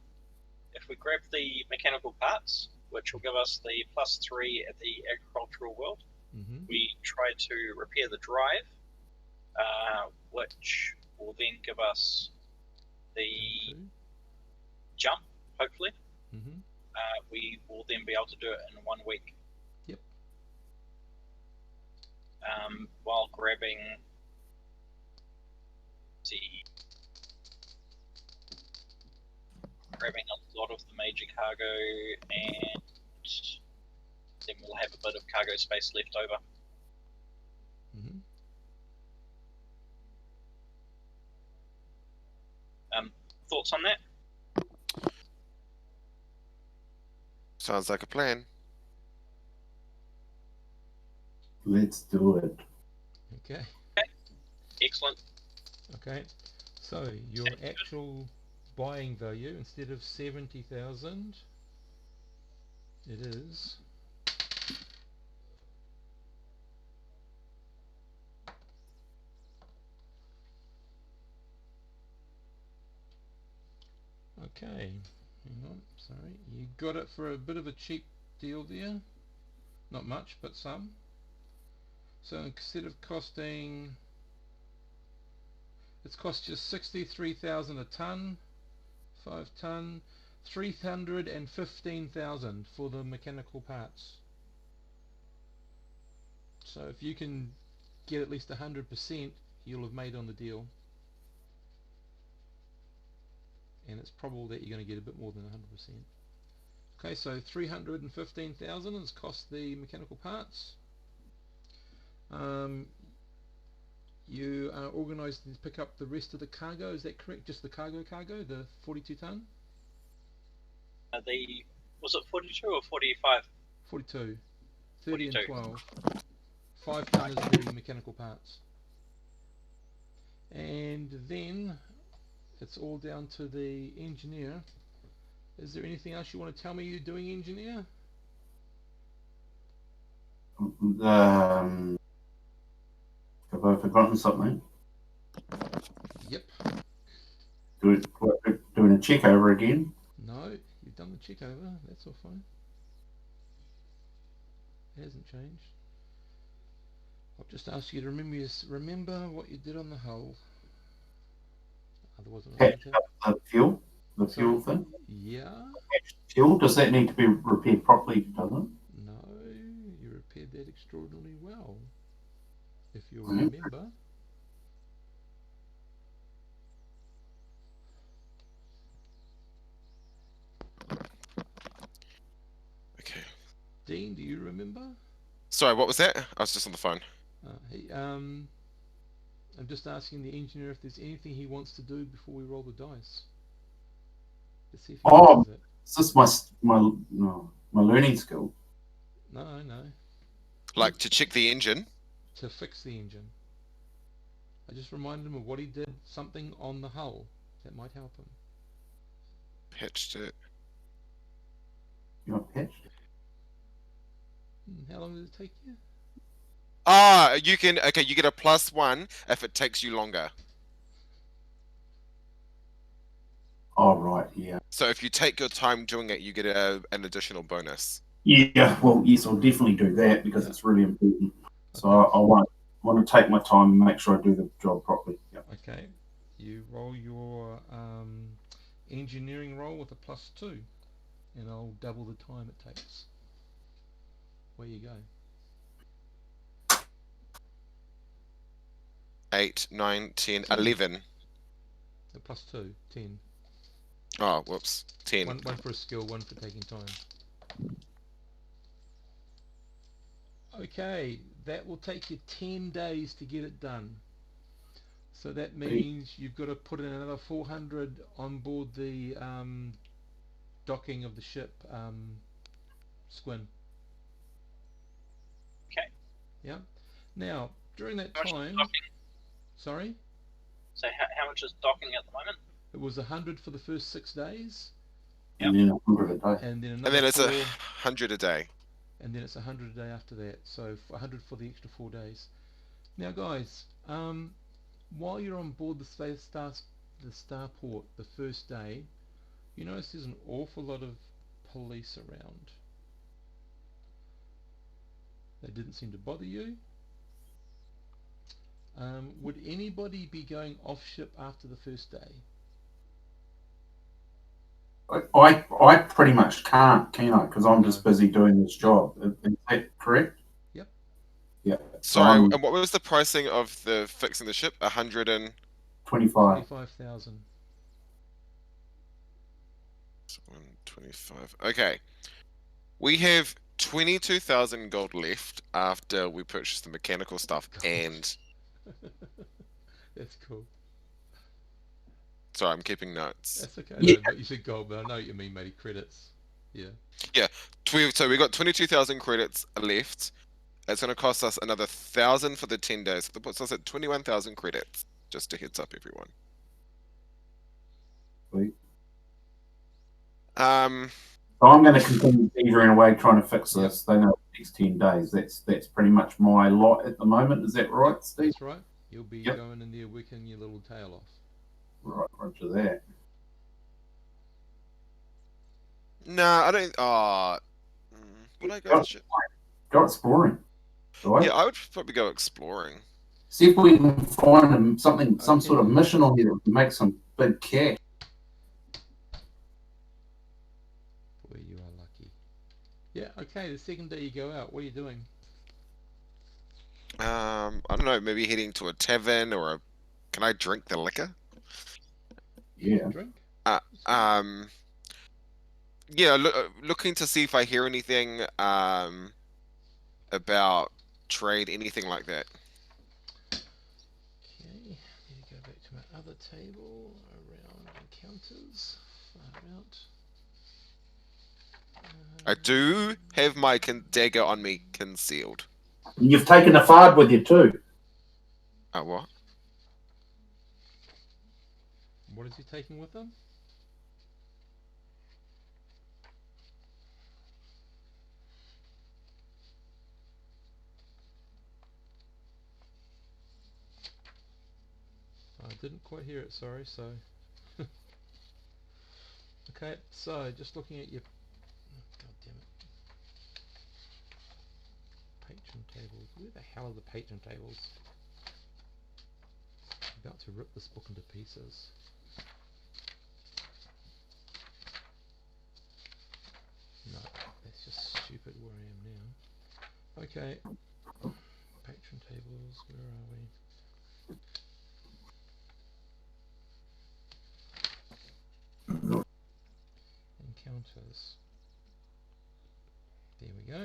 if we grab the mechanical parts, which will give us the +3 at the agricultural world, we try to repair the drive. which will then give us the jump, hopefully. Mm-hmm. We will then be able to do it in 1 week. Yep. While grabbing a lot of the major cargo, and then we'll have a bit of cargo space left over. Mm-hmm. Thoughts on that? Sounds like a plan. Let's do it. Okay. Excellent. Okay. So your actual buying value, instead of 70,000, it is okay. Hang on, sorry. You got it for a bit of a cheap deal there. Not much, but some. So instead of costing, it's cost you 63,000 a ton, 5 ton, 315,000 for the mechanical parts. So if you can get at least 100%, you'll have made on the deal. And it's probable that you're going to get a bit more than 100%. Okay, so 315,000 has cost the mechanical parts. You are organised to pick up the rest of the cargo, is that correct? Just the cargo, the 42 ton? Was it 42 or 45? 42. 30 42. and 12. 5 ton is the mechanical parts. And then it's all down to the engineer. Is there anything else you want to tell me you're doing, engineer? Have I forgotten something? Yep. Doing a check over again? No, you've done the check over. That's all fine. It hasn't changed. I'll just ask you to remember what you did on the hull. Otherwise, I'm going to The fuel? The Sorry? fuel thing? Yeah. Fuel? Does that need to be repaired properly, doesn't it? No, you repaired that extraordinarily well. If you'll Mhm. remember. Okay. Dean, do you remember? Sorry, what was that? I was just on the phone. I'm just asking the engineer if there's anything he wants to do before we roll the dice. Let's see if he remembers it. Is this my learning skill? No. Like to check the engine? To fix the engine. I just reminded him of what he did, something on the hull that might help him. Patched it. You want patched? How long did it take you? Ah, you get a +1 if it takes you longer. Oh, right, yeah. So if you take your time doing it, you get an additional bonus. Yeah, well, yes, I'll definitely do that because it's really important. So Okay. I want to take my time and make sure I do the job properly. Yeah. Okay. You roll your engineering roll with a +2, and I'll double the time it takes. Where you go. 8, 9, 10, 10. 11. The +2, 10. Oh, whoops. 10. One for a skill, one for taking time. Okay, that will take you 10 days to get it done. So that means you've got to put in another 400 on board the docking of the ship, Squin. Okay. Yeah. Now, during that How much is time... docking? Sorry? So how much is docking at the moment? It was 100 for the first 6 days. And then 100 a day. And then And another then it's 4... 100 a day. And then it's 100 a day after that. So 100 for the extra 4 days. Now guys, while you're on board the starport the first day, you notice there's an awful lot of police around. They didn't seem to bother you. Would anybody be going off ship after the first day? I pretty much can't, can I? Because I'm just No. busy doing this job. Is that correct? Yep. Yeah. Sorry, and what was the pricing of the fixing the ship? 125. 25,000. 125. Okay. We have 22,000 gold left after we purchase the mechanical stuff and... That's cool. Sorry, I'm keeping notes. That's okay. Yeah. No, but you said gold, but I know what you mean, matey. Credits. Yeah. Yeah. So we got 22,000 credits left. It's going to cost us another 1,000 for the 10 days. So that puts us at 21,000 credits. Just a heads up, everyone. Sweet. So I'm going to continue beavering away trying to fix this. They know the next 10 days. That's pretty much my lot at the moment. Is that right, Steve? That's right. You'll be going in there working your little tail off. Right, roger that. Nah, I don't... would I go to ship? Go exploring. Right? Yeah, I would probably go exploring. See if we can find some sort of mission on here that can make some big cash. Boy, you are lucky. Yeah, okay, the second day you go out, what are you doing? I don't know, maybe heading to a tavern or a... Can I drink the liquor? Yeah. Drink? Yeah, looking to see if I hear anything about trade, anything like that. Okay, need to go back to my other table around encounters. Far out. I do have my dagger on me concealed. And you've taken a fard with you too. What? What is he taking with him? I didn't quite hear it, sorry, so... Okay, so just looking at your... God damn it. Patron tables. Where the hell are the patron tables? I'm about to rip this book into pieces. No, that's just stupid where I am now. Okay. Patron tables, where are we? Encounters. There we go.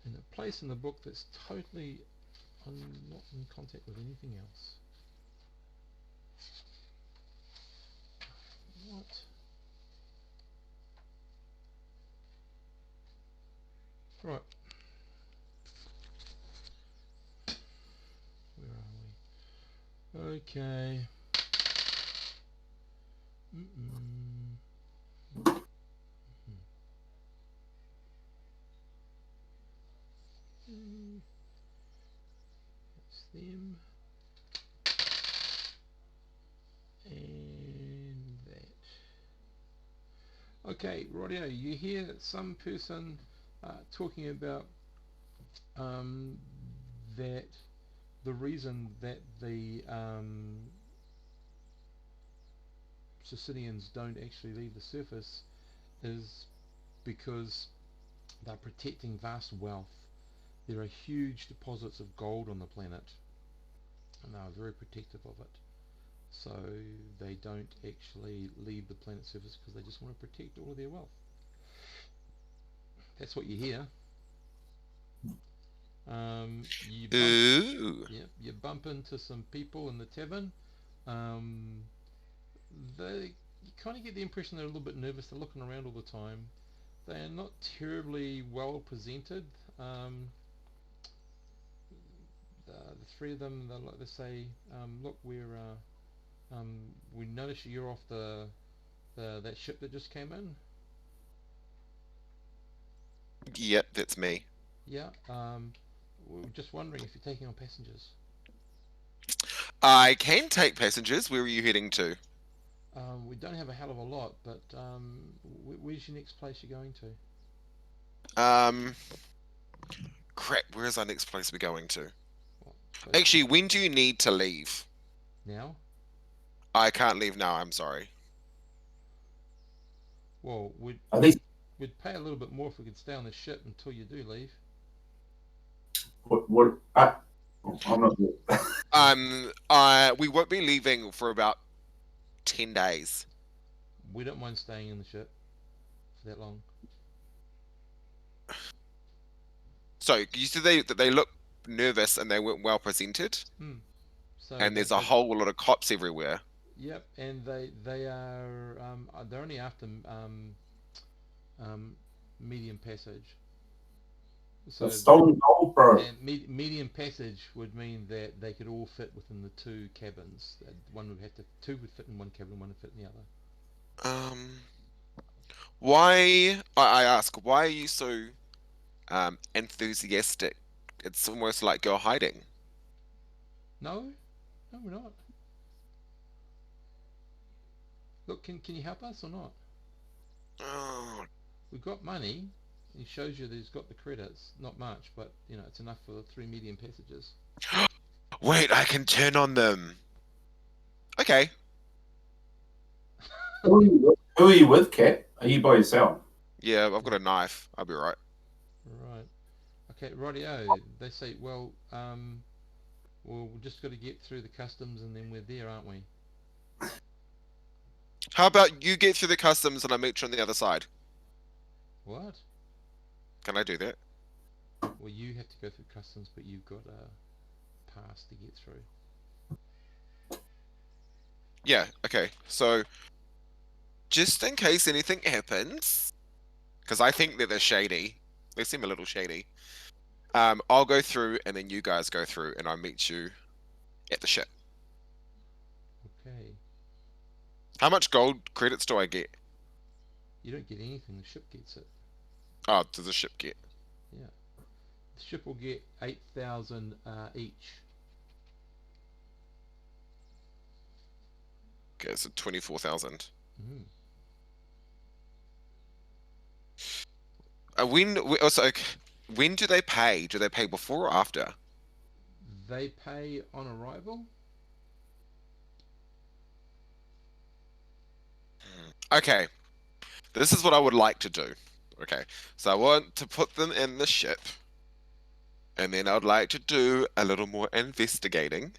In a place in the book that's totally not in contact with anything else. What? Right. Where are we? Okay. That's them. And that. Okay, rightio, you hear some person talking about that the reason that the Sicilians don't actually leave the surface is because they're protecting vast wealth. There are huge deposits of gold on the planet and they're very protective of it. So they don't actually leave the planet's surface because they just want to protect all of their wealth. That's what you hear. You bump into some people in the tavern. You kind of get the impression they're a little bit nervous. They're looking around all the time. They are not terribly well presented. The three of them, they say, look, we noticed you're off that ship that just came in. Yep, that's me. Yeah, we were just wondering if you're taking on passengers. I can take passengers. Where are you heading to? We don't have a hell of a lot, but where's your next place you're going to? Crap, where is our next place we're going to? Well, Actually, when do you need to leave? now? I can't leave now, I'm sorry. Well, Are these we'd pay a little bit more if we could stay on the ship until you do leave. what? I'm not. We won't be leaving for about 10 days. We don't mind staying in the ship for that long. So, you said that they look nervous and they weren't well presented? So And there's a whole lot of cops everywhere. Yep, and they are they're only after medium passage. So Stolen gold, bro. and medium passage would mean that they could all fit within the two cabins. Two would fit in one cabin, one would fit in the other. Why? I ask, why are you so enthusiastic? It's almost like you're hiding. No, we're not. Look, can you help us or not? Oh. We've got money. He shows you that he's got the credits. Not much, but you know it's enough for the 3 medium passages. Wait, I can turn on them. Okay. Who are you with, Kat? Are you by yourself? Yeah, I've got a knife. I'll be right. Right. Okay, rightio. They say, well, we've just got to get through the customs and then we're there, aren't we? How about you get through the customs and I meet you on the other side? What? Can I do that? Well, you have to go through customs, but you've got a pass to get through. Yeah, okay. So, just in case anything happens, because I think that they're shady. They seem a little shady. I'll go through and then you guys go through and I'll meet you at the ship. Okay. How much gold credits do I get? You don't get anything. The ship gets it. Oh, does the ship get? Yeah. The ship will get 8,000 each. Okay, so 24,000. Mm. When do they pay? Do they pay before or after? They pay on arrival. Okay, this is what I would like to do. Okay, so I want to put them in the ship, and then I'd like to do a little more investigating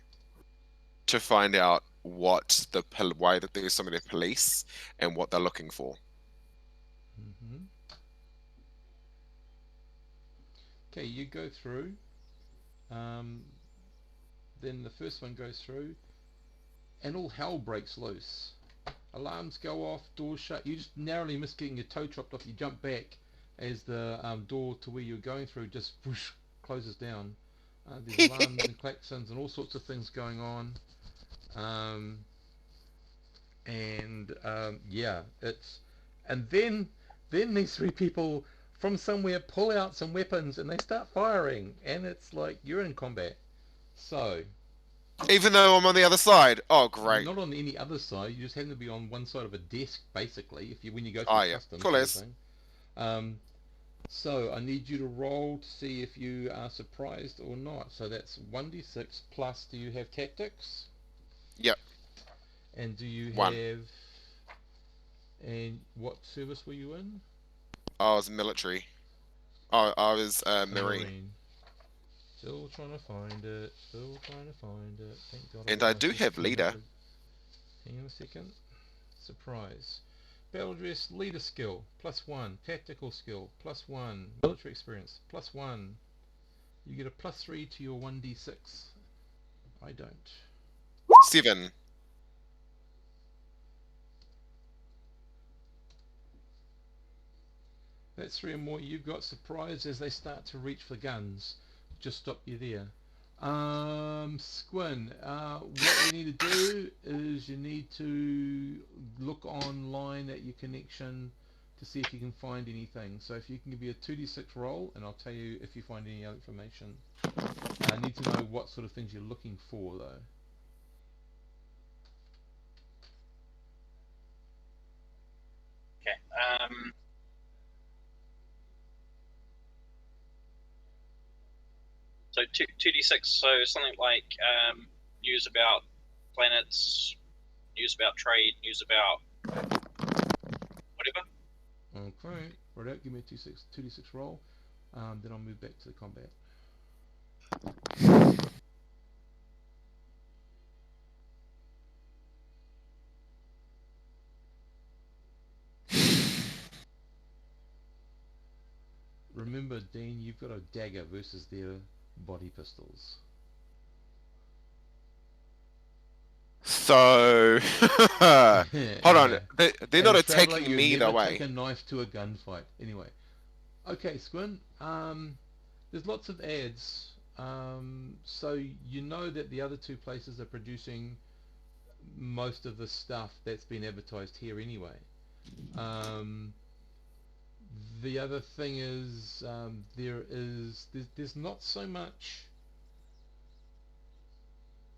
to find out why that there's so many police and what they're looking for. Mm-hmm. Okay, you go through. Then the first one goes through, and all hell breaks loose. Alarms go off, doors shut. You just narrowly miss getting your toe chopped off. You jump back as the door to where you're going through just whoosh, closes down. There's alarms and klaxons and all sorts of things going on. Yeah, and then these three people from somewhere pull out some weapons and they start firing, and it's like you're in combat. So Even though I'm on the other side. Oh, great. not on any other side. You just happen to be on one side of a desk, basically. When you go through Oh, yeah. customs Cool and as. everything. So I need you to roll to see if you are surprised or not. So that's 1d6 plus. Do you have tactics? Yep. And do you 1. have? And what service were you in? I was military. Oh, I was Marine. Still trying to find it. Thank God. And I do have leader. Hang on a second. Surprise. Battle dress, leader skill, +1. Tactical skill, +1. Military experience, +1. You get a +3 to your 1d6. I don't. 7. That's 3 or more. You've got surprise as they start to reach for guns. Just stop you there. Squin, what you need to do is you need to look online at your connection to see if you can find anything. So if you can give me a 2d6 roll, and I'll tell you if you find any other information. I need to know what sort of things you're looking for, though. Okay. So 2d6. So something like news about planets, news about trade, news about whatever. Okay, right, give me a 2d6 roll. Then I'll move back to the combat. Remember, Dean, you've got a dagger versus their body pistols. So, hold on. They're not As a traveller, attacking you me never that take way. a knife to a gunfight. Anyway, okay, Squin. There's lots of ads. So you know that the other two places are producing most of the stuff that's been advertised here anyway. The other thing is there's not so much.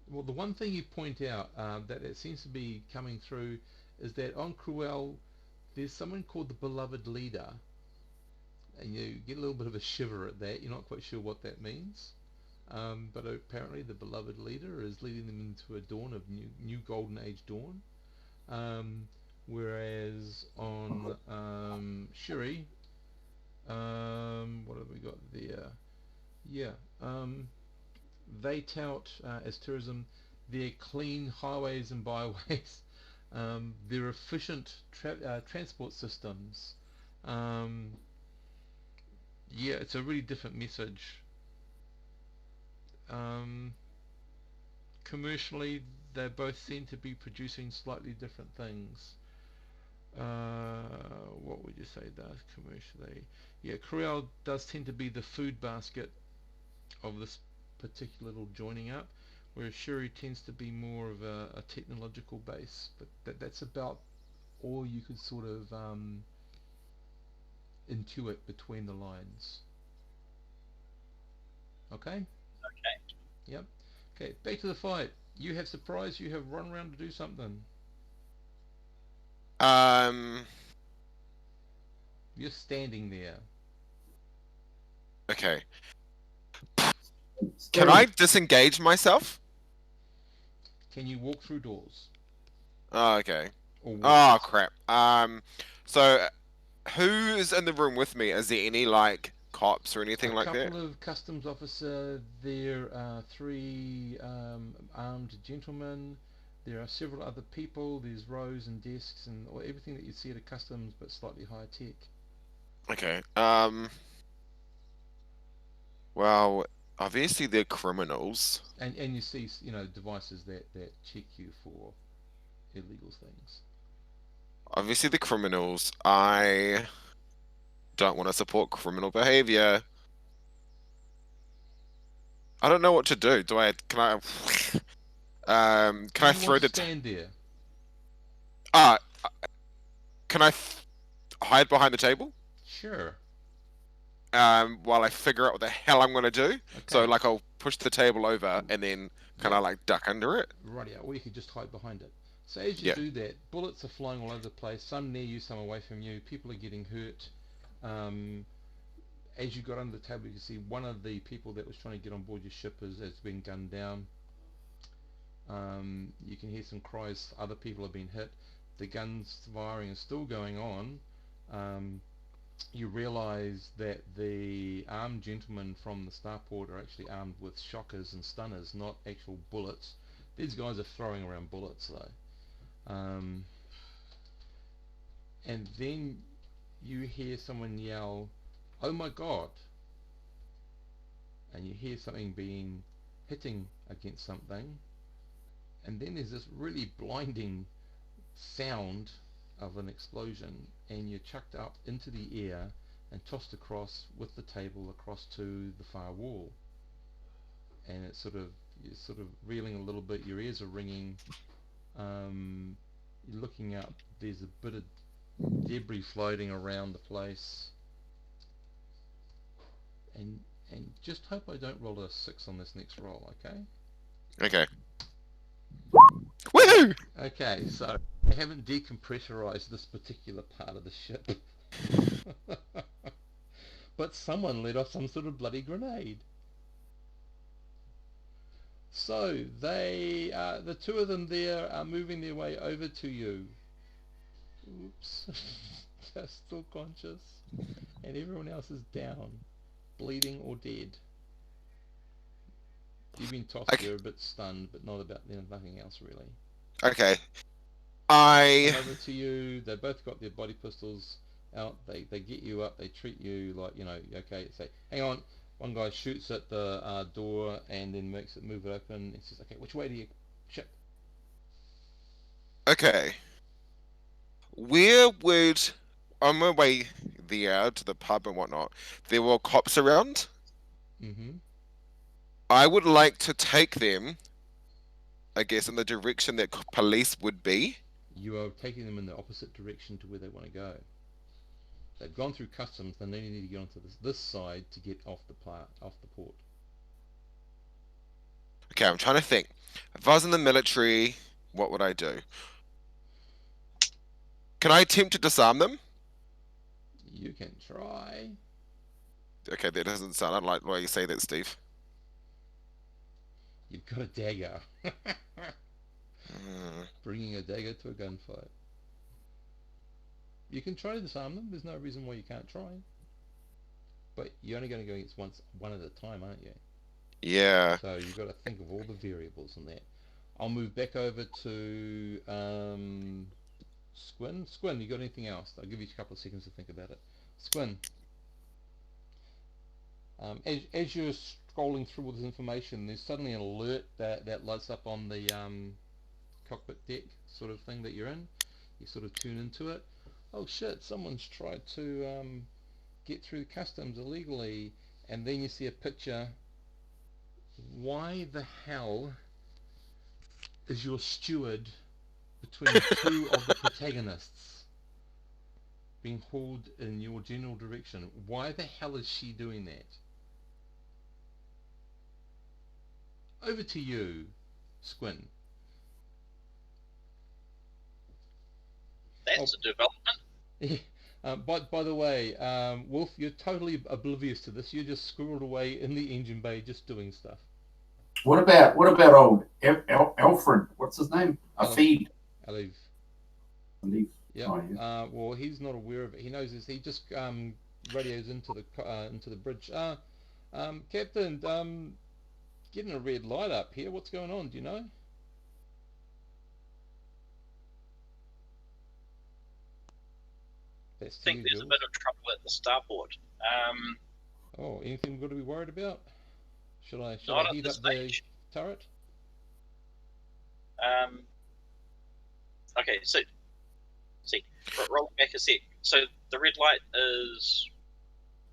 Well, the one thing you point out that it seems to be coming through is that on Cruel there's someone called the Beloved Leader, and you get a little bit of a shiver at that. You're not quite sure what that means, but apparently the Beloved Leader is leading them into a dawn of new golden age dawn. Whereas on Shuri, what have we got there? Yeah, they tout as tourism their clean highways and byways, their efficient transport systems. Um, yeah, it's a really different message. Um, Commercially, they both seem to be producing slightly different things. What would you say does commercially? Yeah, Cruel does tend to be the food basket of this particular little joining up, whereas Shuri tends to be more of a technological base. But that's about all you could sort of intuit between the lines. Okay? Okay. Yep. Okay, back to the fight. You have surprise, you have run around to do something. You're standing there. Okay. Can I disengage myself? Can you walk through doors? Oh, okay. Or Oh, walls? crap. So who's in the room with me? Is there any, like, cops or A anything like that? couple of customs officer, there are three armed gentlemen, there are several other people, there's rows and desks and everything that you see at a customs but slightly higher tech. Okay. Well, obviously they're criminals. And you see, devices that check you for illegal things. Obviously the criminals. I don't want to support criminal behavior. I don't know what to do. Can Do I you want throw to the stand there? uh can I hide behind the table? Sure. While I figure out what the hell I'm gonna do. So Okay. like I'll push the table over and then kind Yep. of like duck under it. Rightio. Or you could just hide behind it. So as you Yeah. do that, bullets are flying all over the place, some near you, some away from you, people are getting hurt. As you got under the table, you can see one of the people that was trying to get on board your ship has been gunned down. You can hear some cries, other people have been hit. The guns firing is still going on. You realise that the armed gentlemen from the starport are actually armed with shockers and stunners, not actual bullets. These guys are throwing around bullets though. And then you hear someone yell, "Oh my God!" And you hear something hitting against something, and then there's this really blinding sound of an explosion, and you're chucked up into the air and tossed across with the table across to the far wall. And you're sort of reeling a little bit, your ears are ringing, you're looking up, there's a bit of debris floating around the place, and just hope I don't roll a 6 on this next roll, okay? Okay. Woohoo! Okay, so I haven't decompressurized this particular part of the ship. But someone let off some sort of bloody grenade. So they, the two of them there are moving their way over to you. Oops. They're still conscious. And everyone else is down, bleeding or dead. You've been tossed, Okay. you're a bit stunned, but not about nothing else really. Okay. Come over to you, they both got their body pistols out, they get you up, they treat you like, okay, say, hang on. One guy shoots at the door and then makes it move it open. He says, okay, which way do you ship? Okay. Where would, on my way there to the pub and whatnot, there were cops around? Mm-hmm. I would like to take them, I guess, in the direction that police would be. You are taking them in the opposite direction to where they want to go. They've gone through customs, then they need to get onto this side to get off the port. Okay, I'm trying to think. If I was in the military, what would I do? Can I attempt to disarm them? You can try. Okay, that doesn't sound. I don't like the way you say that, Steve. You've got a dagger. Hmm. Bringing a dagger to a gunfight. You can try to disarm them. There's no reason why you can't try. But you're only going to go against one at a time, aren't you? Yeah. So you've got to think of all the variables in that. I'll move back over to Squin. Squin, you got anything else? I'll give you a couple of seconds to think about it. Squin, as you're scrolling through all this information, there's suddenly an alert that lights up on the cockpit deck sort of thing that you're in. You sort of tune into it. Oh shit, someone's tried to get through customs illegally, and then you see a picture. Why the hell is your steward between two of the protagonists being hauled in your general direction? Why the hell is she doing that? Over to you, Squin. That's a development. By the way, Wolf, you're totally oblivious to this. You're just squirreled away in the engine bay, just doing stuff. What about old Alfred? What's his name? Afid. Aliv. Yeah. Oh, yeah. Well, he's not aware of it. He knows this. He just radios into the bridge. Captain, getting a red light up here. What's going on? Do you know? I think there's a bit of trouble at the starport. Oh, anything we've got to be worried about? Should I heat up the turret? Okay, so roll back a sec. So the red light is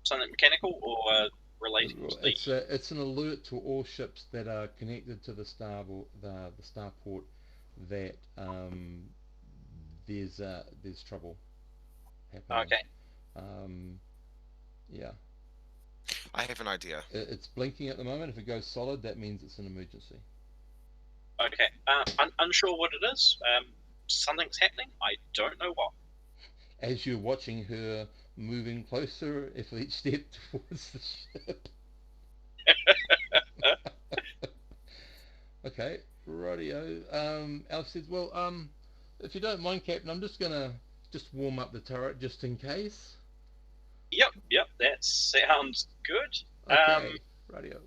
something mechanical or related to the... It's an alert to all ships that are connected to the starport that there's trouble happening. Okay. Yeah. I have an idea. It's blinking at the moment. If it goes solid, that means it's an emergency. Okay. Unsure what it is. Something's happening. I don't know what. As you're watching her moving closer with each step towards the ship. Okay, radio. Alf says, well, if you don't mind, Captain, I'm just gonna warm up the turret just in case. Yep, that sounds good. Okay, radio.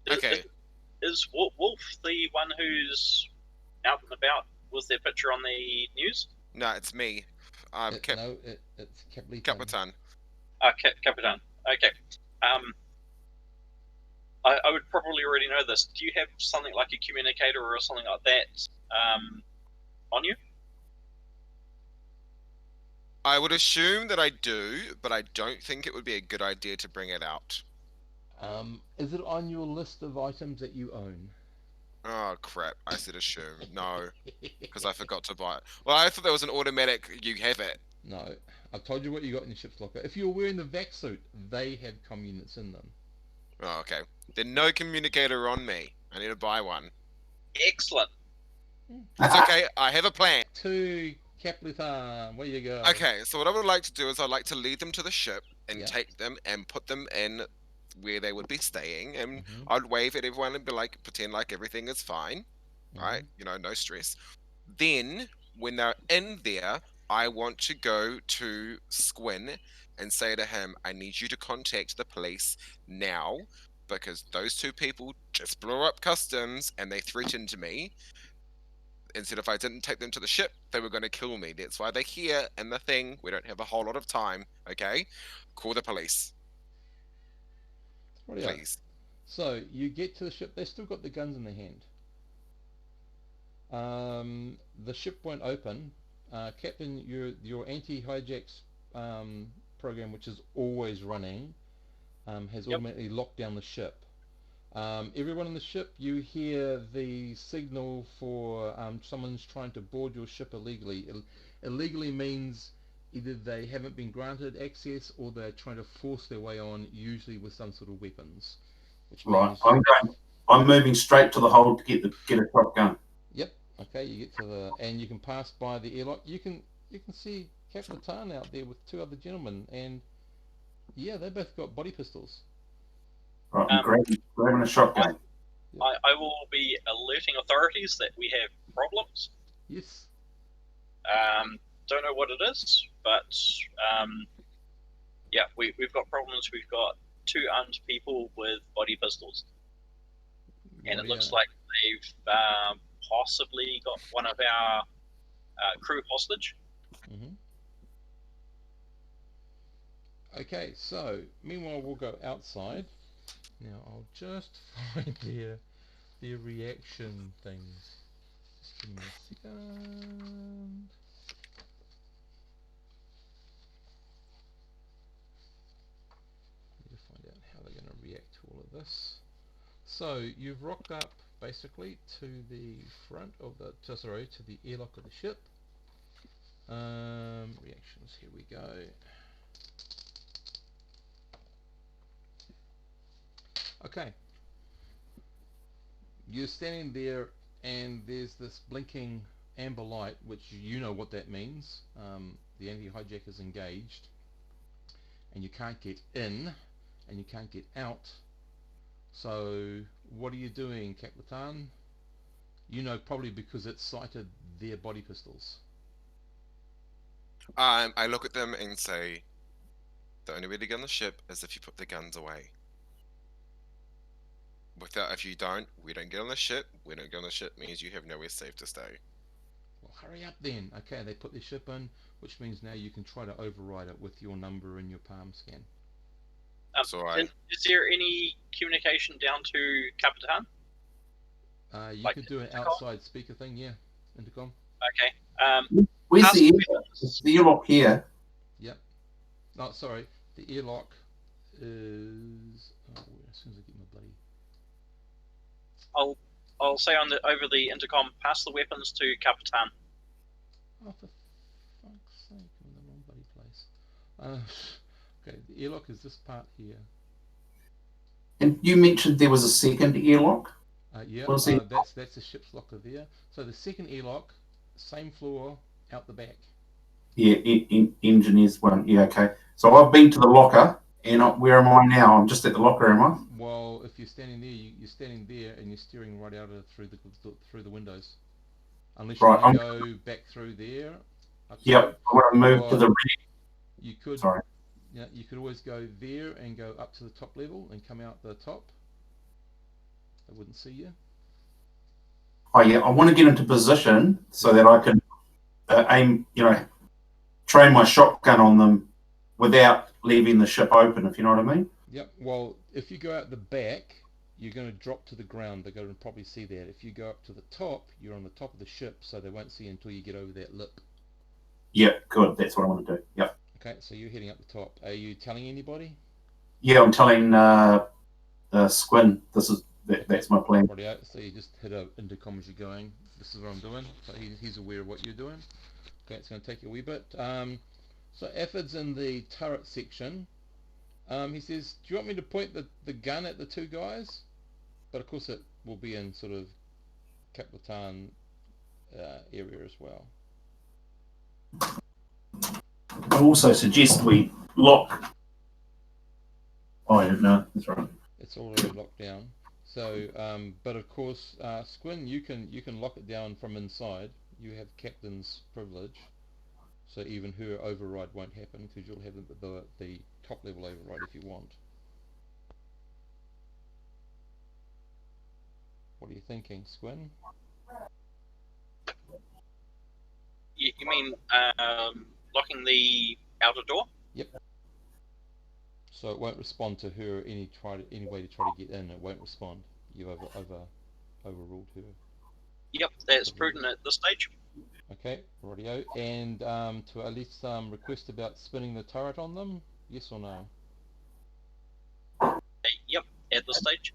Okay. Is Wolf the one who's out and about with their picture on the news? No, it's me. No, it's Capitan. Capitan. Capitan. Okay. I would probably already know this. Do you have something like a communicator or something like that on you? I would assume that I do, but I don't think it would be a good idea to bring it out. Is it on your list of items that you own? Oh crap, I said assume. No, because I forgot to buy it. Well, I thought there was an automatic, you have it. No, I've told you what you got in your ship's locker. If you're wearing the vac suit, they have comm units in them. Oh, okay. Then no communicator on me. I need to buy one. Excellent. It's okay, I have a plan. To Capitan, where you go? Okay, so what I would like to do is I'd like to lead them to the ship and Yeah. take them and put them in where they would be staying, and Mhm. I'd wave at everyone and be like, pretend like everything is fine, right? No stress. Then when they're in there, I want to go to Squin and say to him, I need you to contact the police now because those two people just blew up customs and they threatened me. And said if I didn't take them to the ship, they were going to kill me. That's why they're here in the thing. We don't have a whole lot of time, okay? Call the police, Rightio. please. So you get to the ship. They've still got the guns in their hand. The ship won't open. Captain, your anti-hijacks program, which is always running, has automatically locked down the ship. Everyone on the ship, you hear the signal for someone's trying to board your ship illegally. Illegally means either they haven't been granted access or they're trying to force their way on, usually with some sort of weapons. Which means I'm moving straight to the hold to get a shotgun. Yep. Okay, you get to and you can pass by the airlock. You can see Captain Tan out there with two other gentlemen, and yeah, they both got body pistols. Right, I'm grabbing a shotgun. I will be alerting authorities that we have problems. Yes. Don't know what it is, but yeah, we've got problems. We've got two armed people with body pistols, and it looks like they've possibly got one of our crew hostage. Okay, so meanwhile we'll go outside. Now I'll just find their reaction things. Just give me a second. Need to find out how they're going to react to all of this. So you've rocked up basically to the front of the to the airlock of the ship. Reactions, here we go. Okay, you're standing there and there's this blinking amber light, which you know what that means. The anti-hijack is engaged and you can't get in and you can't get out. So what are you doing, Capitan? You know, probably because it sighted their body pistols. I look at them and say, the only way to get on the ship is if you put the guns away. If you don't, we don't get on the ship. We don't get on the ship means you have nowhere safe to stay. Well, hurry up then. Okay, they put their ship in, which means now you can try to override it with your number and your palm scan. Is there any communication down to Capitan? You could do an outside speaker thing, yeah, intercom. Okay. Where's the airlock here? Yep. No, sorry. The airlock is. Oh, as soon as I get my bloody. I'll say over the intercom, pass the weapons to Capitan. Oh, for fuck's sake, I'm in the wrong bloody place. Okay, the airlock is this part here. And you mentioned there was a second airlock? Yeah, that's the ship's locker there. So the second airlock, same floor, out the back. Yeah, engineers one. Yeah, okay. So I've been to the locker, and where am I now? I'm just at the locker, am I? Well, if you're standing there, you're standing there, and you're steering right out through the windows. Unless you want to go back through there. Yep, I want to move to the rear. You could. Sorry. Yeah, you could always go there and go up to the top level and come out the top. They wouldn't see you. Oh yeah, I want to get into position so that I can aim, train my shotgun on them without leaving the ship open, if you know what I mean. Yep. Well, if you go out the back, you're going to drop to the ground. They're going to probably see that. If you go up to the top, you're on the top of the ship, so they won't see you until you get over that lip. Yep, good. That's what I want to do. Yep. Okay, so you're heading up the top. Are you telling anybody? Yeah, I'm telling Squin. That's my plan. Right, so you just hit an intercom as you're going. This is what I'm doing. So he's aware of what you're doing. Okay, it's going to take you a wee bit. So Afford's in the turret section. He says, do you want me to point the gun at the two guys? But of course it will be in sort of Capitan area as well. I also suggest we lock Oh, yeah, no, that's right. It's already locked down. So, but of course, Squin, you can lock it down from inside. You have captain's privilege, so even her override won't happen because you'll have the top level override if you want. What are you thinking, Squin? You mean locking the outer door? Yep. So it won't respond to her any way to try to get in. It won't respond. You overruled her. Yep, that's prudent at this stage. Okay, rightio. And to at least request about spinning the turret on them. Yes or no? Yep, at this stage.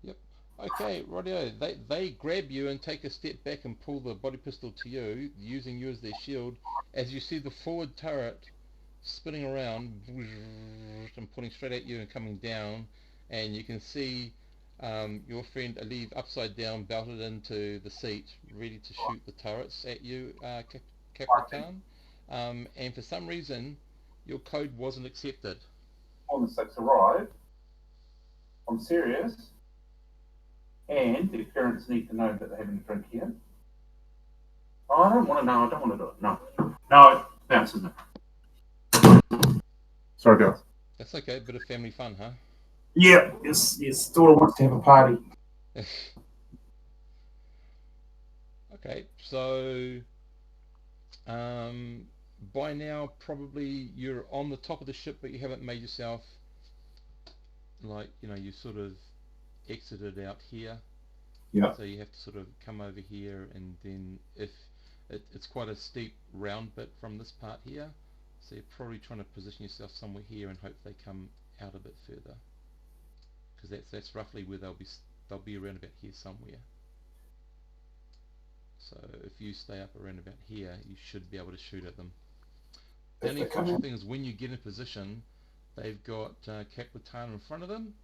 Yep. Okay, rightio. They grab you and take a step back and pull the body pistol to you, using you as their shield. As you see the forward turret spinning around and pulling straight at you and coming down, and you can see your friend Aliv upside down, belted into the seat, ready to shoot the turrets at you, Capitan. And for some reason, your code wasn't accepted. On the 6 arrive. I'm serious. And the parents need to know that they're having a drink here. Oh, I don't want to know. I don't want to do it. No. No, bounce, isn't it? Sorry, guys. That's okay, bit of family fun, huh? Yeah, yes, daughter wants to have a party. Okay, so by now probably you're on the top of the ship, but you haven't made yourself, like, you sort of exited out here. Yeah. So you have to sort of come over here, and then if it's quite a steep round bit from this part here, so you're probably trying to position yourself somewhere here and hope they come out a bit further, because that's roughly where they'll be around about here somewhere. So if you stay up around about here, you should be able to shoot at them. The only unfortunate thing is when you get in position, they've got Capitan in front of them,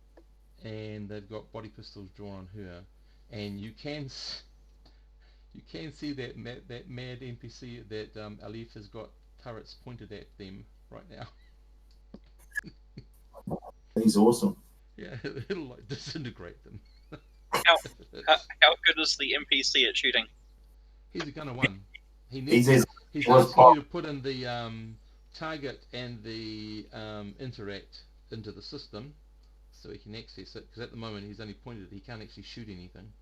and they've got body pistols drawn on her, and you can see that mad NPC that Alif has got turrets pointed at them right now. He's awesome. Yeah, it'll like disintegrate them. How good is the NPC at shooting? He's a gunner one. He's asking you to put in the target and the interact into the system so he can access it, because at the moment he's only pointed it. He can't actually shoot anything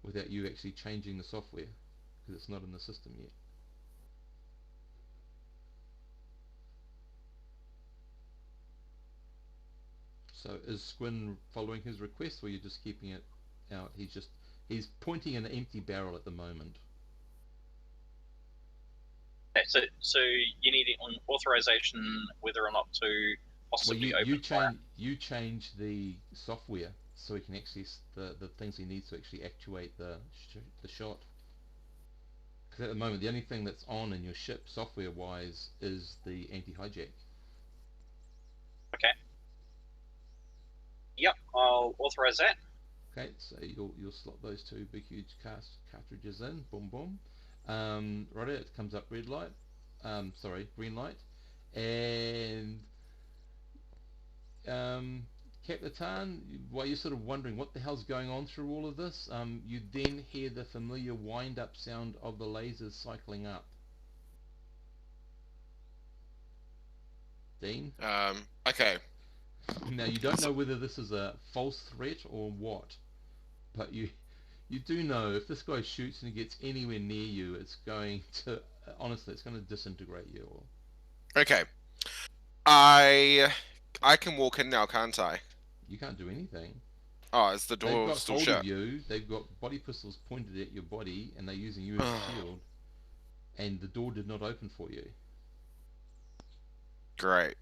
without you actually changing the software, because it's not in the system yet. So is Squin following his request, or are you just keeping it out? He's pointing an empty barrel at the moment. Okay, so you need an authorization whether or not to possibly open. You change the software so he can access the things he needs to actually actuate the shot. Because at the moment the only thing that's on in your ship software wise is the anti-hijack. Okay. Yep, I'll authorize that. Okay, so you'll slot those two big huge cartridges in. Boom boom. Right, it comes up red light. Green light. And Capitan, while you're sort of wondering what the hell's going on through all of this, you then hear the familiar wind-up sound of the lasers cycling up. Dean? Okay. Now, you don't know whether this is a false threat or what, but you do know if this guy shoots and he gets anywhere near you, it's going to, honestly, it's going to disintegrate you all. Okay. I can walk in now, can't I? You can't do anything. Oh, is the door still hold shut? of you. They've got body pistols pointed at your body, and they're using you as a shield. And the door did not open for you. Great.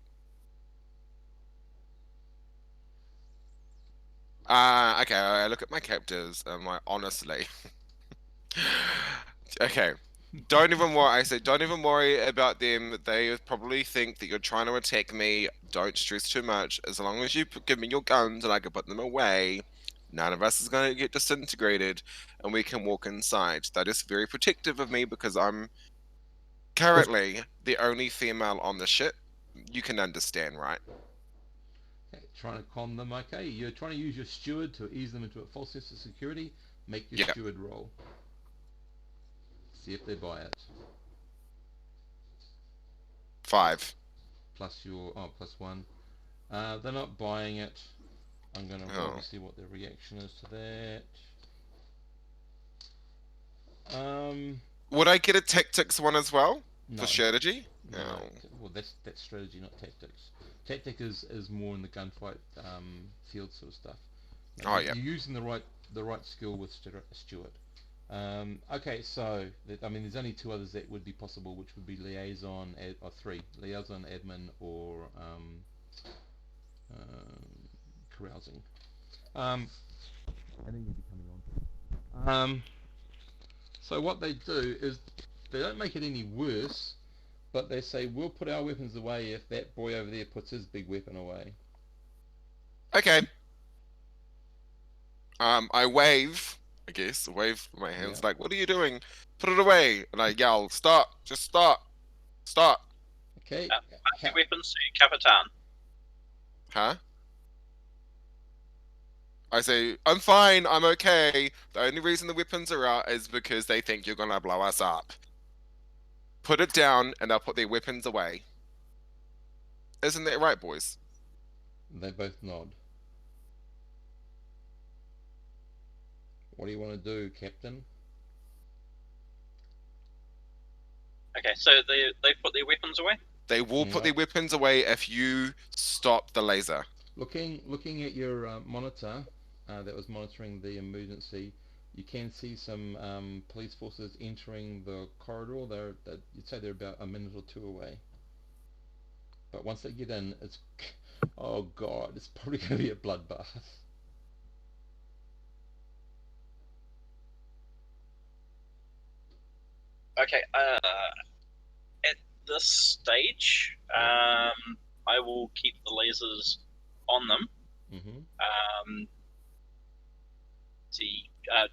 Okay, I look at my captors and I'm like, honestly. Okay. Don't even worry. I said, don't even worry about them. They probably think that you're trying to attack me. Don't stress too much. As long as you give me your guns and I can put them away, none of us is going to get disintegrated and we can walk inside. That is very protective of me because I'm currently the only female on the ship. You can understand, right? Trying to con them. Okay, you're trying to use your steward to ease them into a false sense of security. Make your steward roll. See if they buy it. 5. Plus your +1. They're not buying it. I'm going to roll to see what their reaction is to that. Would I get a tactics one as well No. for strategy? No. Well, that's strategy, not tactics. Tactic is more in the gunfight field sort of stuff. Oh yeah. You're using the right skill with Stuart. Okay, so I mean, there's only 2 others that would be possible, which would be liaison or 3: liaison, admin, or carousing. I think you'll be coming on. So what they do is they don't make it any worse, but they say we'll put our weapons away if that boy over there puts his big weapon away. Okay. I wave. I guess wave with my hands like, "What are you doing? Put it away!" And I yell, "Stop! Just stop! Stop!" Okay. Your weapons to Capitan. Huh? I say, "I'm fine. I'm okay. The only reason the weapons are out is because they think you're gonna blow us up. Put it down, and they'll put their weapons away. Isn't that right, boys?" They both nod. What do you want to do, Captain? Okay, so they put their weapons away? They will put their weapons away if you stop the laser. Looking at your monitor that was monitoring the emergency, you can see some police forces entering the corridor. You'd say they're about a minute or 2 away. But once they get in, it's oh god, it's probably going to be a bloodbath. Okay, at this stage, I will keep the lasers on them.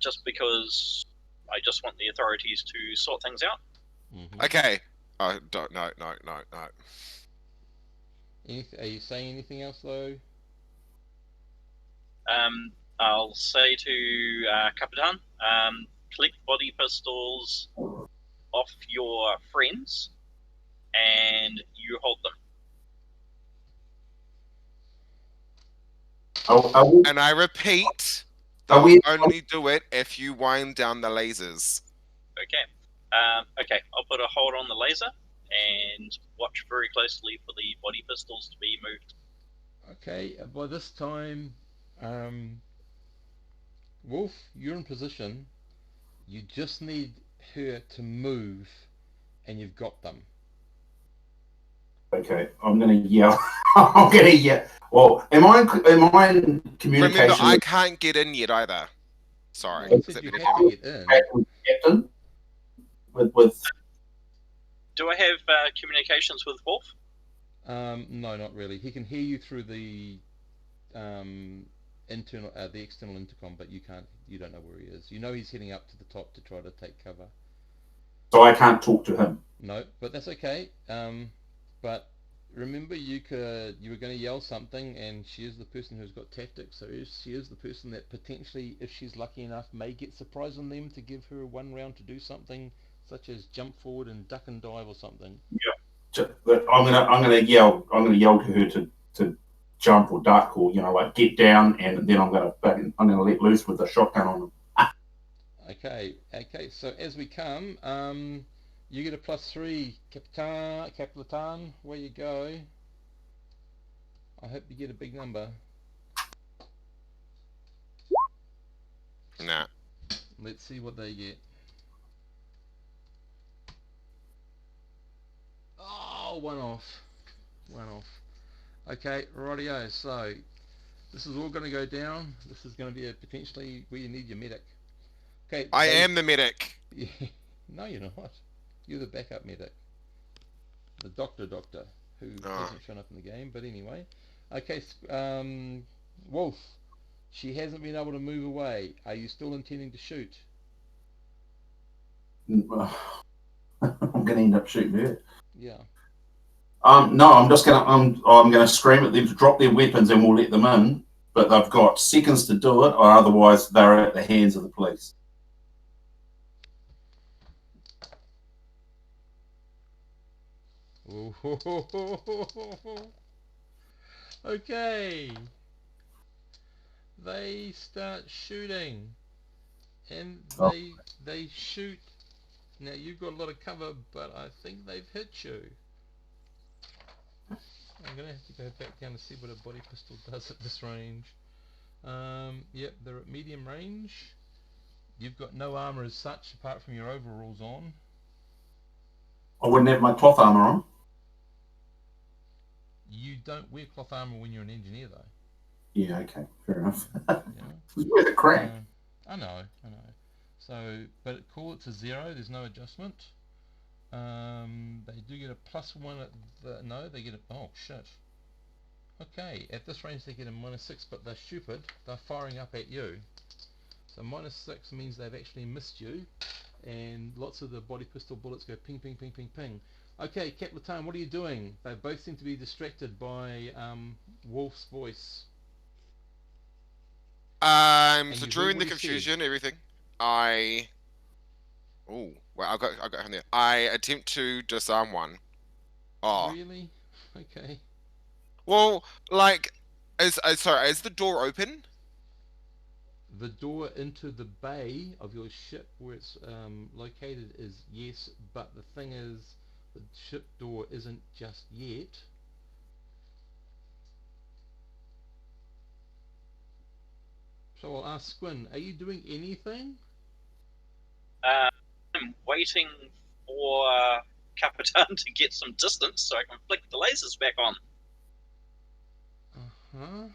Just because I just want the authorities to sort things out. Okay. No. Are you saying anything else though? I'll say to Capitan, collect body pistols off your friends, and you hold them. And I repeat, they'll only do it if you wind down the lasers. Okay. Okay, I'll put a hold on the laser and watch very closely for the body pistols to be moved. Okay, by this time, Wolf, you're in position. You just need her to move, and you've got them. Okay, I'm going to yell. I'm going to yell. Well, am I in communication? Remember, I can't get in yet either. Sorry. Well, you said you have to get in. With Captain? With... Do I have communications with Wolf? No, not really. He can hear you through the external intercom, but you can't. You don't know where he is. You know he's heading up to the top to try to take cover. So I can't talk to him. No, but that's okay. But remember, you were going to yell something, and she is the person who's got tactics. So she is the person that potentially, if she's lucky enough, may get surprise on them to give her 1 round to do something, such as jump forward and duck and dive or something. Yeah, I'm gonna yell. I'm gonna yell to her to jump or duck or like get down, and then I'm gonna let loose with the shotgun on them. Okay. So as we come, you get a +3, Capitan. Where you go? I hope you get a big number. Nah. Let's see what they get. Oh, one off. Okay, rightio. So this is all going to go down. This is going to be potentially where you need your medic. Okay. I am the medic. Yeah. No, you're not. You're the backup medic. The doctor who hasn't shown up in the game. But anyway, okay. Wolf, she hasn't been able to move away. Are you still intending to shoot? I'm gonna end up shooting her. Yeah. No, I'm gonna scream at them to drop their weapons and we'll let them in. But they've got seconds to do it, or otherwise they're at the hands of the police. Okay. They start shooting, and they shoot. Now you've got a lot of cover, but I think they've hit you. I'm gonna have to go back down to see what a body pistol does at this range. Yep, they're at medium range. You've got no armor as such, apart from your overalls on. I wouldn't have my cloth armor on. You don't wear cloth armor when you're an engineer, though. Yeah, okay, fair enough. Yeah. It's worth a crack. I know. So, but call it to 0. There's no adjustment. They do get a +1 at the... No, they get a... Oh, shit. Okay, at this range they get a -6, but they're stupid. They're firing up at you. So -6 means they've actually missed you, and lots of the body pistol bullets go ping, ping, ping, ping, ping. Okay, Cap Latan, what are you doing? They both seem to be distracted by Wolf's voice. So during the confusion, everything, I... Oh, well, I got him there. I attempt to disarm one. Oh. Really? Okay. Well, like, is the door open? The door into the bay of your ship where it's located is yes, but the thing is, the ship door isn't just yet. So I'll ask Squin, are you doing anything? I'm waiting for Capitan to get some distance so I can flick the lasers back on. Uh-huh.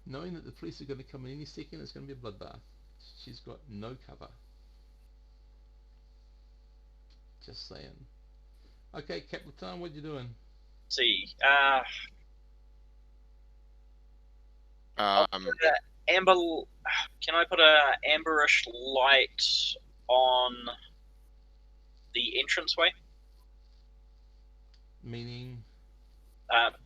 Knowing that the police are going to come in any second, it's going to be a bloodbath. She's got no cover. Just saying. Okay, Capitan, what you doing? Let's see, amber. Can I put a amberish light on the entranceway? Meaning?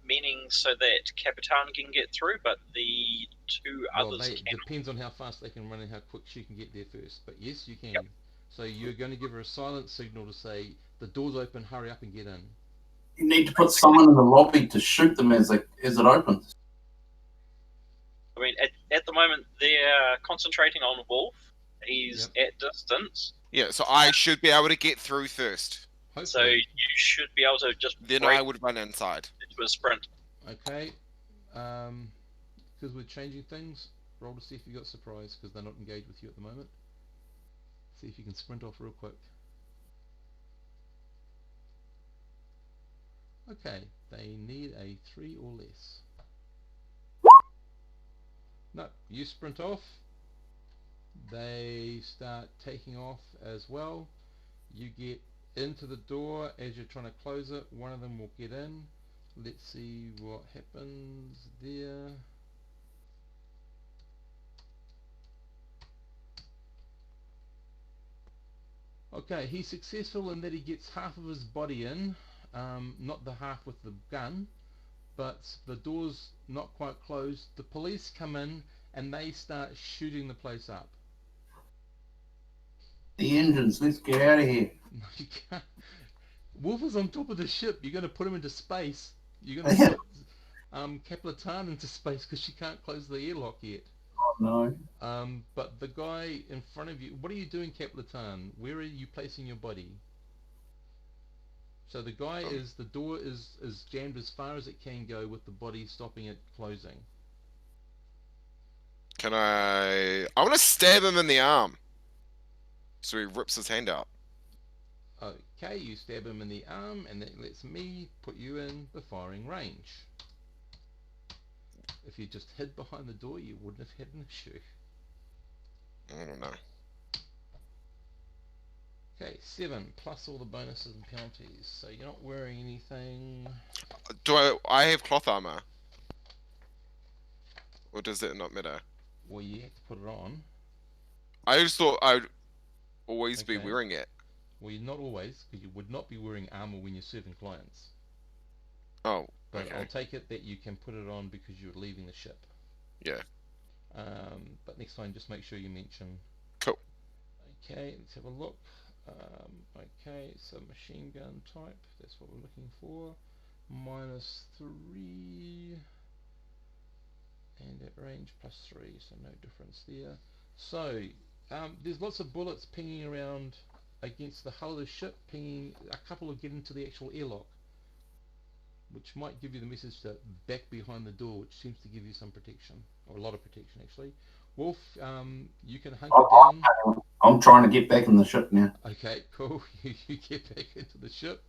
Meaning so that Capitan can get through, but the two others can. Depends on how fast they can run and how quick she can get there first. But yes, you can. Yep. So you're going to give her a silent signal to say, the door's open, hurry up and get in. You need to put someone in the lobby to shoot them as it opens. I mean, at the moment, they're concentrating on Wolf. He's at distance. Yeah, so I should be able to get through first. Hopefully. So you should be able to just then I would run inside. Into a sprint. Okay. Because we're changing things, roll to see if you got surprise, because they're not engaged with you at the moment. See if you can sprint off real quick. Okay, they need a 3 or less. No, you sprint off. They start taking off as well. You get into the door. As you're trying to close it, one of them will get in. Let's see what happens there. Okay, he's successful in that he gets half of his body in, not the half with the gun, but the door's not quite closed. The police come in and they start shooting the place up. The engines, let's get out of here. No, you can't. Wolf is on top of the ship. You're going to put him into space. You're going to put Cap Latan into space because she can't close the airlock yet. Oh, no. But the guy in front of you, what are you doing, Cap Latan? Where are you placing your body? So the guy the door is jammed as far as it can go with the body stopping it closing. I want to stab him in the arm. So he rips his hand out. Okay, you stab him in the arm, and that lets me put you in the firing range. If you just hid behind the door, you wouldn't have had an issue. I don't know. Okay, 7 plus all the bonuses and penalties. So you're not wearing anything. Do I have cloth armor? Or does that not matter? Well, you have to put it on. I just thought I'd always be wearing it. Well, you're not always, because you would not be wearing armor when you're serving clients. Oh, But okay. I'll take it that you can put it on because you're leaving the ship. Yeah. But next time, just make sure you mention. Cool. Okay, let's have a look. Okay, so machine gun type, that's what we're looking for. -3. And at range +3, so no difference there. So, there's lots of bullets pinging around against the hull of the ship, pinging. A couple will get into the actual airlock, which might give you the message to back behind the door, which seems to give you some protection, or a lot of protection actually. Wolf, you can hunker down. I'm trying to get back in the ship now. Okay, cool. You get back into the ship.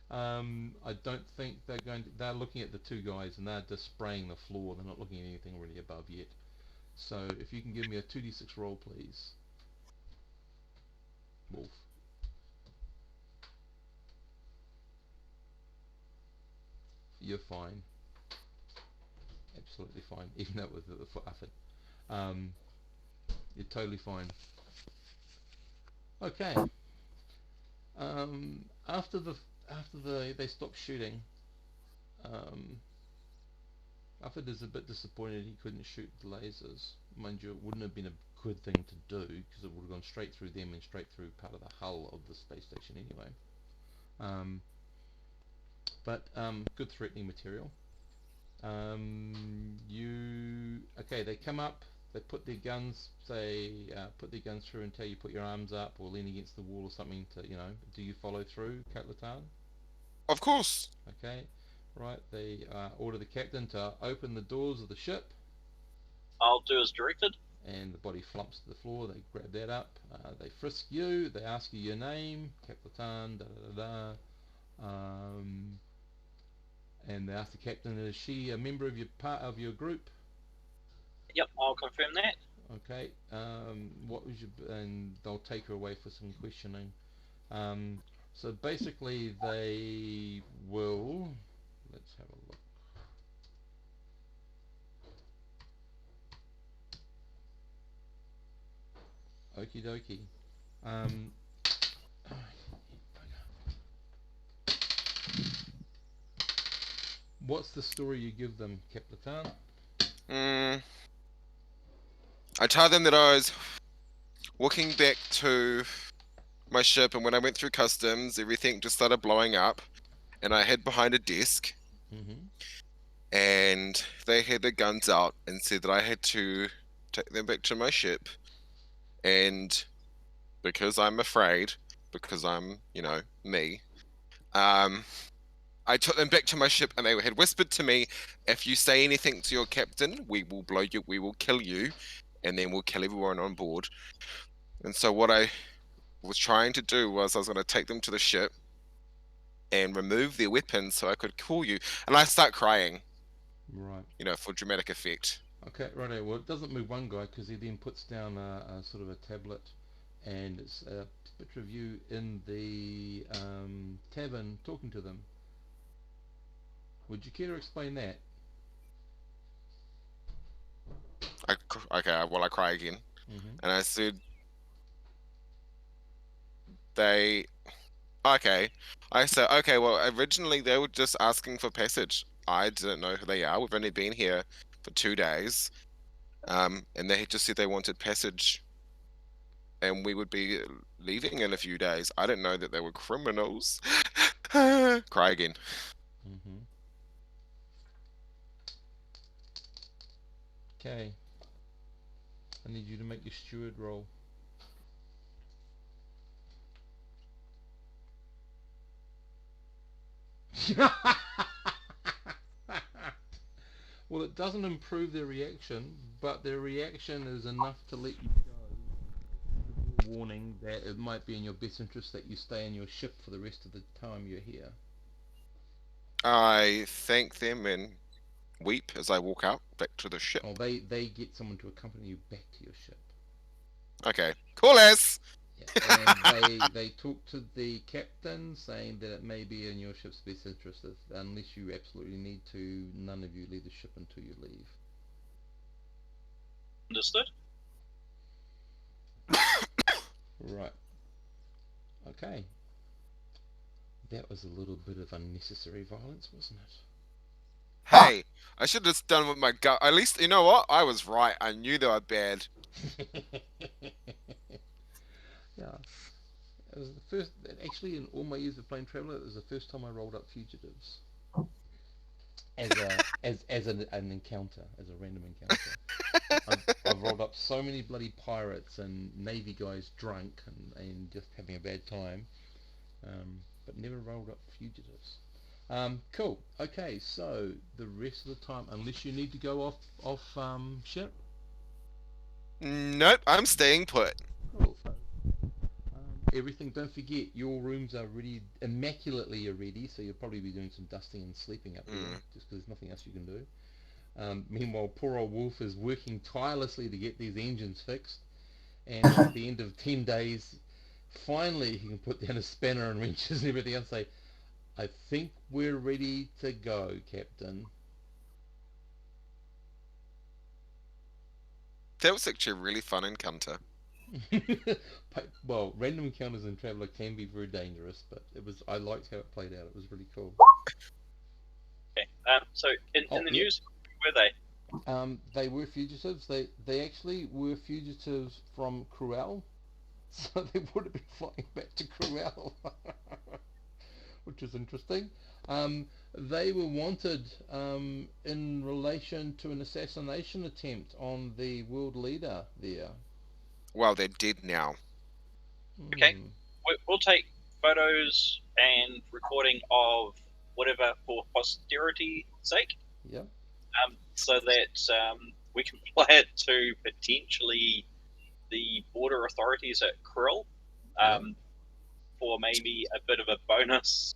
I don't think they're looking at the two guys and they're just spraying the floor. They're not looking at anything really above yet. So if you can give me a 2d6 roll, please. Wolf. You're fine. Absolutely fine. Even though it was the foot effort. You're totally fine. Okay. After they stop shooting, Alfred is a bit disappointed he couldn't shoot the lasers. Mind you, it wouldn't have been a good thing to do because it would have gone straight through them and straight through part of the hull of the space station anyway. But good threatening material. They come up, they put their guns, put their guns through until you put your arms up or lean against the wall or something to, do you follow through, Catlatan? Of course. Okay, right, they order the captain to open the doors of the ship. I'll do as directed. And the body flumps to the floor, they grab that up, they frisk you, they ask you your name, Catlatan, da-da-da-da. And they ask the captain, is she a member of your group? Yep, I'll confirm that. Okay. And they'll take her away for some questioning. So basically, they will. Let's have a look. Okie dokie. What's the story you give them, Capitan? I tell them that I was walking back to my ship, and when I went through customs, everything just started blowing up, and I hid behind a desk. And they had their guns out and said that I had to take them back to my ship. And because I'm afraid, because I'm, me, I took them back to my ship, and they had whispered to me, if you say anything to your captain, we will blow you, we will kill you, and then we'll kill everyone on board. And so what I was trying to do was I was going to take them to the ship and remove their weapons so I could call you. And I start crying. Right. For dramatic effect. Okay, right. Well, it doesn't move one guy because he then puts down a sort of a tablet, and it's a picture of you in the tavern talking to them. Would you care to explain that? I cry again. And I said, I said, okay, well, originally they were just asking for passage. I didn't know who they are. We've only been here for 2 days. And they just said they wanted passage. And we would be leaving in a few days. I didn't know that they were criminals. Cry again. Okay. I need you to make your steward roll. Well, it doesn't improve their reaction, but their reaction is enough to let you go. Warning that it might be in your best interest that you stay in your ship for the rest of the time you're here. I thank them and weep as I walk out back to the ship. Oh, they get someone to accompany you back to your ship. Okay, cool as. Yeah, and they talk to the captain, saying that it may be in your ship's best interest if, unless you absolutely need to, none of you leave the ship until you leave. Understood. Right. Okay. That was a little bit of unnecessary violence, wasn't Hey, I should have just done with my gut. At least, you know what? I was right. I knew they were bad. it? Yeah. It was the first, actually in all my years of playing Traveller, it was the first time I rolled up fugitives. As an encounter, as a random encounter. I've rolled up so many bloody pirates and navy guys drunk and just having a bad time, but never rolled up fugitives. Cool. Okay, so the rest of the time, unless you need to go off ship. Nope, I'm staying put. Cool. So, everything. Don't forget, your rooms are ready, immaculately ready. So you'll probably be doing some dusting and sleeping up there, just because there's nothing else you can do. Meanwhile, poor old Wolf is working tirelessly to get these engines fixed, and at the end of 10 days, finally he can put down a spanner and wrenches and everything else and say, I think we're ready to go, Captain. That was actually a really fun encounter. Well, random encounters in Traveller can be very dangerous, but I liked how it played out. It was really cool. Okay. So in the news, were they? They were fugitives. They actually were fugitives from Cruel, so they would have been flying back to Cruel, which is interesting. They were wanted in relation to an assassination attempt on the world leader there. Well, they're dead now. Okay. We'll take photos and recording of whatever for posterity's sake. Yep. So that we can play it to potentially the border authorities at Krill, for maybe a bit of a bonus,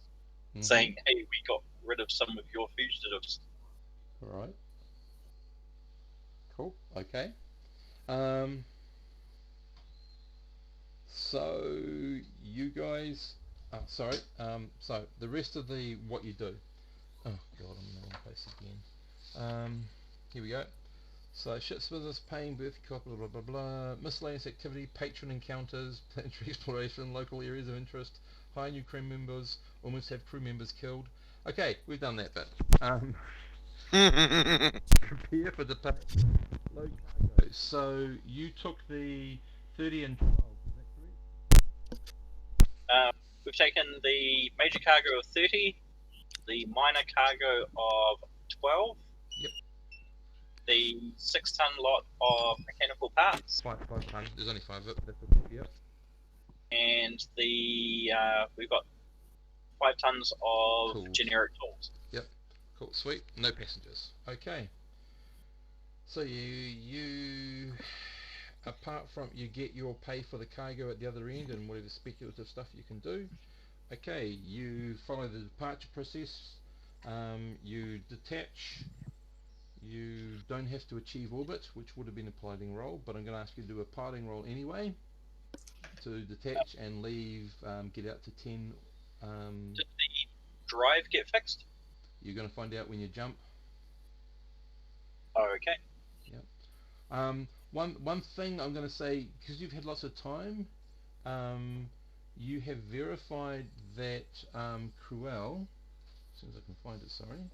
saying, "Hey, we got rid of some of your fugitives." All right. Cool. Okay. So you guys, sorry. So the rest of what you do. Oh God, I'm in the wrong place again. Here we go. So ship's business, paying birth, blah blah blah blah. Miscellaneous activity, patron encounters, planetary exploration, local areas of interest, hire new crew members, almost have crew members killed. Okay, we've done that bit. Prepare for the load cargo. So you took the 30 and 12, is that correct? We've taken the major cargo of 30, the minor cargo of 12. Yep. The 6-ton lot of mechanical parts. 5 tons. There's only 5 of it. Yep. And we've got 5 tons of tools. Generic tools. Yep. Cool. Sweet. No passengers. Okay. So you apart from you get your pay for the cargo at the other end and whatever speculative stuff you can do. Okay. You follow the departure process. You detach. You don't have to achieve orbit, which would have been a piloting roll, but I'm going to ask you to do a piloting roll anyway to detach and leave, get out to 10. Did the drive get fixed? You're going to find out when you jump. Oh, okay. Yep. One thing I'm going to say, because you've had lots of time, you have verified that Cruel, as soon as I can find it, sorry,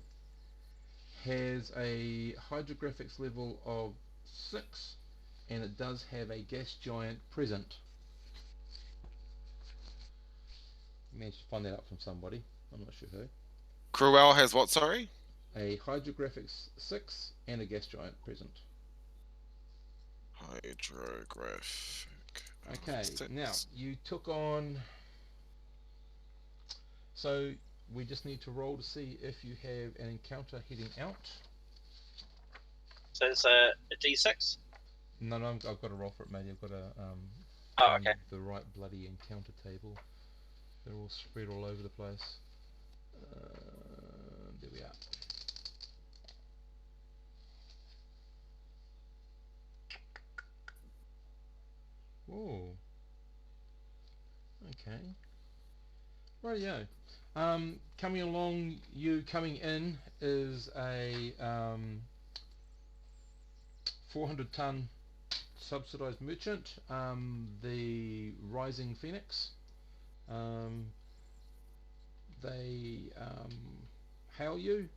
has a hydrographics level of 6, and it does have a gas giant present. You managed to find that out from somebody. I'm not sure who. Cruel has what, sorry? A hydrographics 6 and a gas giant present. Hydrographic. Okay, 6. now you took on. So we just need to roll to see if you have an encounter heading out. So it's a D6? No, I've got to roll for it, mate. I've got to find the right bloody encounter table. They're all spread all over the place. There we are. Whoa. Okay. Rightio. Coming along, coming in is a 400-ton subsidised merchant, the Rising Phoenix. they hail you,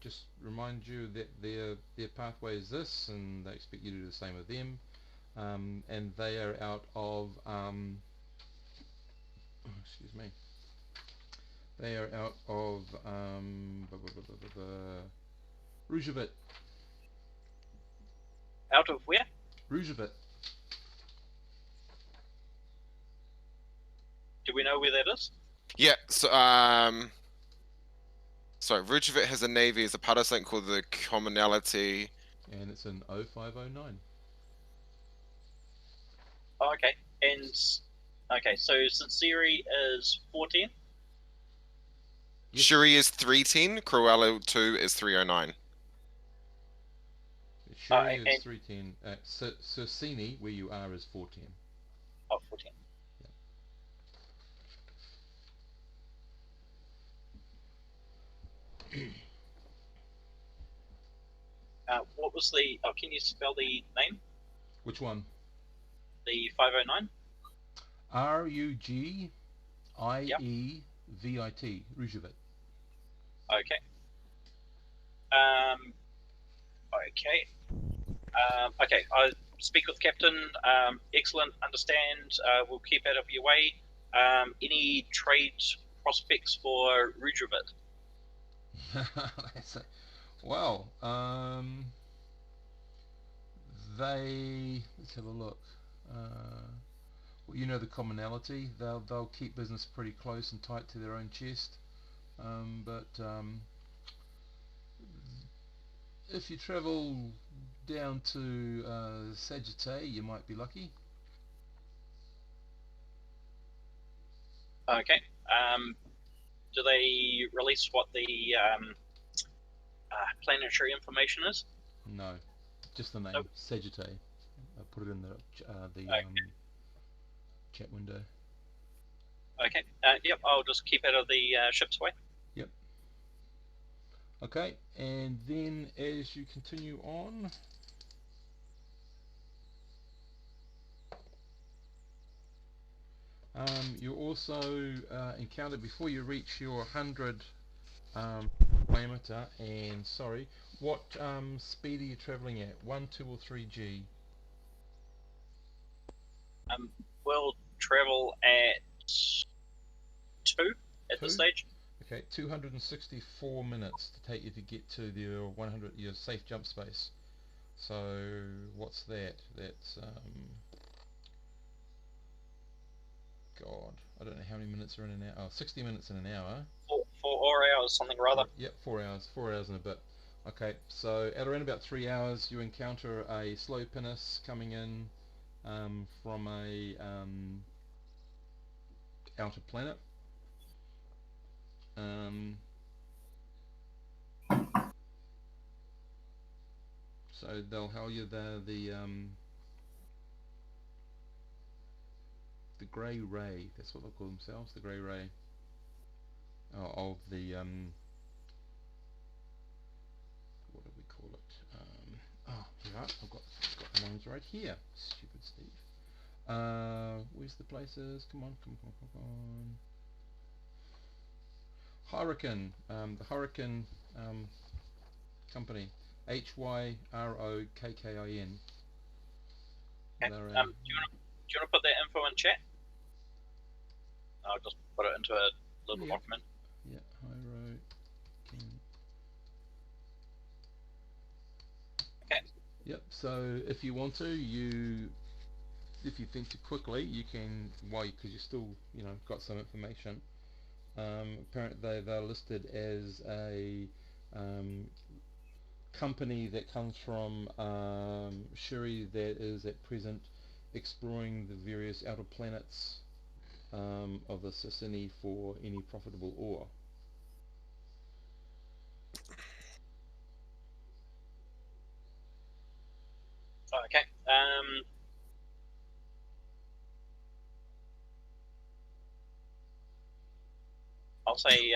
just remind you that their pathway is this, and they expect you to do the same with them. And they are out of excuse me. They are out of Rougeavit. Out of where? Rougeavit. Do we know where that is? Yeah. So sorry, Rougeavit has a navy as a part of something called the Commonality. And it's in 0509. Oh, okay. And okay, so Sinceri is 14. Yes. Shuri is 310. Cruella 2 is 309. Shuri is and 310. Circini, where you are, is 410. oh, 14. What was the? Oh, can you spell the name? Which one? The 509. Rugievit. Rougeavit. Okay. Okay. Okay. I speak with Captain. Excellent. Understand. We'll keep out of your way. Any trade prospects for Rougeavit? Well, let's have a look. Well, you know the commonality. They'll keep business pretty close and tight to their own chest. But if you travel down to Sagittae, you might be lucky. Okay. Do they release what the planetary information is? No, just the name. Nope. Sagittae. I put it in the Okay. chat window. Okay. Yep. I'll just keep out of the ship's way. Yep. Okay, and then as you continue on, you also encounter, before you reach your 100 diameter, and sorry, what speed are you travelling at? 1, 2 or 3G? We'll travel at 2 at 2? this stage. Okay, 264 minutes to take you to get to your 100, your safe jump space. So what's that? That's God, I don't know how many minutes are in an hour. Oh, 60 minutes in an hour. 4 hours, something rather. Yep, 4 hours. 4 hours and a bit. Okay, so at around about 3 hours, you encounter a slow pinnace coming in from a outer planet. So they'll hail you the Grey Ray. That's what they'll call themselves, the Grey Ray. Of the what do we call it? Yeah, I've got the names right here. Stupid Steve. Where's the places? Come on. Hurricane, the Hurricane company, Hyrokkin. Okay. Do you want to put that info in chat? I'll just put it into a little document. Yeah, Hyrokkin. Okay. Yep. So if you want to, if you think too quickly, you can. Why? Because you still, got some information. Apparently, they're listed as a company that comes from Shuri that is at present exploring the various outer planets of the S1E for any profitable ore. Okay. I'll say,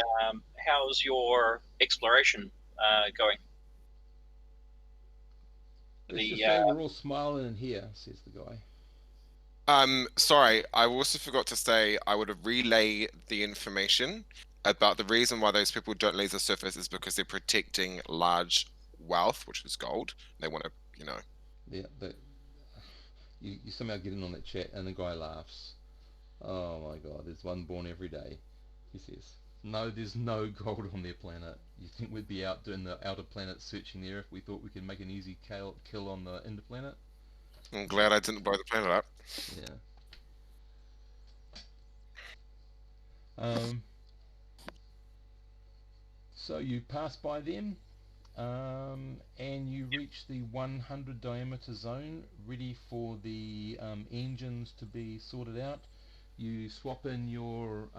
how's your exploration going? Let's just say we're all smiling in here, says the guy. Sorry, I also forgot to say I would relay the information about the reason why those people don't leave the surface is because they're protecting large wealth, which is gold. They want to, Yeah, you somehow get in on that chat, and the guy laughs. Oh my God, there's one born every day. He says, "No, there's no gold on their planet. You think we'd be out doing the outer planet searching there if we thought we could make an easy kill on the inner planet?" I'm glad I didn't blow the planet up. Yeah. Um, so you pass by them, and you reach the 100 diameter zone, ready for the engines to be sorted out. You swap in your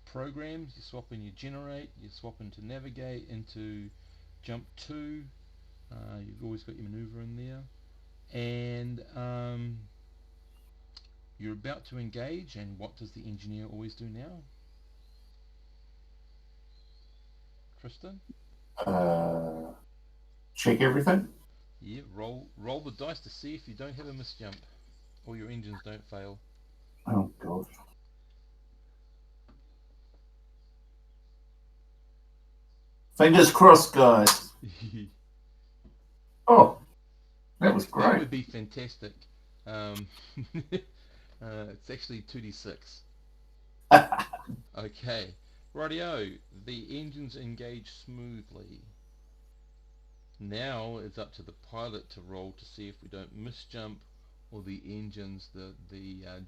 programs, you swap in your generate, you swap into navigate, into jump 2. You've always got your maneuver in there, and you're about to engage. And what does the engineer always do now, Tristan? Check everything. Yeah, roll the dice to see if you don't have a misjump or your engines don't fail. Oh God. Fingers crossed, guys. Oh, that was great. That would be fantastic. It's actually 2d6. Okay, rightio. The engines engage smoothly. Now it's up to the pilot to roll to see if we don't misjump or the engines, the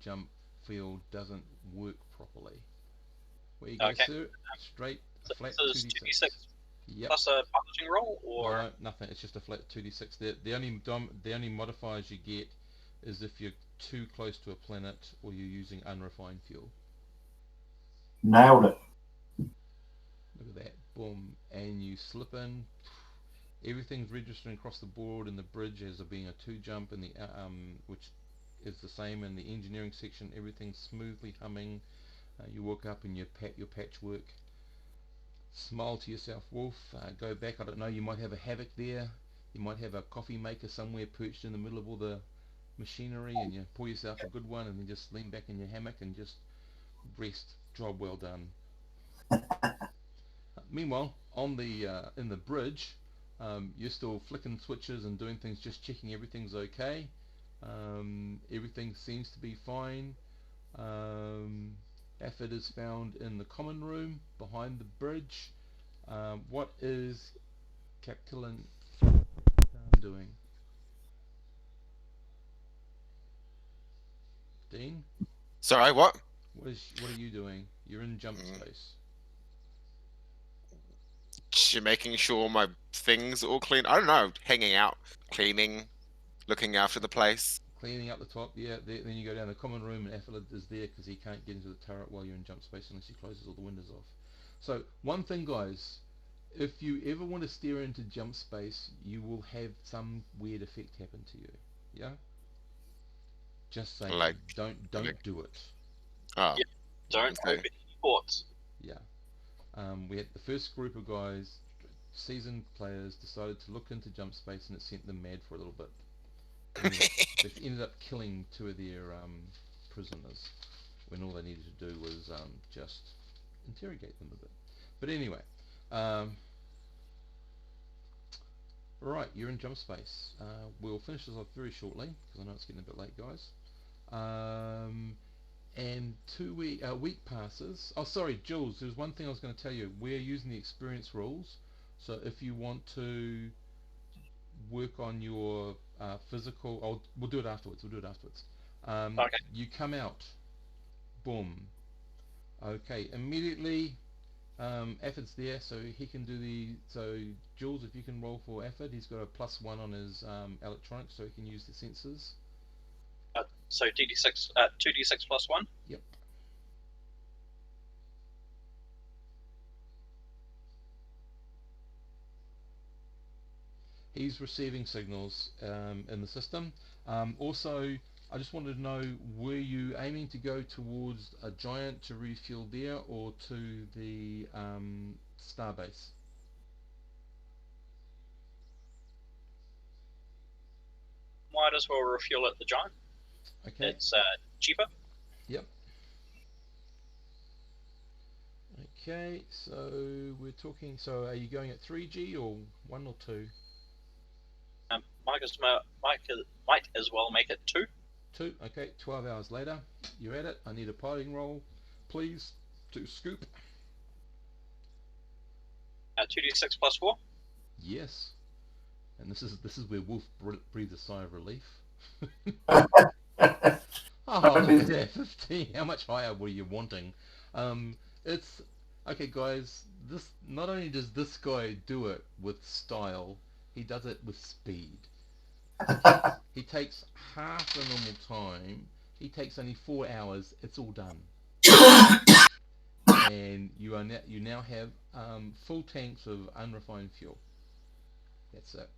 jump field doesn't work properly. Where you go, Okay. sir? Straight, a flat This is 2d6. 2d6 Yep. plus a piloting roll, or No, nothing. It's just a flat 2d6. The only modifiers you get is if you're too close to a planet or you're using unrefined fuel. Nailed it. Look at that. Boom. And you slip in. Everything's registering across the board in the bridge as there being a 2 jump in the which is the same in the engineering section. Everything's smoothly humming. You walk up and you pat your patchwork. Smile to yourself, Wolf. Go back. I don't know. You might have a havoc there. You might have a coffee maker somewhere perched in the middle of all the machinery, and you pour yourself a good one, and then just lean back in your hammock and just rest. Job well done. Meanwhile, on the in the bridge, you're still flicking switches and doing things, just checking everything's okay. Everything seems to be fine. Afford is found in the common room behind the bridge. What is Captain doing? Dean? Sorry, what? What are you doing? You're in jump space. Making sure my things are all clean. I don't know, hanging out, cleaning, looking after the place. Cleaning up the top, yeah. Then you go down the common room, and Afford is there because he can't get into the turret while you're in jump space unless he closes all the windows off. So one thing, guys, if you ever want to steer into jump space, you will have some weird effect happen to you. Yeah. Just saying, Like, don't do it. Oh, yeah, don't okay. open any ports. Yeah. We had the first group of guys, seasoned players, decided to look into jump space, and it sent them mad for a little bit. They ended up killing 2 of their prisoners when all they needed to do was just interrogate them a bit. But anyway, right, you're in jump space. We'll finish this off very shortly because I know it's getting a bit late, guys. And a week passes. Oh, sorry, Jules. There's one thing I was going to tell you. We're using the experience rules, so if you want to work on your physical, we'll do it afterwards. Okay. You come out. Boom. Okay. Immediately, Afford's there, so he can do the. So Jules, if you can roll for Afford, he's got a +1 on his electronics, so he can use the sensors. So 2d6 plus 1? Yep. He's receiving signals in the system. Also, I just wanted to know, were you aiming to go towards a giant to refuel there, or to the starbase? Might as well refuel at the giant. Okay. It's cheaper. Yep. Okay, so we're talking. So are you going at 3G or 1 or 2? Might as well make it 2. 2. Okay, 12 hours later, you're at it. I need a piloting roll, please, to scoop. 2d6 plus 4. Yes. And this is where Wolf breathes a sigh of relief. Oh, look at that, 15. How much higher were you wanting? It's okay, guys. This not only does this guy do it with style, he does it with speed. He takes half the normal time. He takes only 4 hours. It's all done, and you now have full tanks of unrefined fuel. That's it.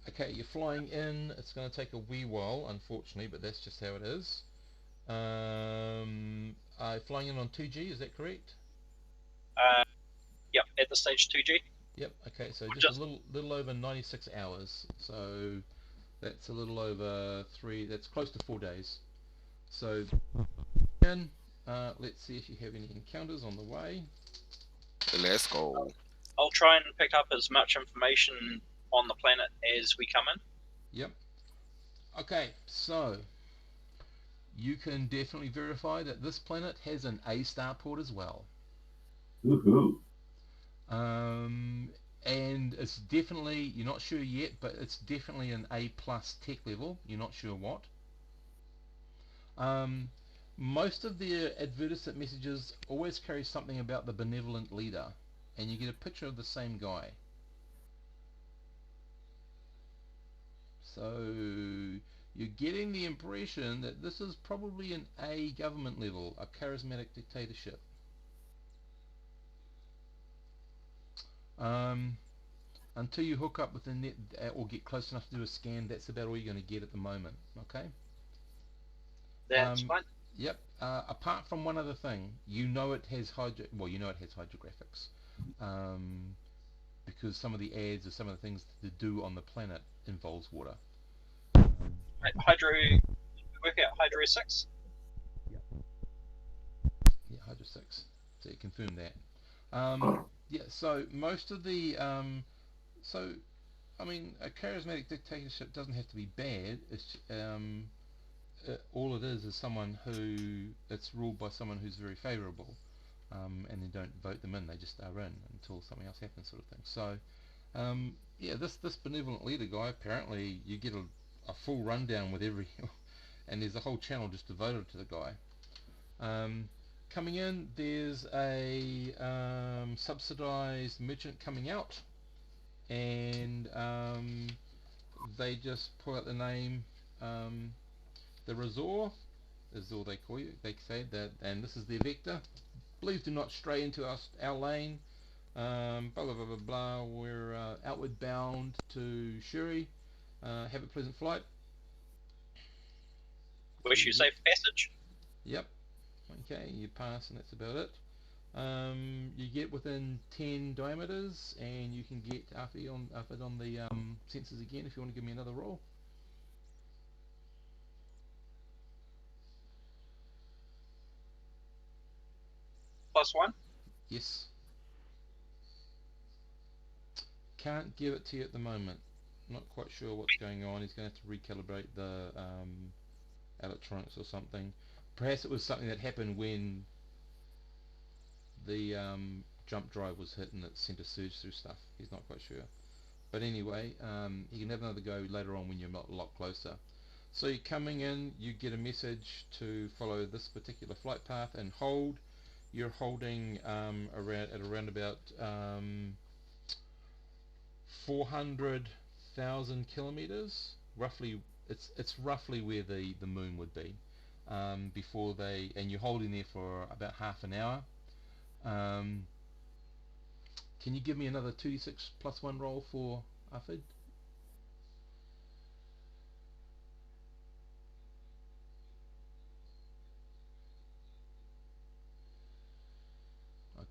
Okay, you're flying in. It's going to take a wee while, unfortunately, but that's just how it is. Flying in on 2G, is that correct? Yep, at the stage 2G. Yep. Okay, so just a little over 96 hours. So that's a little over 3. That's close to 4 days. So again, let's see if you have any encounters on the way. Let's go. I'll try and pick up as much information on the planet as we come in. Yep. Okay, so you can definitely verify that this planet has an A starport as well. Woohoo. And it's definitely, you're not sure yet, but it's definitely an A plus tech level. You're not sure what. Most of the advertisement messages always carry something about the benevolent leader, and you get a picture of the same guy. So you're getting the impression that this is probably an A government level, a charismatic dictatorship. Until you hook up with the net or get close enough to do a scan, that's about all you're going to get at the moment. Okay. That's fine. Yep. Apart from one other thing, you know it has hydrographics, because some of the ads or some of the things to do on the planet involves water. Work out Hydro 6. Yeah, Hydro 6. So you confirm that. Yeah. So most of the I mean, a charismatic dictatorship doesn't have to be bad. It's all it is someone it's ruled by someone who's very favourable, and they don't vote them in. They just are in until something else happens, sort of thing. So, yeah, this benevolent leader guy, apparently you get a full rundown with every, and there's a whole channel just devoted to the guy. Coming in, there's a subsidised merchant coming out, and they just pull out the name. The Razor is all they call you. They say that, and this is their vector. Please do not stray into our lane. Blah blah blah blah blah. We're outward bound to Shuri. Have a pleasant flight. Wish you safe passage. Yep. Okay, you pass, and that's about it. You get within 10 diameters, and you can get Alfie on the sensors again if you want to give me another roll. +1. Yes. Can't give it to you at the moment. Not quite sure what's going on. He's going to have to recalibrate the electronics or something. Perhaps it was something that happened when the jump drive was hit and it sent a surge through stuff. He's not quite sure. But anyway, he can have another go later on when you're a lot closer. So you're coming in, you get a message to follow this particular flight path and hold. You're holding around about 400,000 kilometers. Roughly, it's roughly where the moon would be before and you're holding there for about half an hour. Can you give me another 2d6 plus 1 roll for Afid?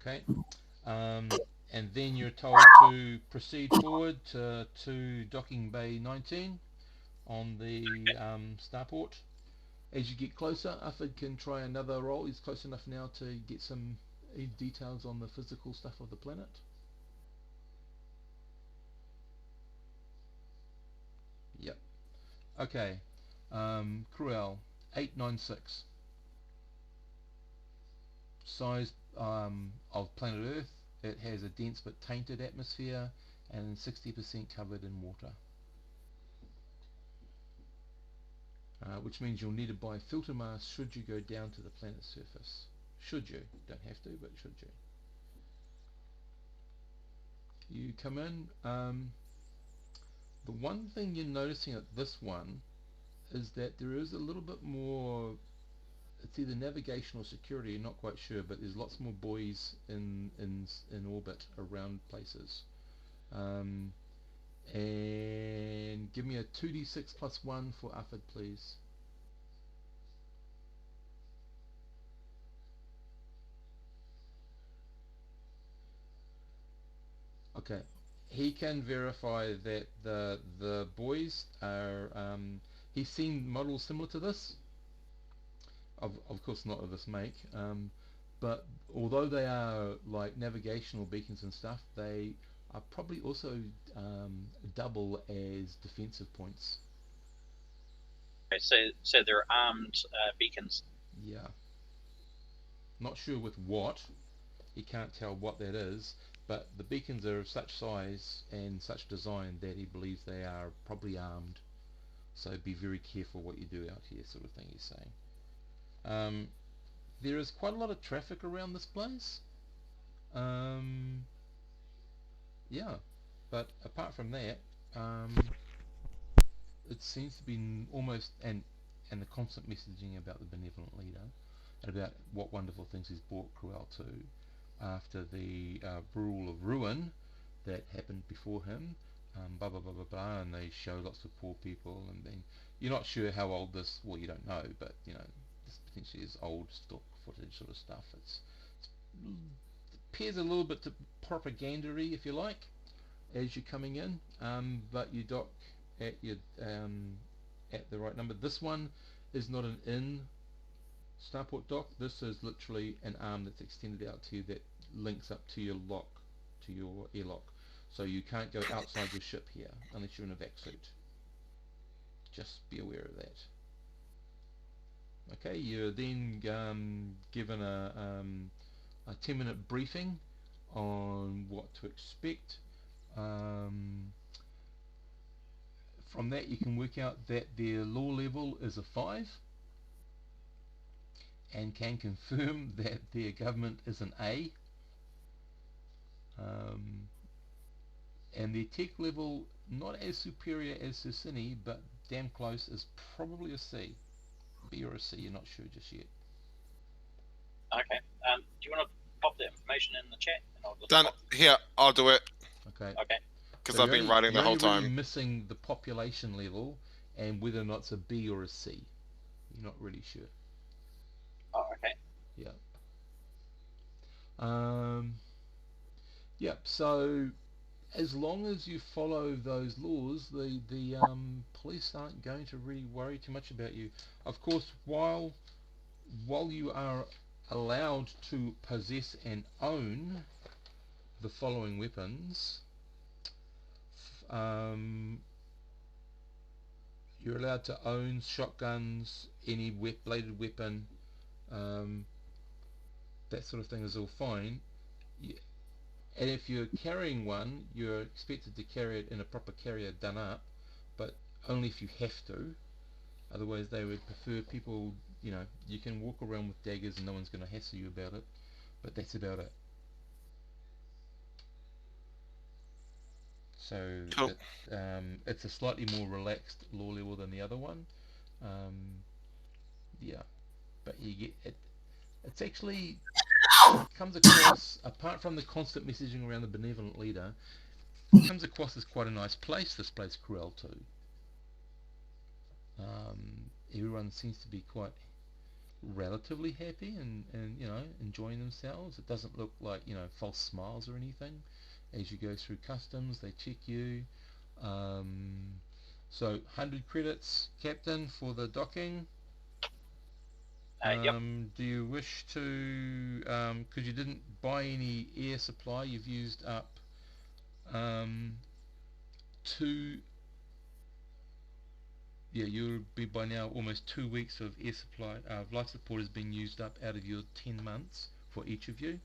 Okay. And then you're told to proceed forward to docking bay 19 on the starport. As you get closer, Afid can try another roll. He's close enough now to get some any details on the physical stuff of the planet? Yep. Okay. Cruel 896. Size of planet Earth. It has a dense but tainted atmosphere and 60% covered in water. Which means you'll need to buy filter masks should you go down to the planet's surface. Should you. Don't have to, but should you. You come in. The one thing you're noticing at this one is that there is a little bit more, it's either navigation or security, you're not quite sure, but there's lots more buoys in orbit around places. And give me a 2d6 plus 1 for Ufford, please. Okay, he can verify that the buoys are, he's seen models similar to this, of course not of this make, but although they are like navigational beacons and stuff, they are probably also double as defensive points. Okay, so they're armed beacons. Yeah. Not sure with what. He can't tell what that is, but the beacons are of such size and such design that he believes they are probably armed. So be very careful what you do out here, sort of thing he's saying. There is quite a lot of traffic around this place. Yeah, but apart from that, it seems to be almost, and the constant messaging about the benevolent leader and about what wonderful things he's brought Cruel to after the rule of ruin that happened before him, blah blah blah blah blah, and they show lots of poor people, and then you're not sure how old this, well you don't know, but you know this potentially is old stock footage sort of stuff. It appears a little bit to propaganda-y, if you like, as you're coming in, but you dock at your at the right number. This one is not an in starport dock. This is literally an arm that's extended out to you that links up to your lock, to your airlock. So you can't go outside your ship here unless you're in a vac suit. Just be aware of that. Okay, you're then given a 10-minute briefing on what to expect. From that you can work out that their law level is a 5 and can confirm that their government is an A, and their tech level not as superior as S1E, but damn close, is probably a C. B or a C, you're not sure just yet. Okay. Do you want to pop that information in the chat? And I'll just Done. Here, I'll do it. Okay. Okay. Because So I've been writing the whole you're only time. really missing the population level and whether or not it's a B or a C. You're not really sure. Oh, okay. Yeah. Yep. So as long as you follow those laws, the police aren't going to really worry too much about you. Of course, while you are allowed to possess and own the following weapons, you're allowed to own shotguns, any bladed weapon, that sort of thing is all fine. And if you're carrying one, you're expected to carry it in a proper carrier done up, but only if you have to. Otherwise they would prefer people, you know, you can walk around with daggers and no one's going to hassle you about it, but that's about it. So Cool. it's a slightly more relaxed law level than the other one. Yeah, but you get it. It's actually comes across, apart from the constant messaging around the benevolent leader, it comes across as quite a nice place. This place, Cruel too. Everyone seems to be quite relatively happy and you know, enjoying themselves. It doesn't look like, you know, false smiles or anything. As you go through customs, they check you. So 100 credits, Captain, for the docking. Yep. Do you wish to, because you didn't buy any air supply, you've used up two, yeah, you'll be by now almost 2 weeks of air supply, life support has been used up out of your 10 months for each of you.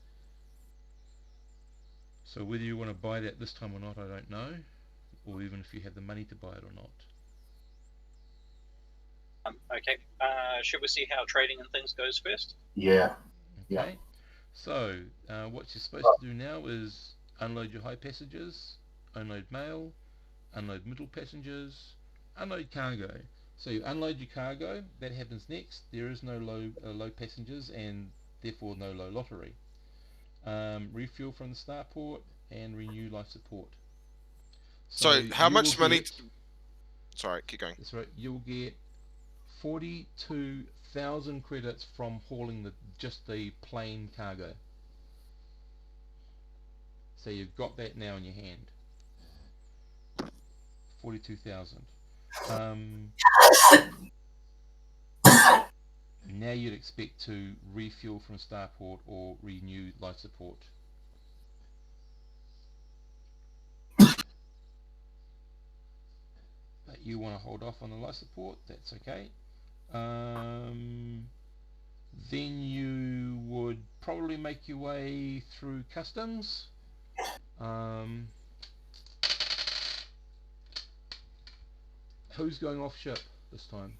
So whether you want to buy that this time or not, I don't know, or even if you have the money to buy it or not. Okay. Should we see how trading and things goes first? Yeah. Okay. So what you're supposed to do now is unload your high passengers, unload mail, unload middle passengers, unload cargo. So you unload your cargo, that happens next. There is no low passengers and therefore no low lottery. Refuel from the starport and renew life support. So how you will much money? get, Sorry, keep going. that's right, you'll get 42,000 credits from hauling just the plain cargo. So you've got that now in your hand. 42,000. Now you'd expect to refuel from starport or renew life support. But you want to hold off on the life support, that's okay. Then you would probably make your way through customs. Who's going off ship this time?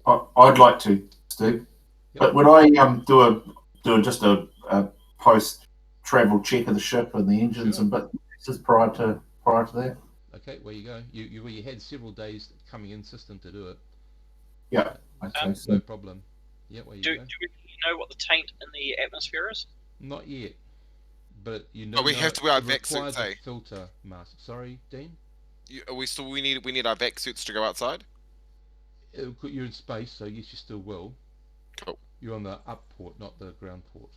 I'd like to, Steve. Yep. But would I do just a post travel check of the ship and the engines Sure. and bits just prior to that? Okay, where you go. You had several days coming in system to do it. Yeah. Okay. No problem. Yeah, where you go. Do we know what the taint in the atmosphere is? Not yet, but you know. But we have to wear our it vac requires suits, a eh? filter mask. Sorry, Dean. We need our vac suits to go outside. You're in space, so yes, you still will. Cool. You're on the up port, not the ground port.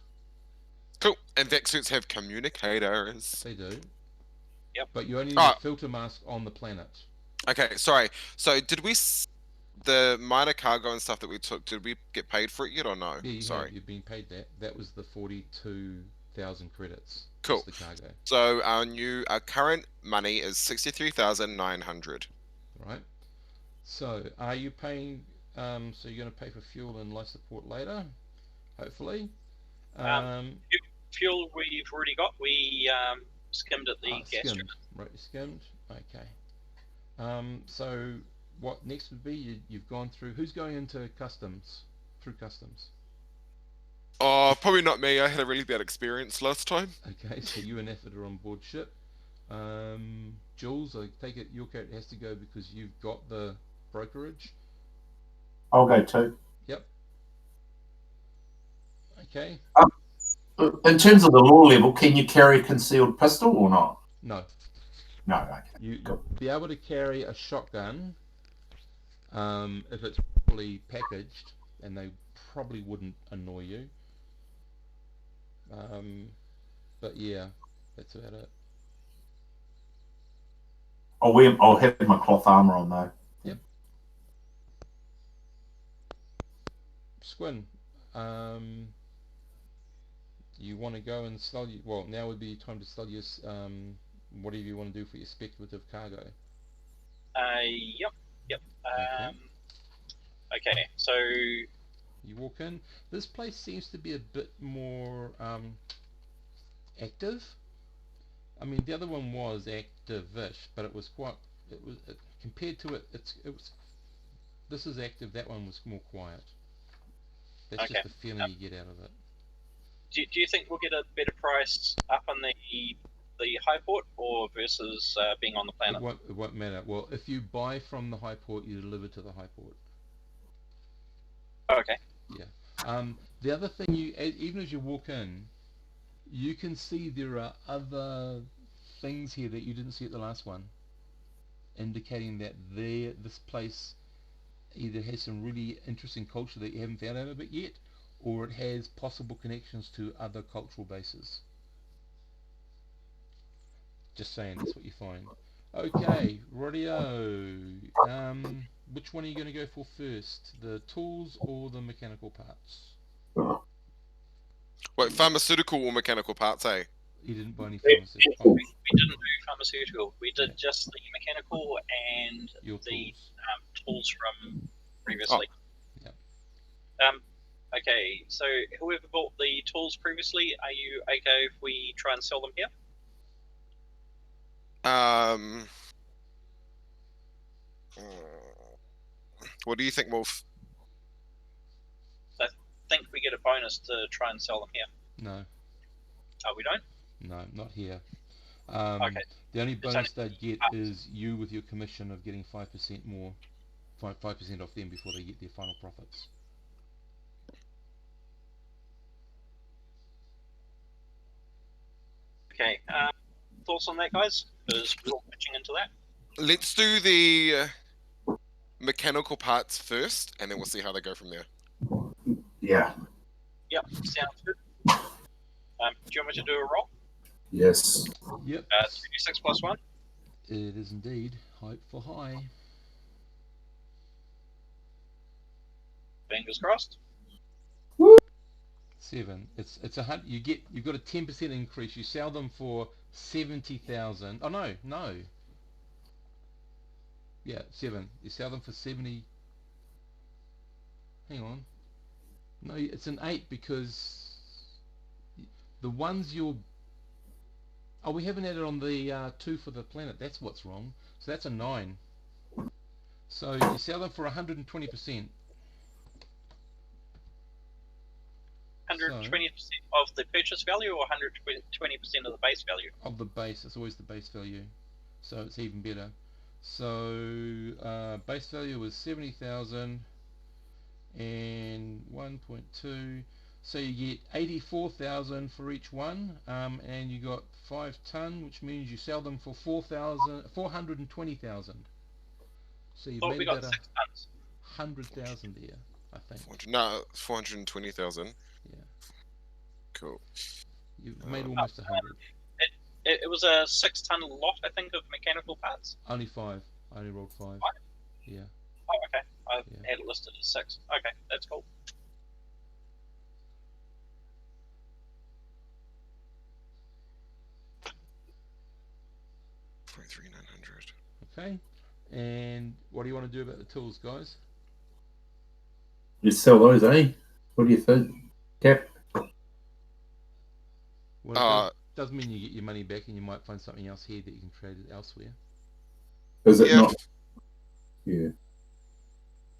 Cool. And vac suits have communicators. They do. Yep. But you only need a filter mask on the planet. Okay, sorry. So did we the minor cargo and stuff that we took? Did we get paid for it yet or no? Yeah, you sorry. have. You've been paid that. That was the 42,000 credits. Cool. That's the cargo. So our current money is 63,900. Right. So are you paying? So you're going to pay for fuel and life support later, hopefully. Fuel we've already got. We skimmed at the gas skimmed. strip. Right, skimmed. Okay. So what next would be? You've gone through. Who's going into customs? Through customs. Oh, probably not me. I had a really bad experience last time. Okay, so you and Effort are on board ship. Jules, I take it your character has to go because you've got the brokerage. I'll go too. Yep. Okay. In terms of the law level, can you carry a concealed pistol or not? No. No. Okay. You'll be able to carry a shotgun if it's properly packaged, and they probably wouldn't annoy you. But yeah, that's about it. I'll have my cloth armor on though. Yep. Squin, you want to go and sell you? Well, now would be time to sell your whatever you want to do for your speculative cargo. Yep. Okay, so you walk in. This place seems to be a bit more active. I mean, the other one was active-ish, but it was quite. Compared to it. This is active. That one was more quiet. That's just the feeling you get out of it. Do you think we'll get a better price up on the high port or versus being on the planet? It won't matter. Well, if you buy from the high port, you deliver to the high port. Okay. Yeah. The other thing, even as you walk in, you can see there are other things here that you didn't see at the last one, indicating that this place either has some really interesting culture that you haven't found out of it yet, or it has possible connections to other cultural bases. Just saying, that's what you find. Okay, radio. which one are you going to go for first? The tools or the mechanical parts? Wait, pharmaceutical or mechanical parts, eh? You didn't buy any pharmaceutical. We didn't do pharmaceutical. We did just the mechanical and Your the tools. tools from previously. Yeah. Okay, so whoever bought the tools previously, are you okay if we try and sell them here? What do you think, Wolf? I think we get a bonus to try and sell them here. No. Oh, we don't? No, not here. Okay. The only bonus only they'd get parts. is you with your commission of getting 5% more, 5% off them before they get their final profits. Okay, thoughts on that, guys? Because we're all pitching into that. Let's do the mechanical parts first, and then we'll see how they go from there. Yeah. Yep, sounds good. Do you want me to do a roll? Yes. Yep. 2d6 plus 1. It is indeed. Hope for high. Fingers crossed. 7. It's a you've got a 10% increase. You sell them for 70,000. Oh no. Yeah, 7. You sell them for 70. Hang on. No, it's an 8 because the ones you're. Oh, we haven't added on the 2 for the planet. That's what's wrong. So that's a 9. So you sell them for 120%. 120% of the purchase value or 120% of the base value? Of the base. It's always the base value. So it's even better. So base value was 70,000 and 1.2. So you get 84,000 for each one, and you got 5 ton, which means you sell them for 420,000. So you've Thought made we got about 6 tons. 100,000 there, I think. No, 420,000. Yeah. Cool. You've made almost 100. It was a 6-ton lot, I think, of mechanical parts. Only 5. I only rolled 5. 5? Yeah. Oh, okay. I had it listed as 6. Okay, that's cool. Okay. And what do you want to do about the tools, guys? Just sell those, eh? What do you think, Cap? Well, it does mean you get your money back, and you might find something else here that you can trade it elsewhere. Is it not? Yeah.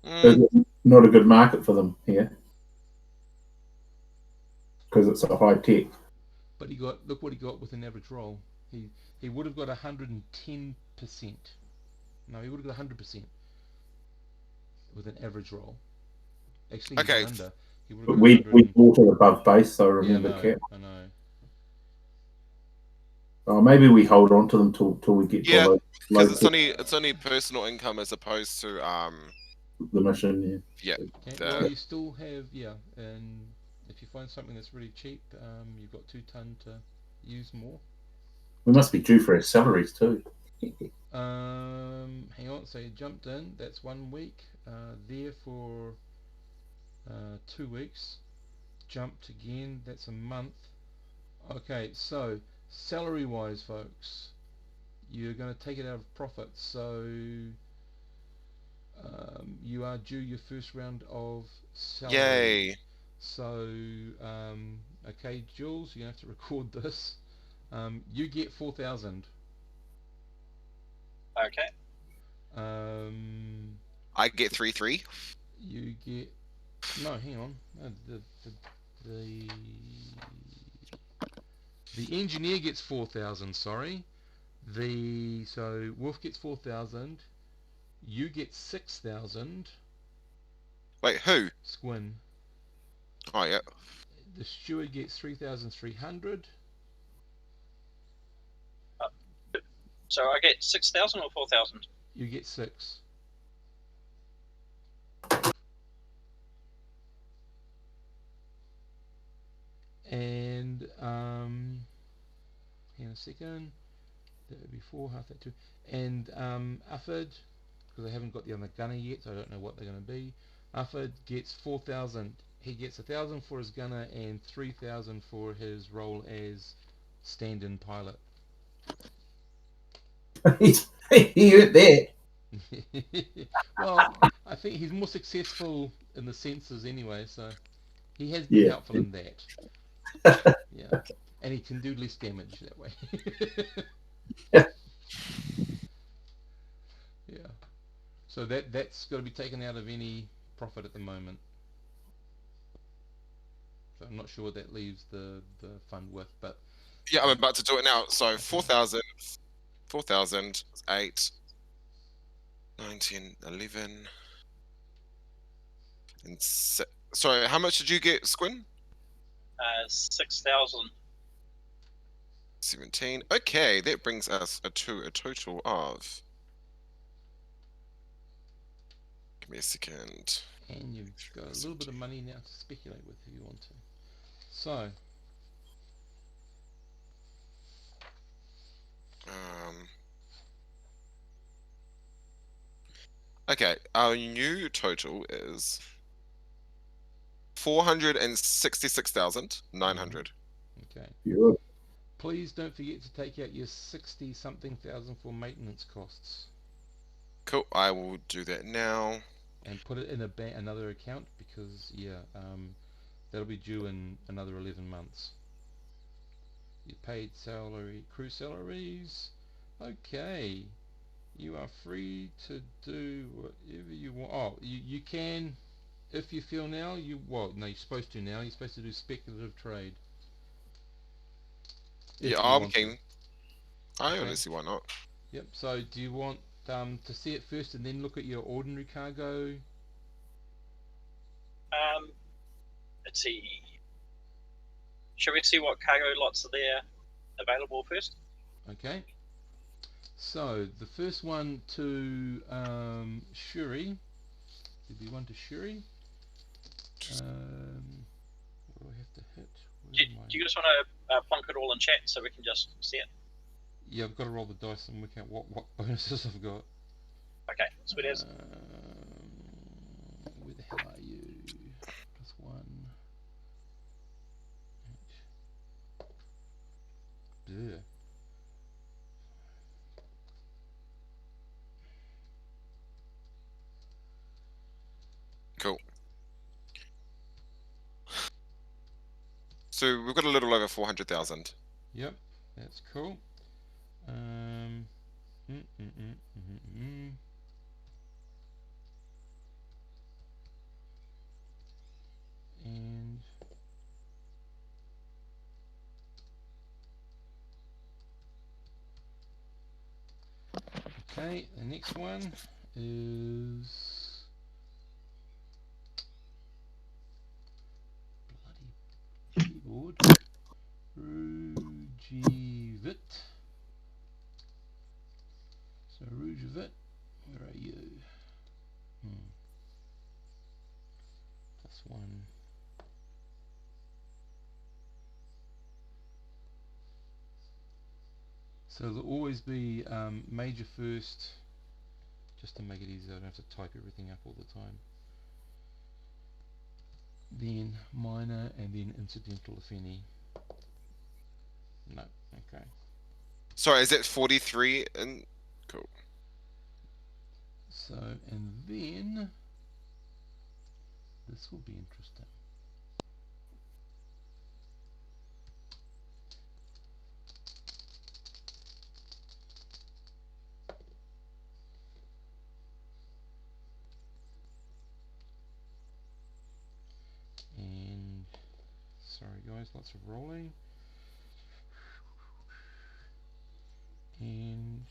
Is it not a good market for them here? Because it's a high tech. But look what he got with an average roll. He would have got 110%. No, he would have got 100% with an average roll. Actually, he got under. He would have got We bought it above base, so remember, Cap. Cap. I know. Oh, maybe we hold on to them till we get to low. Because it's only personal income as opposed to the mission. Yeah. Okay, well, you still have and if you find something that's really cheap, you've got 2 ton to use more. We must be due for our salaries too. Hang on, so you jumped in. That's 1 week. There for 2 weeks. Jumped again. That's a month. Okay, so salary wise, folks, you're going to take it out of profits. So you are due your first round of salary. Yay! So okay, Jules, you're going to have to record this. You get 4,000. Okay. I get 3,300. You get hang on. The engineer gets 4,000. Sorry. So Wolf gets 4,000. You get 6,000. Wait, who? Squin. Oh yeah. The steward gets 3,300. So I get 6,000 or 4,000? You get 6. And hang on a second. That would be 4, half that 2. And Ufford because I haven't got the other gunner yet, so I don't know what they're going to be. Alpha gets 4,000. He gets 1,000 for his gunner and 3,000 for his role as stand-in pilot. He heard that. Well, I think he's more successful in the sensors anyway, so he has been helpful in that. Yeah, and he can do less damage that way. Yeah. So that's got to be taken out of any profit at the moment. So I'm not sure what that leaves the fund with, but Yeah, I'm about to do it now. So 4,000, 4,000, 8, 19, 11, and sorry, how much did you get, Squin? 6,000. 17. Okay, that brings us to a total of. Give me a second. and you've got a little bit of money now to speculate with if you want to. So Okay, our new total is 466,900. okay. Good. Please don't forget to take out your 60-something thousand for maintenance costs. Cool, I will do that now. And put it in another account because that'll be due in another 11 months. You paid salary, crew salaries. Okay, you are free to do whatever you want. Oh, you can, if you feel now. No, you're supposed to now. You're supposed to do speculative trade. If Yeah, you I'm want to. keen. I Okay. honestly why not? Yep. So do you want to see it first and then look at your ordinary cargo? Let's see. Shall we see what cargo lots are there available first? Okay. So the first one to Shuri. Did we want to Shuri? What do I have to hit? Do you just want to plonk it all in chat so we can just see it? Yeah, I've got to roll the dice and work out what bonuses I've got. Okay, sweet as. Where the hell are you? +1. Bleh. Cool. So we've got a little over 400,000. Yep, that's cool. And okay, the next one is bloody keyboard. Rujivit. So Rujivit, where are you? +1. So there'll always be major first, just to make it easier. I don't have to type everything up all the time. Then minor, and then incidental if any. No, okay. Sorry, is it 43? And cool. So, and then this will be interesting. And sorry guys, lots of rolling. And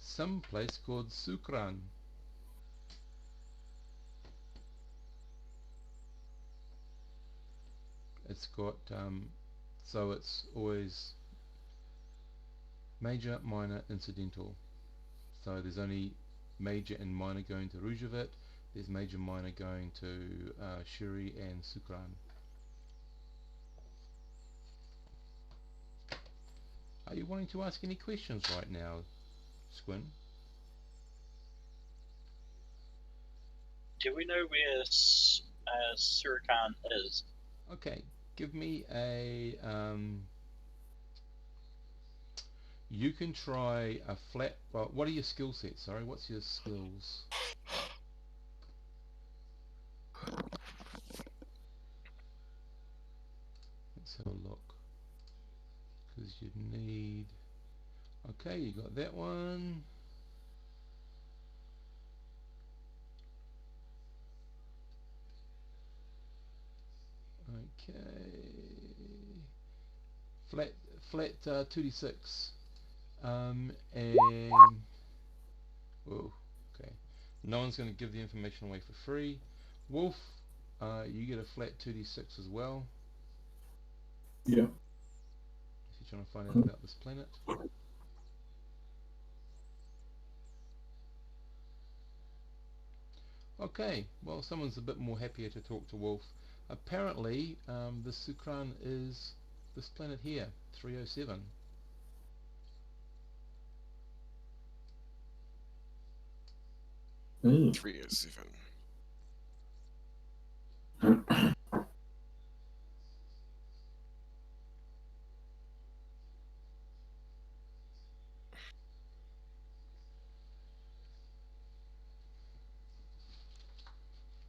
some place called Sukran. It's got so it's always major, minor, incidental. So there's only major and minor going to Rujavit. There's major, minor going to Shuri and Sukran. Are you wanting to ask any questions right now, Squin? Do we know where Surukan is? Okay, give me a you can try a flat. Well, what are your skill sets? Sorry, what's your skills? Let's have a look. Because you'd need. Okay, you got that one. Okay. Flat 2d6. And whoa, okay. No one's going to give the information away for free. Wolf, you get a flat 2d6 as well. Yeah. If you're trying to find out about this planet. Okay, well, someone's a bit more happier to talk to Wolf. Apparently, the Sukran is this planet here, 307. Mm. 307.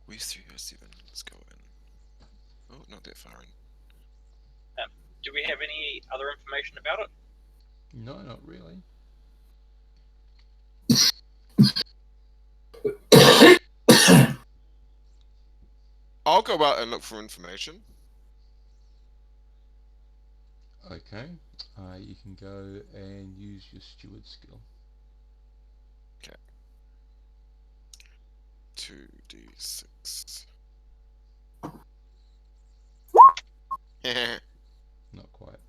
Where's 307? Let's go in. Oh, not that far in. Do we have any other information about it? No, not really. I'll go out and look for information. Okay, you can go and use your steward skill. Okay. 2d6. Not quite.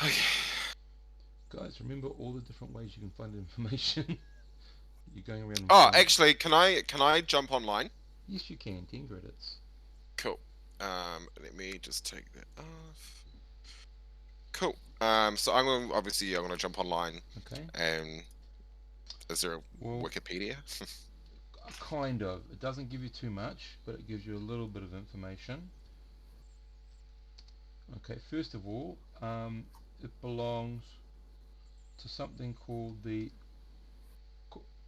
Okay. Guys, remember all the different ways you can find information. You're going around. Oh, actually, can I jump online? Yes, you can. 10 credits. Cool. Let me just take that off. Cool. So I'm gonna jump online. Okay. And is there a Wikipedia? Kind of. It doesn't give you too much, but it gives you a little bit of information. Okay, first of all, it belongs to something called the.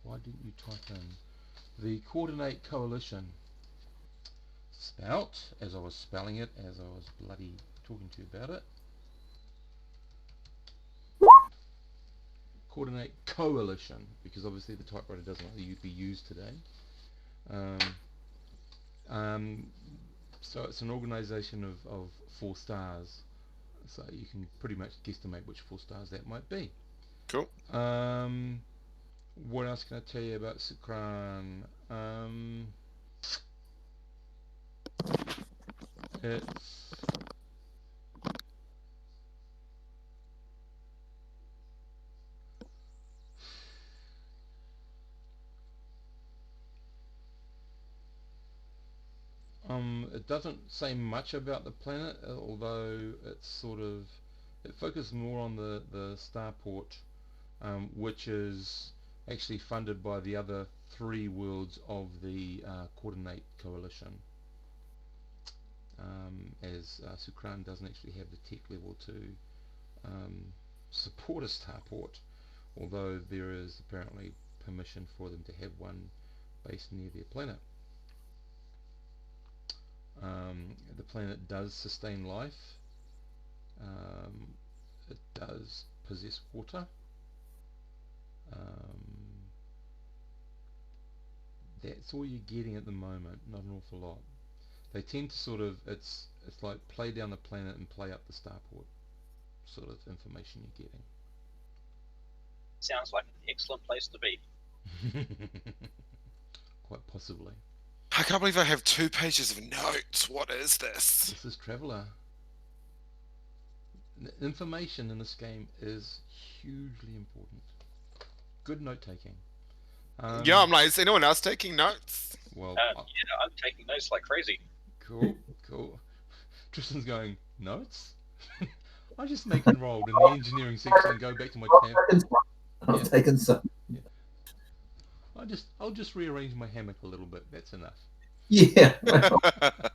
Why didn't you type in the Coordinate Coalition? Spelt as I was spelling it, as I was bloody talking to you about it. Coordinate Coalition, because obviously the typewriter doesn't really be used today. So it's an organization of 4 stars, so you can pretty much guesstimate which 4 stars that might be. Cool. What else can I tell you about Sukran? It's it doesn't say much about the planet, although it focuses more on the starport, which is actually funded by the other 3 worlds of the Coordinate Coalition, as Sukran doesn't actually have the tech level to support a starport, although there is apparently permission for them to have one based near their planet. The planet does sustain life. It does possess water. That's all you're getting at the moment, not an awful lot. They tend to it's like play down the planet and play up the starport sort of information you're getting. Sounds like an excellent place to be. Quite possibly. I can't believe I have 2 pages of notes. What is this? This is Traveller. The information in this game is hugely important. Good note taking. Yeah, I'm like, is anyone else taking notes? Well, yeah, I'm taking notes like crazy. Cool. Tristan's going, notes? I just make enrolled in the engineering section and go back to my camp. I've taken some. Yeah. I'll just rearrange my hammock a little bit. That's enough. Yeah. Well,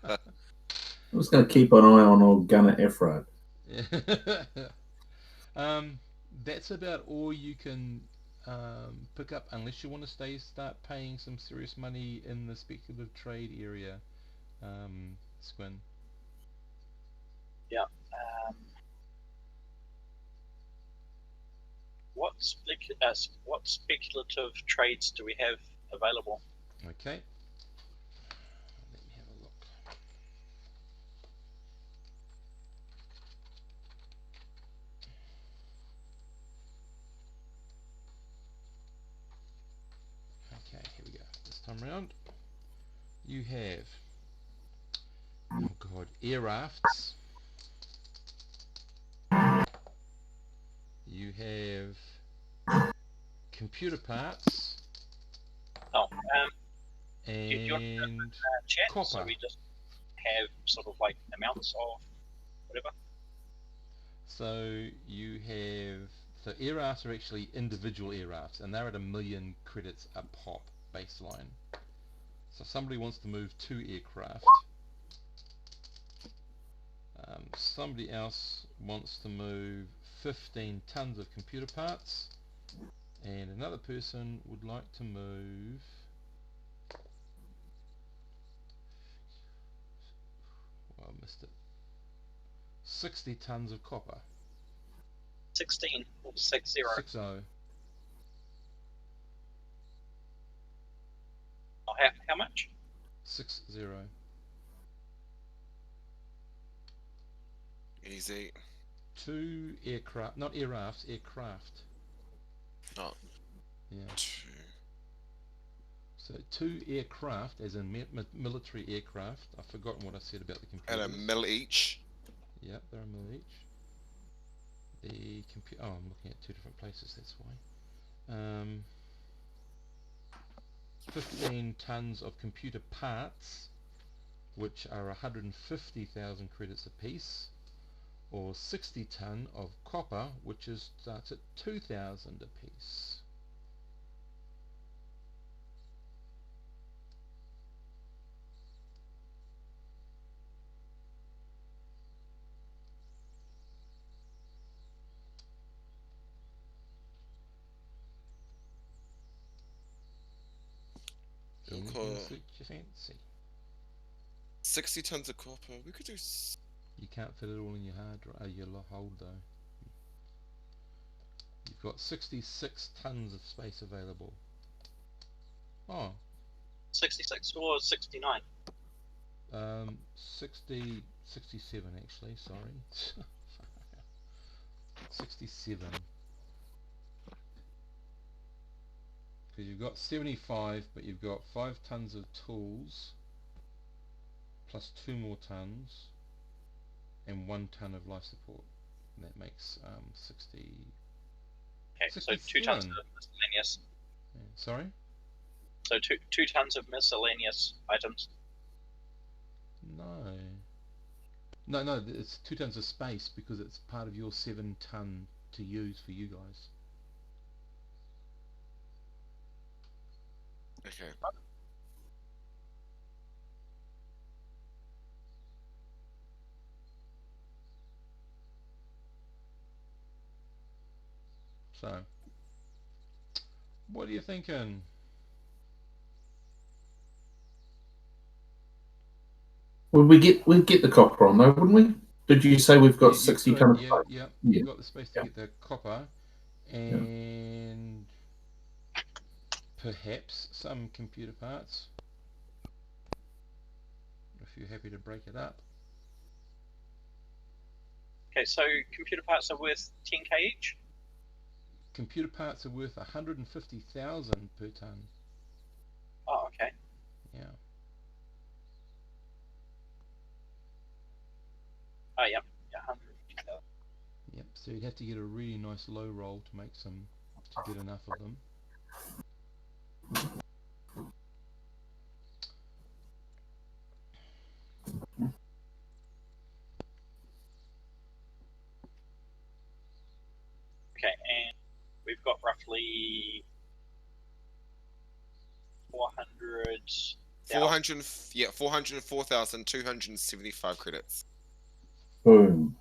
I'm just going to keep an eye on old Gunner Efrod. That's about all you can pick up, unless you want to start paying some serious money in the speculative trade area, Squin. Yeah. What speculative trades do we have available? Okay. Let me have a look. Okay, here we go. This time around, you have, oh god, air rafts. You have computer parts. Oh, and do you want to chat? copper. So we just have sort of like amounts of whatever. So you have, so air rafts are actually individual air rafts, and they're at 1 million credits a pop baseline. So somebody wants to move 2 aircraft. Somebody else wants to move 15 tons of computer parts, and another person would like to move, well, I missed it, 60 tons of copper. 16 or 60. 60. Oh, how much? 60. Easy. 2 aircraft, not air rafts, aircraft. Oh. Yeah. 2. So 2 aircraft, as in military aircraft. I've forgotten what I said about the computers. And a mil each. Yeah, they're a mil each. The oh, I'm looking at 2 different places. That's why. 15 tons of computer parts, which are 150,000 credits apiece, or 60 ton of copper, which starts at 2,000 apiece. Anything suit your fancy? 60 tons of copper. We could do. You can't fit it all in your your hold though. You've got 66 tons of space available. Oh. 66 or 69? 67 actually, sorry. 67. Because you've got 75, but you've got 5 tons of tools, plus 2 more tons, and 1 ton of life support. And that makes 60. Okay, 67. So 2 tons of miscellaneous. Yeah, sorry? So two tons of miscellaneous items. No, it's 2 tons of space because it's part of your 7 ton to use for you guys. Okay. So, what are you thinking? We'd get the copper on though, wouldn't we? Did you say we've got 60 tons? Yeah, you've got the space to get the copper, and perhaps some computer parts, if you're happy to break it up. Okay, so computer parts are worth 10k each? Computer parts are worth 150,000 per ton. Oh, okay. Yeah. Oh, yeah. Yeah, 150,000. Yep, so you'd have to get a really nice low roll to get enough of them. roughly 400. 404,275 credits. Boom.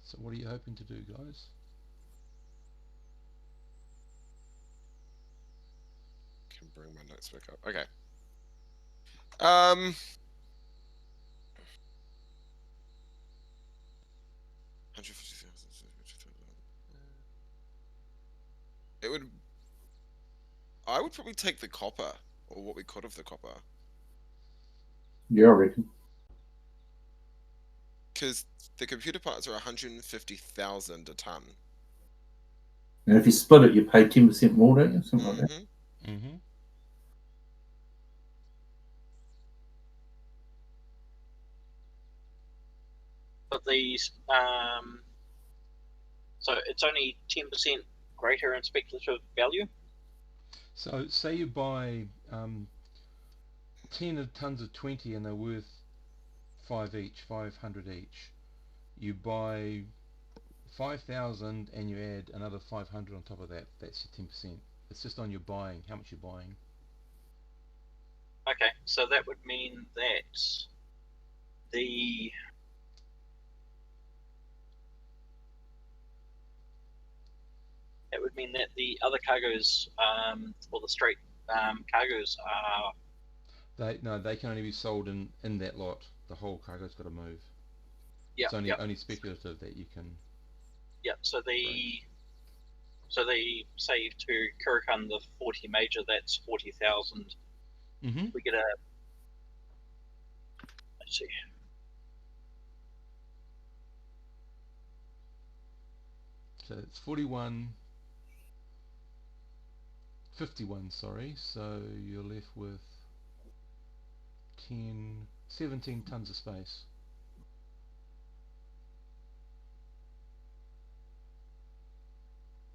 So what are you hoping to do, guys? Can bring my notes back up. Okay. 150,000. It would. I would probably take the copper, or what we could of the copper. Yeah, I reckon. Because the computer parts are 150,000 a ton. And if you split it, you pay 10% more, don't you? Something like that. Mm-hmm. But these, so it's only 10% greater in speculative value. So say you buy 10 tons of 20 and they're worth 500 each. You buy 5,000 and you add another 500 on top of that. That's your 10%. It's just on your buying, how much you're buying. Okay, so that would mean that the other cargoes, or the straight cargoes, are. They can only be sold in that lot. The whole cargo's got to move. Yeah, It's only speculative that you can. Yeah, so they say to Kurikan the 40 major, that's 40,000. Mm-hmm. We get a. Let's see. So it's 51, sorry. So you're left with 17 tons of space.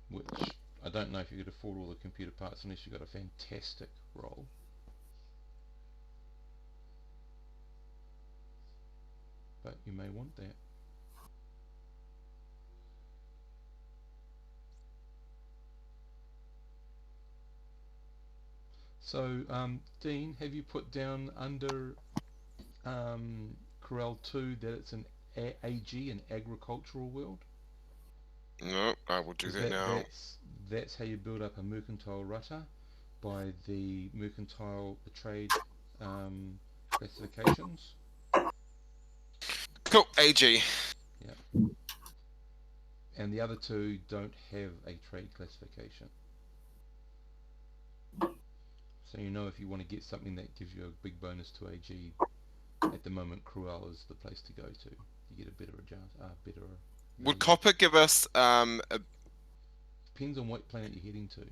Which I don't know if you could afford all the computer parts unless you've got a fantastic roll. But you may want that. So, Dean, have you put down under Corral 2 that it's an AG, an agricultural world? No, I will do that now. That's how you build up a mercantile rata, by the mercantile trade classifications. Cool, AG. Yeah. And the other two don't have a trade classification. So you know if you want to get something that gives you a big bonus to AG, at the moment Cruel is the place to go to. You get a better better. Would copper give us Depends on what planet you're heading to.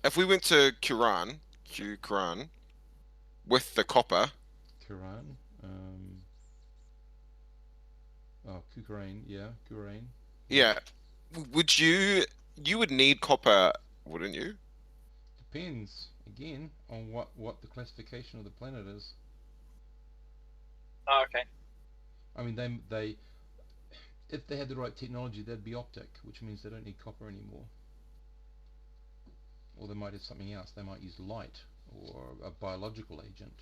if we went to Kuran with the copper? Kuran. Kukurain, yeah, Kurain. Yeah. Would you would need copper, wouldn't you? Depends, again, on what the classification of the planet is. Oh, okay. I mean, they if they had the right technology, they'd be optic, which means they don't need copper anymore. Or they might have something else. They might use light or a biological agent.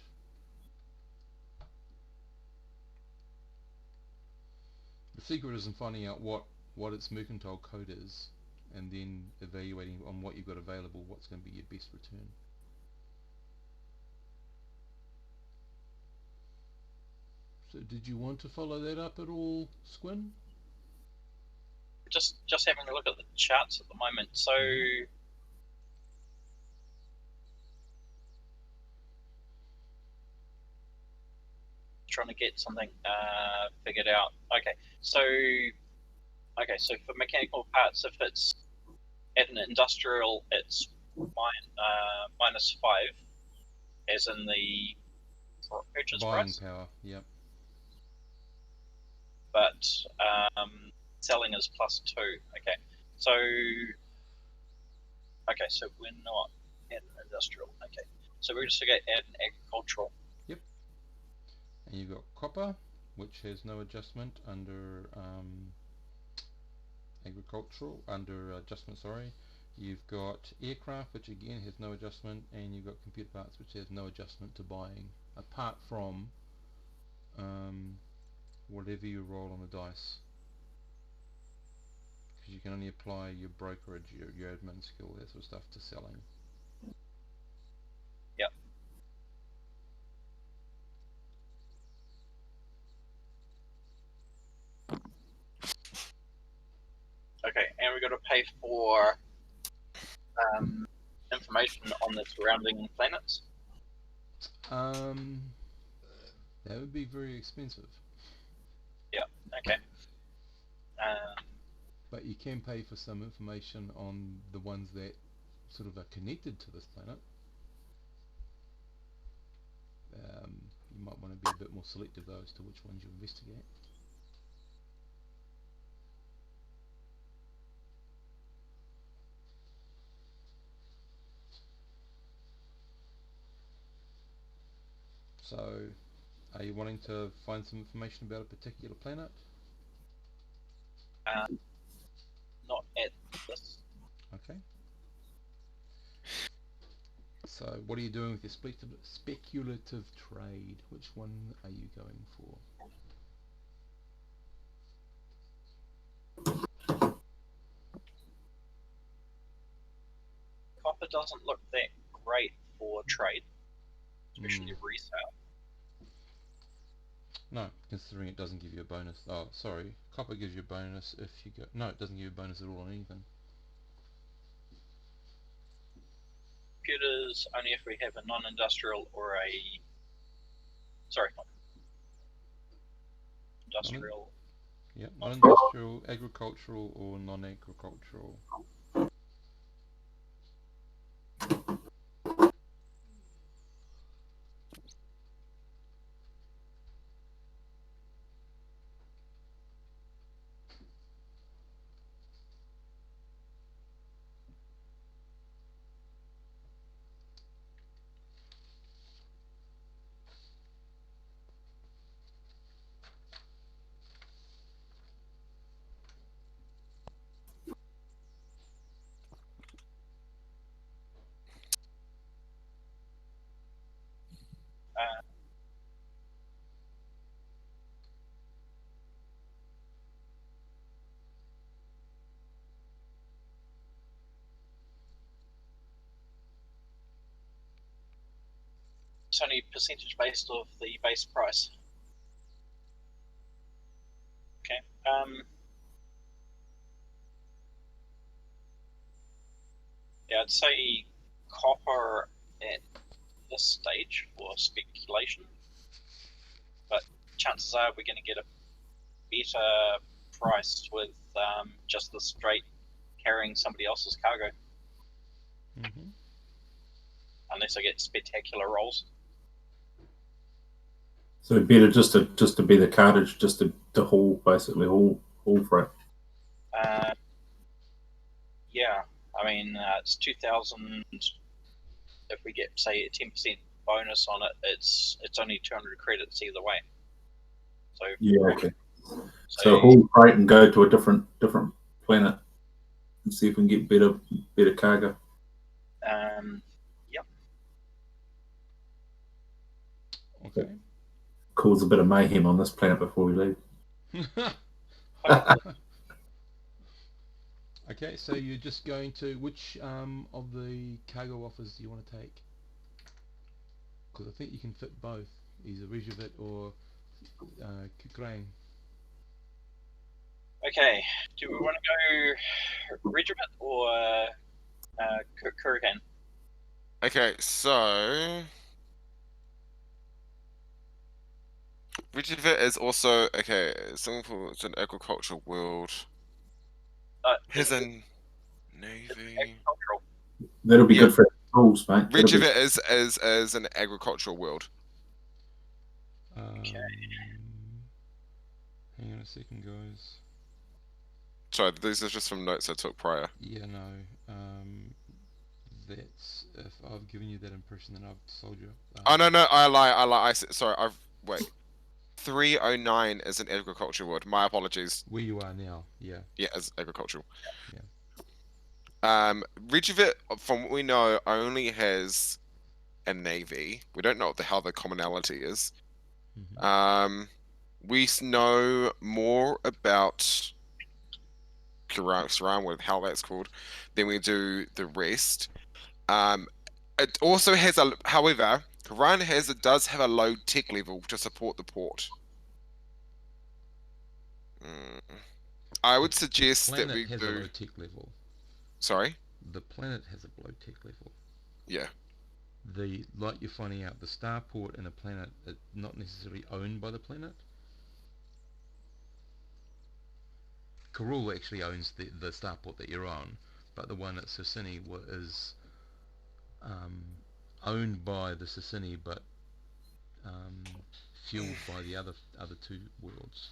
The secret is in finding out what its mercantile code is, and then evaluating on what you've got available, what's going to be your best return. So did you want to follow that up at all, Squin? Just having a look at the charts at the moment. So trying to get something figured out. Okay, so for mechanical parts, if it's at an industrial, it's -5, as in the purchase Buying price. power, yep. But selling is +2. Okay, so we're not at an industrial. Okay, so we're just going to add an agricultural. Yep. And you've got copper, which has no adjustment under agricultural, under adjustment, sorry. You've got aircraft, which again has no adjustment, and you've got computer parts, which has no adjustment to buying, apart from whatever you roll on the dice. Because you can only apply your brokerage, your admin skill, that sort of stuff, to selling. Yep. Okay, and we've got to pay for information on the surrounding planets. That would be very expensive. Yeah. Okay. But you can pay for some information on the ones that sort of are connected to this planet. You might want to be a bit more selective though as to which ones you investigate. So, are you wanting to find some information about a particular planet? Not at this. Okay. So, what are you doing with your speculative trade? Which one are you going for? Copper doesn't look that great for trade, especially resale. No, considering it doesn't give you a bonus. Oh, sorry. Copper gives you a bonus if you go... No, it doesn't give you a bonus at all on anything. Computers only if we have a non-industrial or a... Sorry, industrial. Yep, non-industrial, agricultural, or non-agricultural. It's only percentage based of the base price. Okay. Yeah, I'd say copper at this stage for speculation, but chances are we're going to get a better price with just the straight carrying somebody else's cargo. Mm-hmm. Unless I get spectacular rolls. So better just to be the cartage, just to haul, basically haul freight. Yeah, I mean it's 2,000. If we get say a 10% bonus on it, it's only 200 credits either way. So yeah, okay. So haul freight and go to a different planet and see if we can get better cargo. Yep. Okay. Cause a bit of mayhem on this planet before we leave. Okay, so you're just going to... Which of the cargo offers do you want to take? Because I think you can fit both. Either Reykjavik or Kukrain. Okay, do we want to go Reykjavik or Kurikan? Okay, so Reykjavik is also okay. Singapore is an agricultural world. Has a navy. Agricultural. That'll be Yeah. good for tools, mate. Reykjavik is an agricultural world. Hang on a second, guys. Sorry, these are just from notes I took prior. Yeah, no. That's if I've given you that impression, then I've told you. Oh no, I lie. Sorry, wait. 309 is an agricultural world. My apologies. Where you are now, yeah. Yeah, as agricultural. Yeah. Reykjavik, from what we know, only has a navy. We don't know what the hell the commonality is. We know more about Quran, with how that's called, than we do the rest. It also has however, Quran does have a low tech level to support the port. I would suggest that we has do. a low tech level. Sorry. The planet has a low tech level. Yeah. Like you're finding out, the starport in a planet is not necessarily owned by the planet. Karul actually owns the starport that you're on, but the one at Sicily is owned by the Sicily, but fueled by the other two worlds.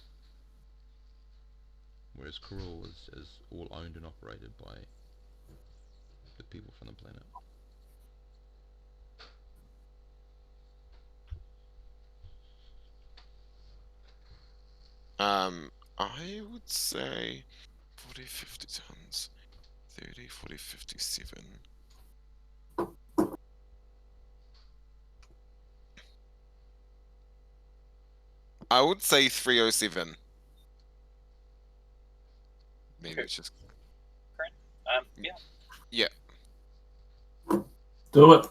Whereas Karul is all owned and operated by the people from the planet. I would say 40, 50 tons. 30, 40, 57. I would say 307. Maybe it's just. Yeah. Yeah. Do it.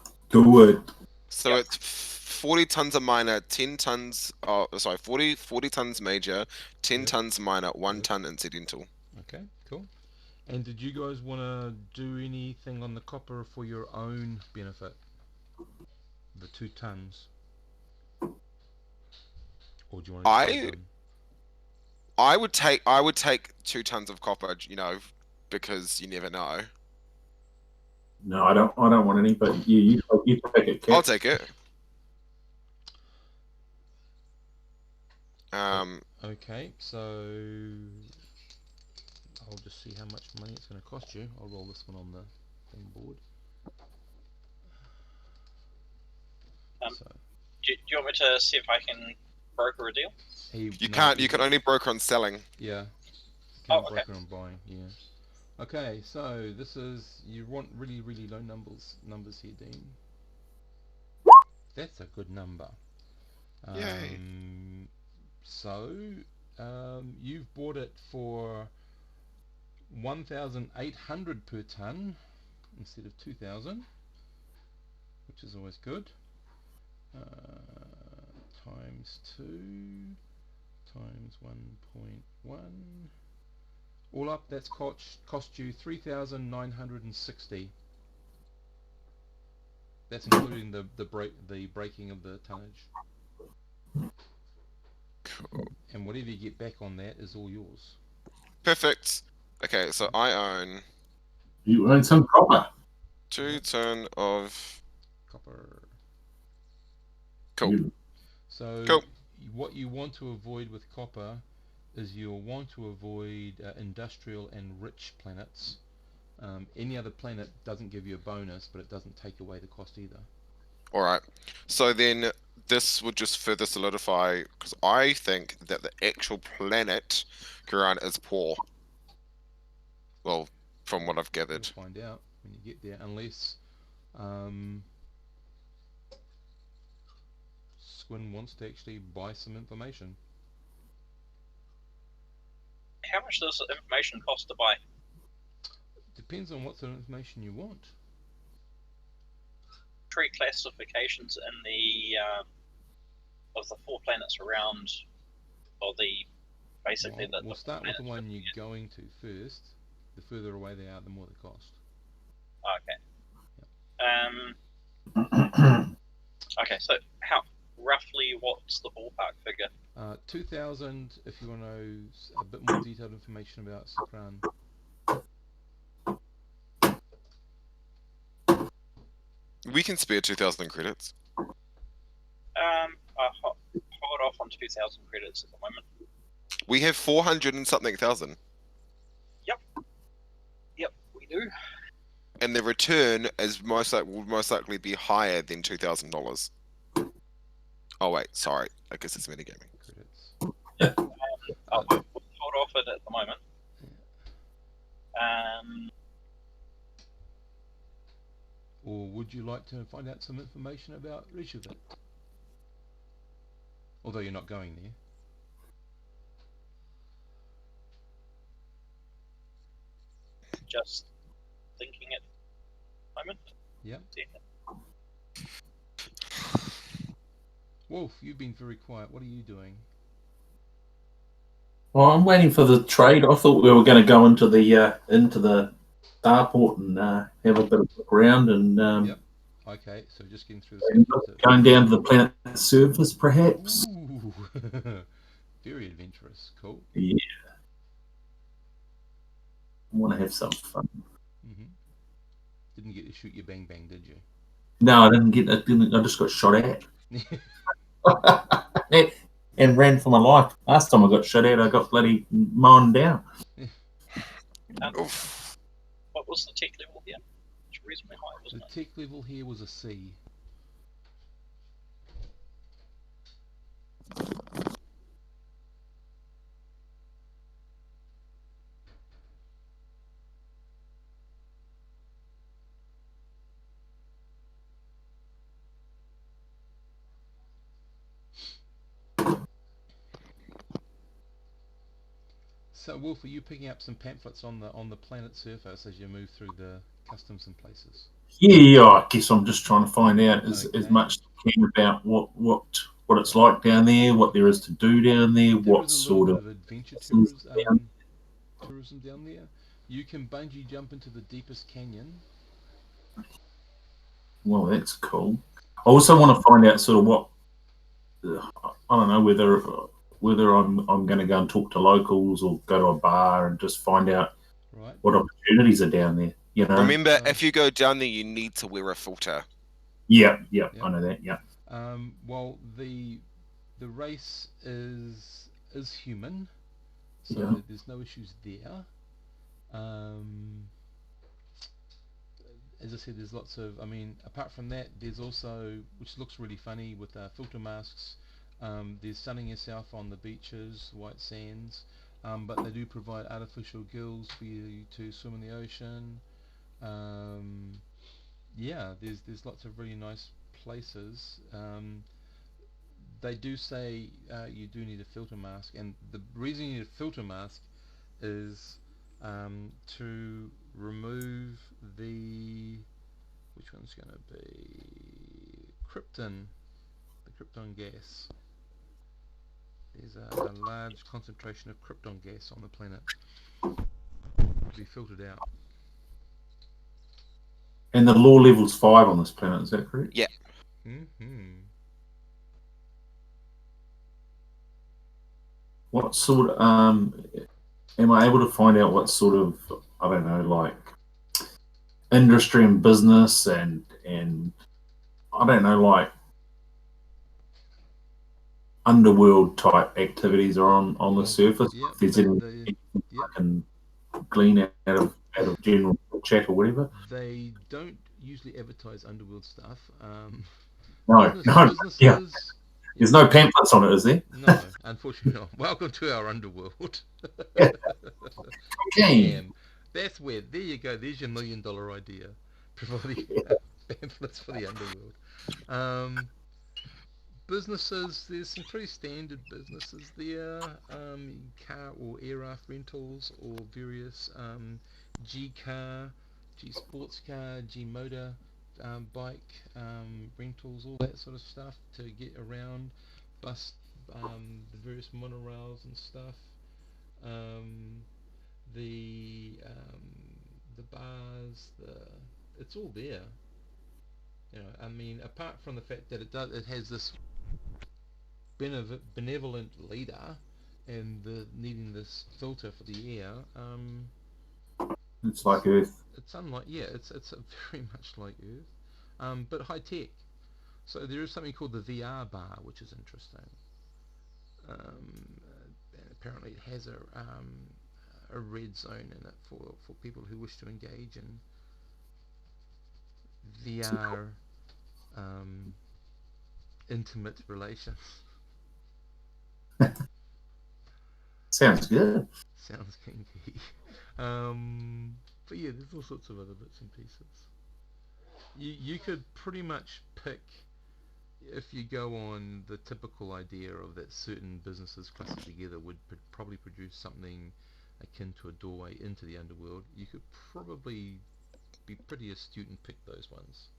So it's 40 tons of minor, 10 tons. 40 tons major, 10 tons minor, 1 ton incidental. Okay, cool. And did you guys want to do anything on the copper for your own benefit? The 2 tons? Or do you want to I would take 2 tons of copper, because you never know. No, I don't want any, but you take it, Kat. I'll take it. Okay, so I'll just see how much money it's going to cost you. I'll roll this one on the thing board. Do you want me to see if I can broker a deal? You can't. You can only broker on selling. Yeah. You can't okay. broker on buying. Yeah. Okay, so this is, you want really, really low numbers here, Dean. That's a good number. Yay. So you've bought it for 1,800 per ton instead of 2,000, which is always good. Times 2 times 1.1. All up, that's cost you 3,960. That's including the breaking of the tonnage. Cool. And whatever you get back on that is all yours. Perfect. Okay, so I own. You own some copper. 2 ton of copper. Cool. So cool. What you want to avoid with copper is you'll want to avoid industrial and rich planets. Any other planet doesn't give you a bonus, but it doesn't take away the cost either. Alright, so then this would just further solidify, because I think that the actual planet Quran is poor. Well, from what I've gathered. We'll find out when you get there, unless Squin wants to actually buy some information. How much does the information cost to buy? Depends on what sort of information you want. Tree classifications in the of the 4 planets around, or basically we'll start with the one you're going to first. The further away they are, the more the cost. Okay. Yep. Okay, so how roughly what's the ballpark figure? 2,000 if you want to know a bit more detailed information about Sopran. We can spare 2,000 credits. Hold off on 2,000 credits at the moment. We have 400 and something thousand. Yep, we do. And the return is would most likely be higher than $2,000. Oh wait, sorry. I guess it's metagaming. Credits. We'll hold off it at the moment. Or would you like to find out some information about Reykjavik? Although you're not going there. Just thinking at the moment. Yeah. Wolf, you've been very quiet. What are you doing? Well, I'm waiting for the trade. I thought we were going to go into the starport and have a bit of look around and Yep. Okay, so just getting through the going down to the planet's surface, perhaps. Ooh. Very adventurous. Cool. Yeah. I want to have some fun. Didn't get to shoot your bang bang, did you? No, I didn't get. I just got shot at. And ran for my life. Last time I got shot at, I got bloody mown down. What was the tech level here? It's reasonably high, wasn't it? The tech level here was a C. So, Wolf, are you picking up some pamphlets on the planet's surface as you move through the customs and places? Yeah, I guess I'm just trying to find out as much as I can about what it's like down there, what there is to do down there, what sort of adventure tourism down there. You can bungee jump into the deepest canyon. Well, that's cool. I also want to find out sort of what I don't know whether I'm going to go and talk to locals or go to a bar and just find out what opportunities are down there. You know. Remember, if you go down there, you need to wear a filter. Yeah, I know that. Yeah. Well, the race is human, so there's no issues there. As I said, there's lots of. I mean, apart from that, there's also, which looks really funny with filter masks. There's sunning yourself on the beaches, white sands, but they do provide artificial gills for you to swim in the ocean. Yeah, there's lots of really nice places. They do say you do need a filter mask, and the reason you need a filter mask is to remove the, which one's going to be the krypton gas. There's a large concentration of krypton gas on the planet to be filtered out. And the law level's 5 on this planet, is that correct? Yeah. What sort of, am I able to find out what sort of, I don't know, like industry and business and I don't know, like underworld type activities are on the surface? If there's anything I can glean out of general chat or whatever. They don't usually advertise underworld stuff. Businesses, yeah. There's no pamphlets on it, is there? No, unfortunately not. Welcome to our underworld. Damn. That's where, there you go, there's your $1 million idea. Providing pamphlets for the underworld. Businesses, there's some pretty standard businesses there. Car or aircraft rentals or various G car, G sports car, G motor bike rentals, all that sort of stuff to get around, bus, the various monorails and stuff, the bars, it's all there. You know, I mean, apart from the fact that it has this benevolent leader and needing this filter for the air, it's like Earth. it's unlike, it's very much like Earth, but high tech. So there is something called the VR bar, which is interesting. And apparently it has a red zone in it for people who wish to engage in VR intimate relations. Sounds good. Sounds kinky. But yeah, there's all sorts of other bits and pieces. You could pretty much pick, if you go on the typical idea of that certain businesses clustered together would probably produce something akin to a doorway into the underworld, you could probably be pretty astute and pick those ones.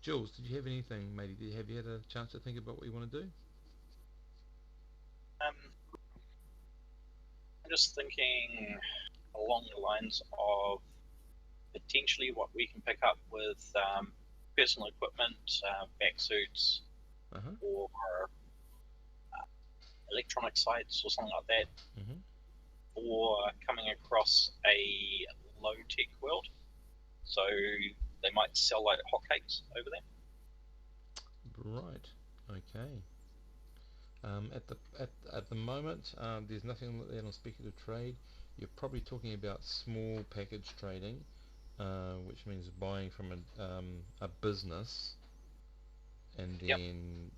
Jules, did you have anything, matey? Have you had a chance to think about what you want to do? I'm just thinking along the lines of potentially what we can pick up with personal equipment, back suits, or electronic sites or something like that, or coming across a low-tech world. So they might sell like hotcakes over there. Right. Okay. At the moment, there's nothing like that on speculative trade. You're probably talking about small package trading, which means buying from a business and then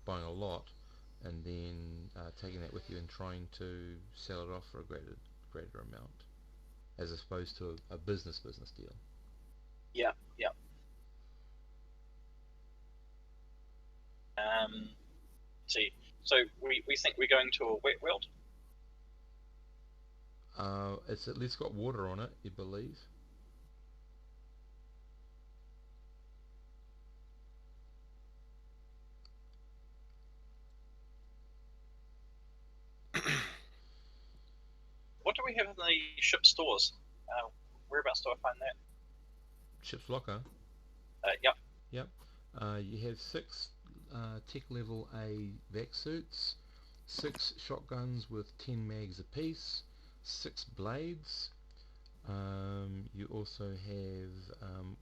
buying a lot and then taking that with you and trying to sell it off for a greater amount, as opposed to a business deal. Yeah. See, so we think we're going to a wet world. It's at least got water on it, you believe? What do we have in the ship stores? Whereabouts do I find that? Ship's locker? Yep. Yep. You have 6 tech level A vac suits, 6 shotguns with 10 mags apiece, 6 blades. You also have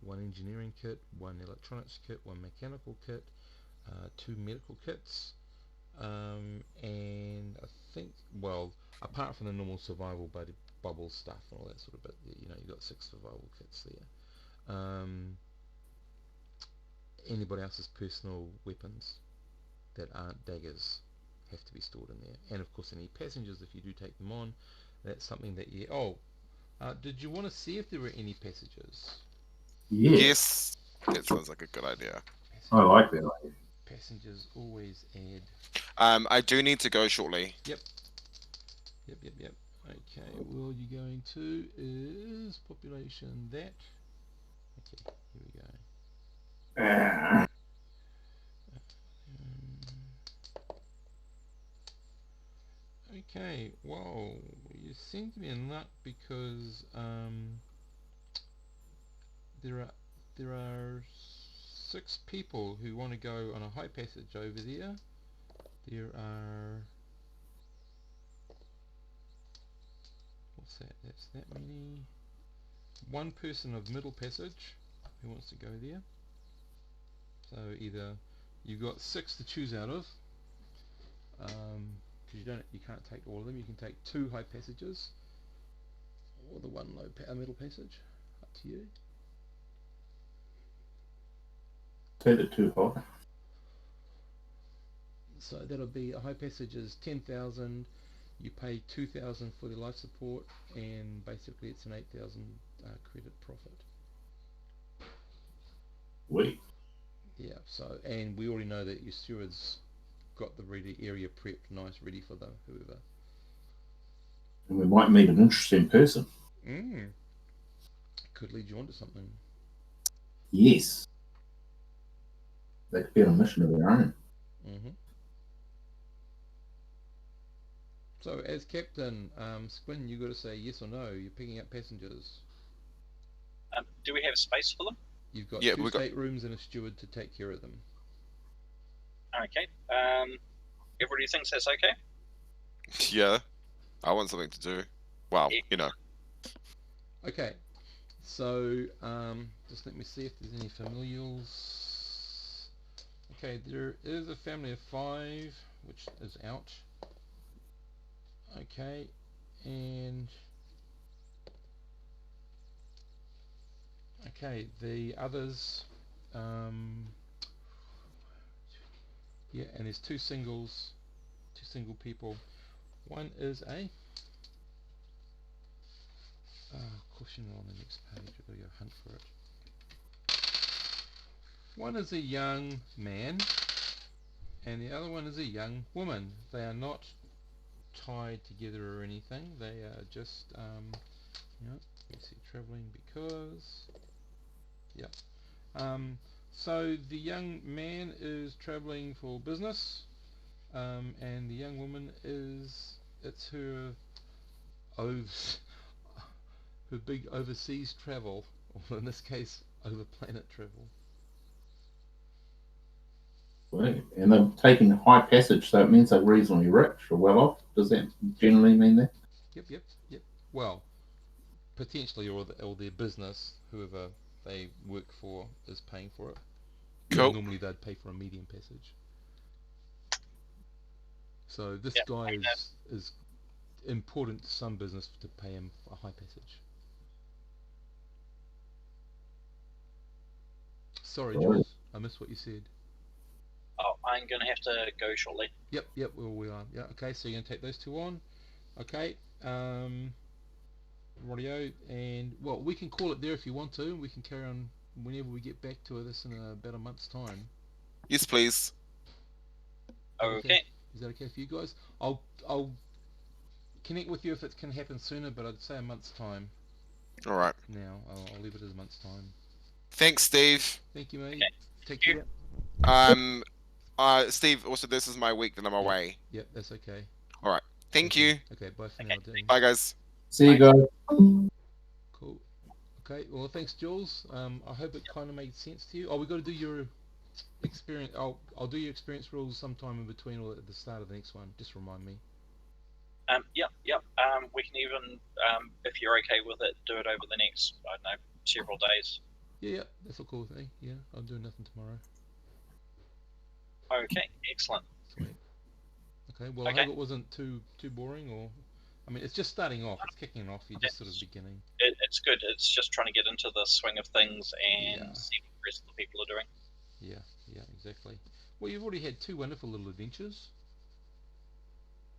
1 engineering kit, 1 electronics kit, 1 mechanical kit, 2 medical kits, and I think, well, apart from the normal survival bubble stuff and all that sort of bit, you know, you've got 6 survival kits there. Anybody else's personal weapons that aren't daggers have to be stored in there, and of course any passengers, if you do take them on, that's something that you... did you want to see if there were any passages? Yes, that sounds like a good idea. I like that idea. Passengers always add... I do need to go shortly. Yep. Okay, world you're going to is population that. Okay, here we go. Okay, well, you seem to be a nut because there are 6 people who want to go on a high passage over there. There are... what's that? That's that many. 1 person of middle passage who wants to go there. So either you've got 6 to choose out of, because you can't take all of them. You can take 2 high passages or the 1 middle passage. Up to you. Take the 2 high. So that'll be a high passage is 10,000. You pay 2,000 for the life support, and basically it's an 8,000 credit profit. Wait. Yeah. So, and we already know that your stewards got the area prepped nice, ready for the whoever. And we might meet an interesting person. Could lead you on to something. Yes. They could be on a mission of their own. So, as captain, Squin, you got to say yes or no. You're picking up passengers. Do we have space for them? You've got Yeah, 2 we got. staterooms and a steward to take care of them. Okay. Everybody thinks that's okay? Yeah, I want something to do. Well, you know. Okay, so just let me see if there's any familials. Okay, there is a family of 5, which is out. Okay, and okay, the others, yeah, and there's 2 singles, 2 single people. One is a caution on the next page. I've got to go hunt for it. One is a young man, and the other one is a young woman. They are not tied together or anything. They are just, you know, let me see, traveling because, yeah. So the young man is traveling for business, and the young woman it's her her big overseas travel, or in this case, over planet travel. Right. And they're taking high passage, so it means they're reasonably rich or well off. Does that generally mean that? Yep. Well, potentially, or their business, whoever they work for, is paying for it. Cool. Normally, they'd pay for a medium passage. So this Yep. guy is important to some business to pay him a high passage. Sorry, Right. Jules, I missed what you said. Oh, I'm going to have to go shortly. Yep, well, we are. Yeah, okay, so you're going to take those 2 on. Okay, radio, and, well, we can call it there if you want to. We can carry on whenever we get back to this in about a month's time. Yes, please. Okay. Is that okay for you guys? I'll connect with you if it can happen sooner, but I'd say a month's time. All right. Now, I'll leave it as a month's time. Thanks, Steve. Thank you, mate. Okay. Take care. Steve, also, this is my week that I'm away. Yep, that's okay. All right. Thank you. Okay, bye for now, Dean. Bye, guys. See you guys. Cool. Okay, well, thanks, Jules. I hope it kind of made sense to you. Oh, we've got to do your experience. I'll do your experience rules sometime in between or at the start of the next one. Just remind me. Yep. We can even, if you're okay with it, do it over the next, I don't know, several days. Yeah, that's all cool with me. Yeah, I'll do nothing tomorrow. Okay, excellent. Sweet. Okay, well, I hope it wasn't too boring, or, I mean, it's just starting off. It's kicking off. You're just sort of beginning. It's good. It's just trying to get into the swing of things and see what the rest of the people are doing. Yeah, exactly. Well, you've already had 2 wonderful little adventures.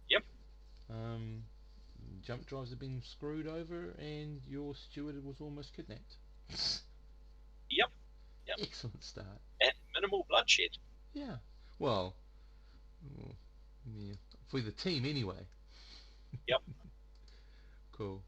Yep. Jump drives have been screwed over, and your steward was almost kidnapped. Yep. Excellent start. And minimal bloodshed. Yeah. Well, yeah, for the team anyway. Yep. Cool.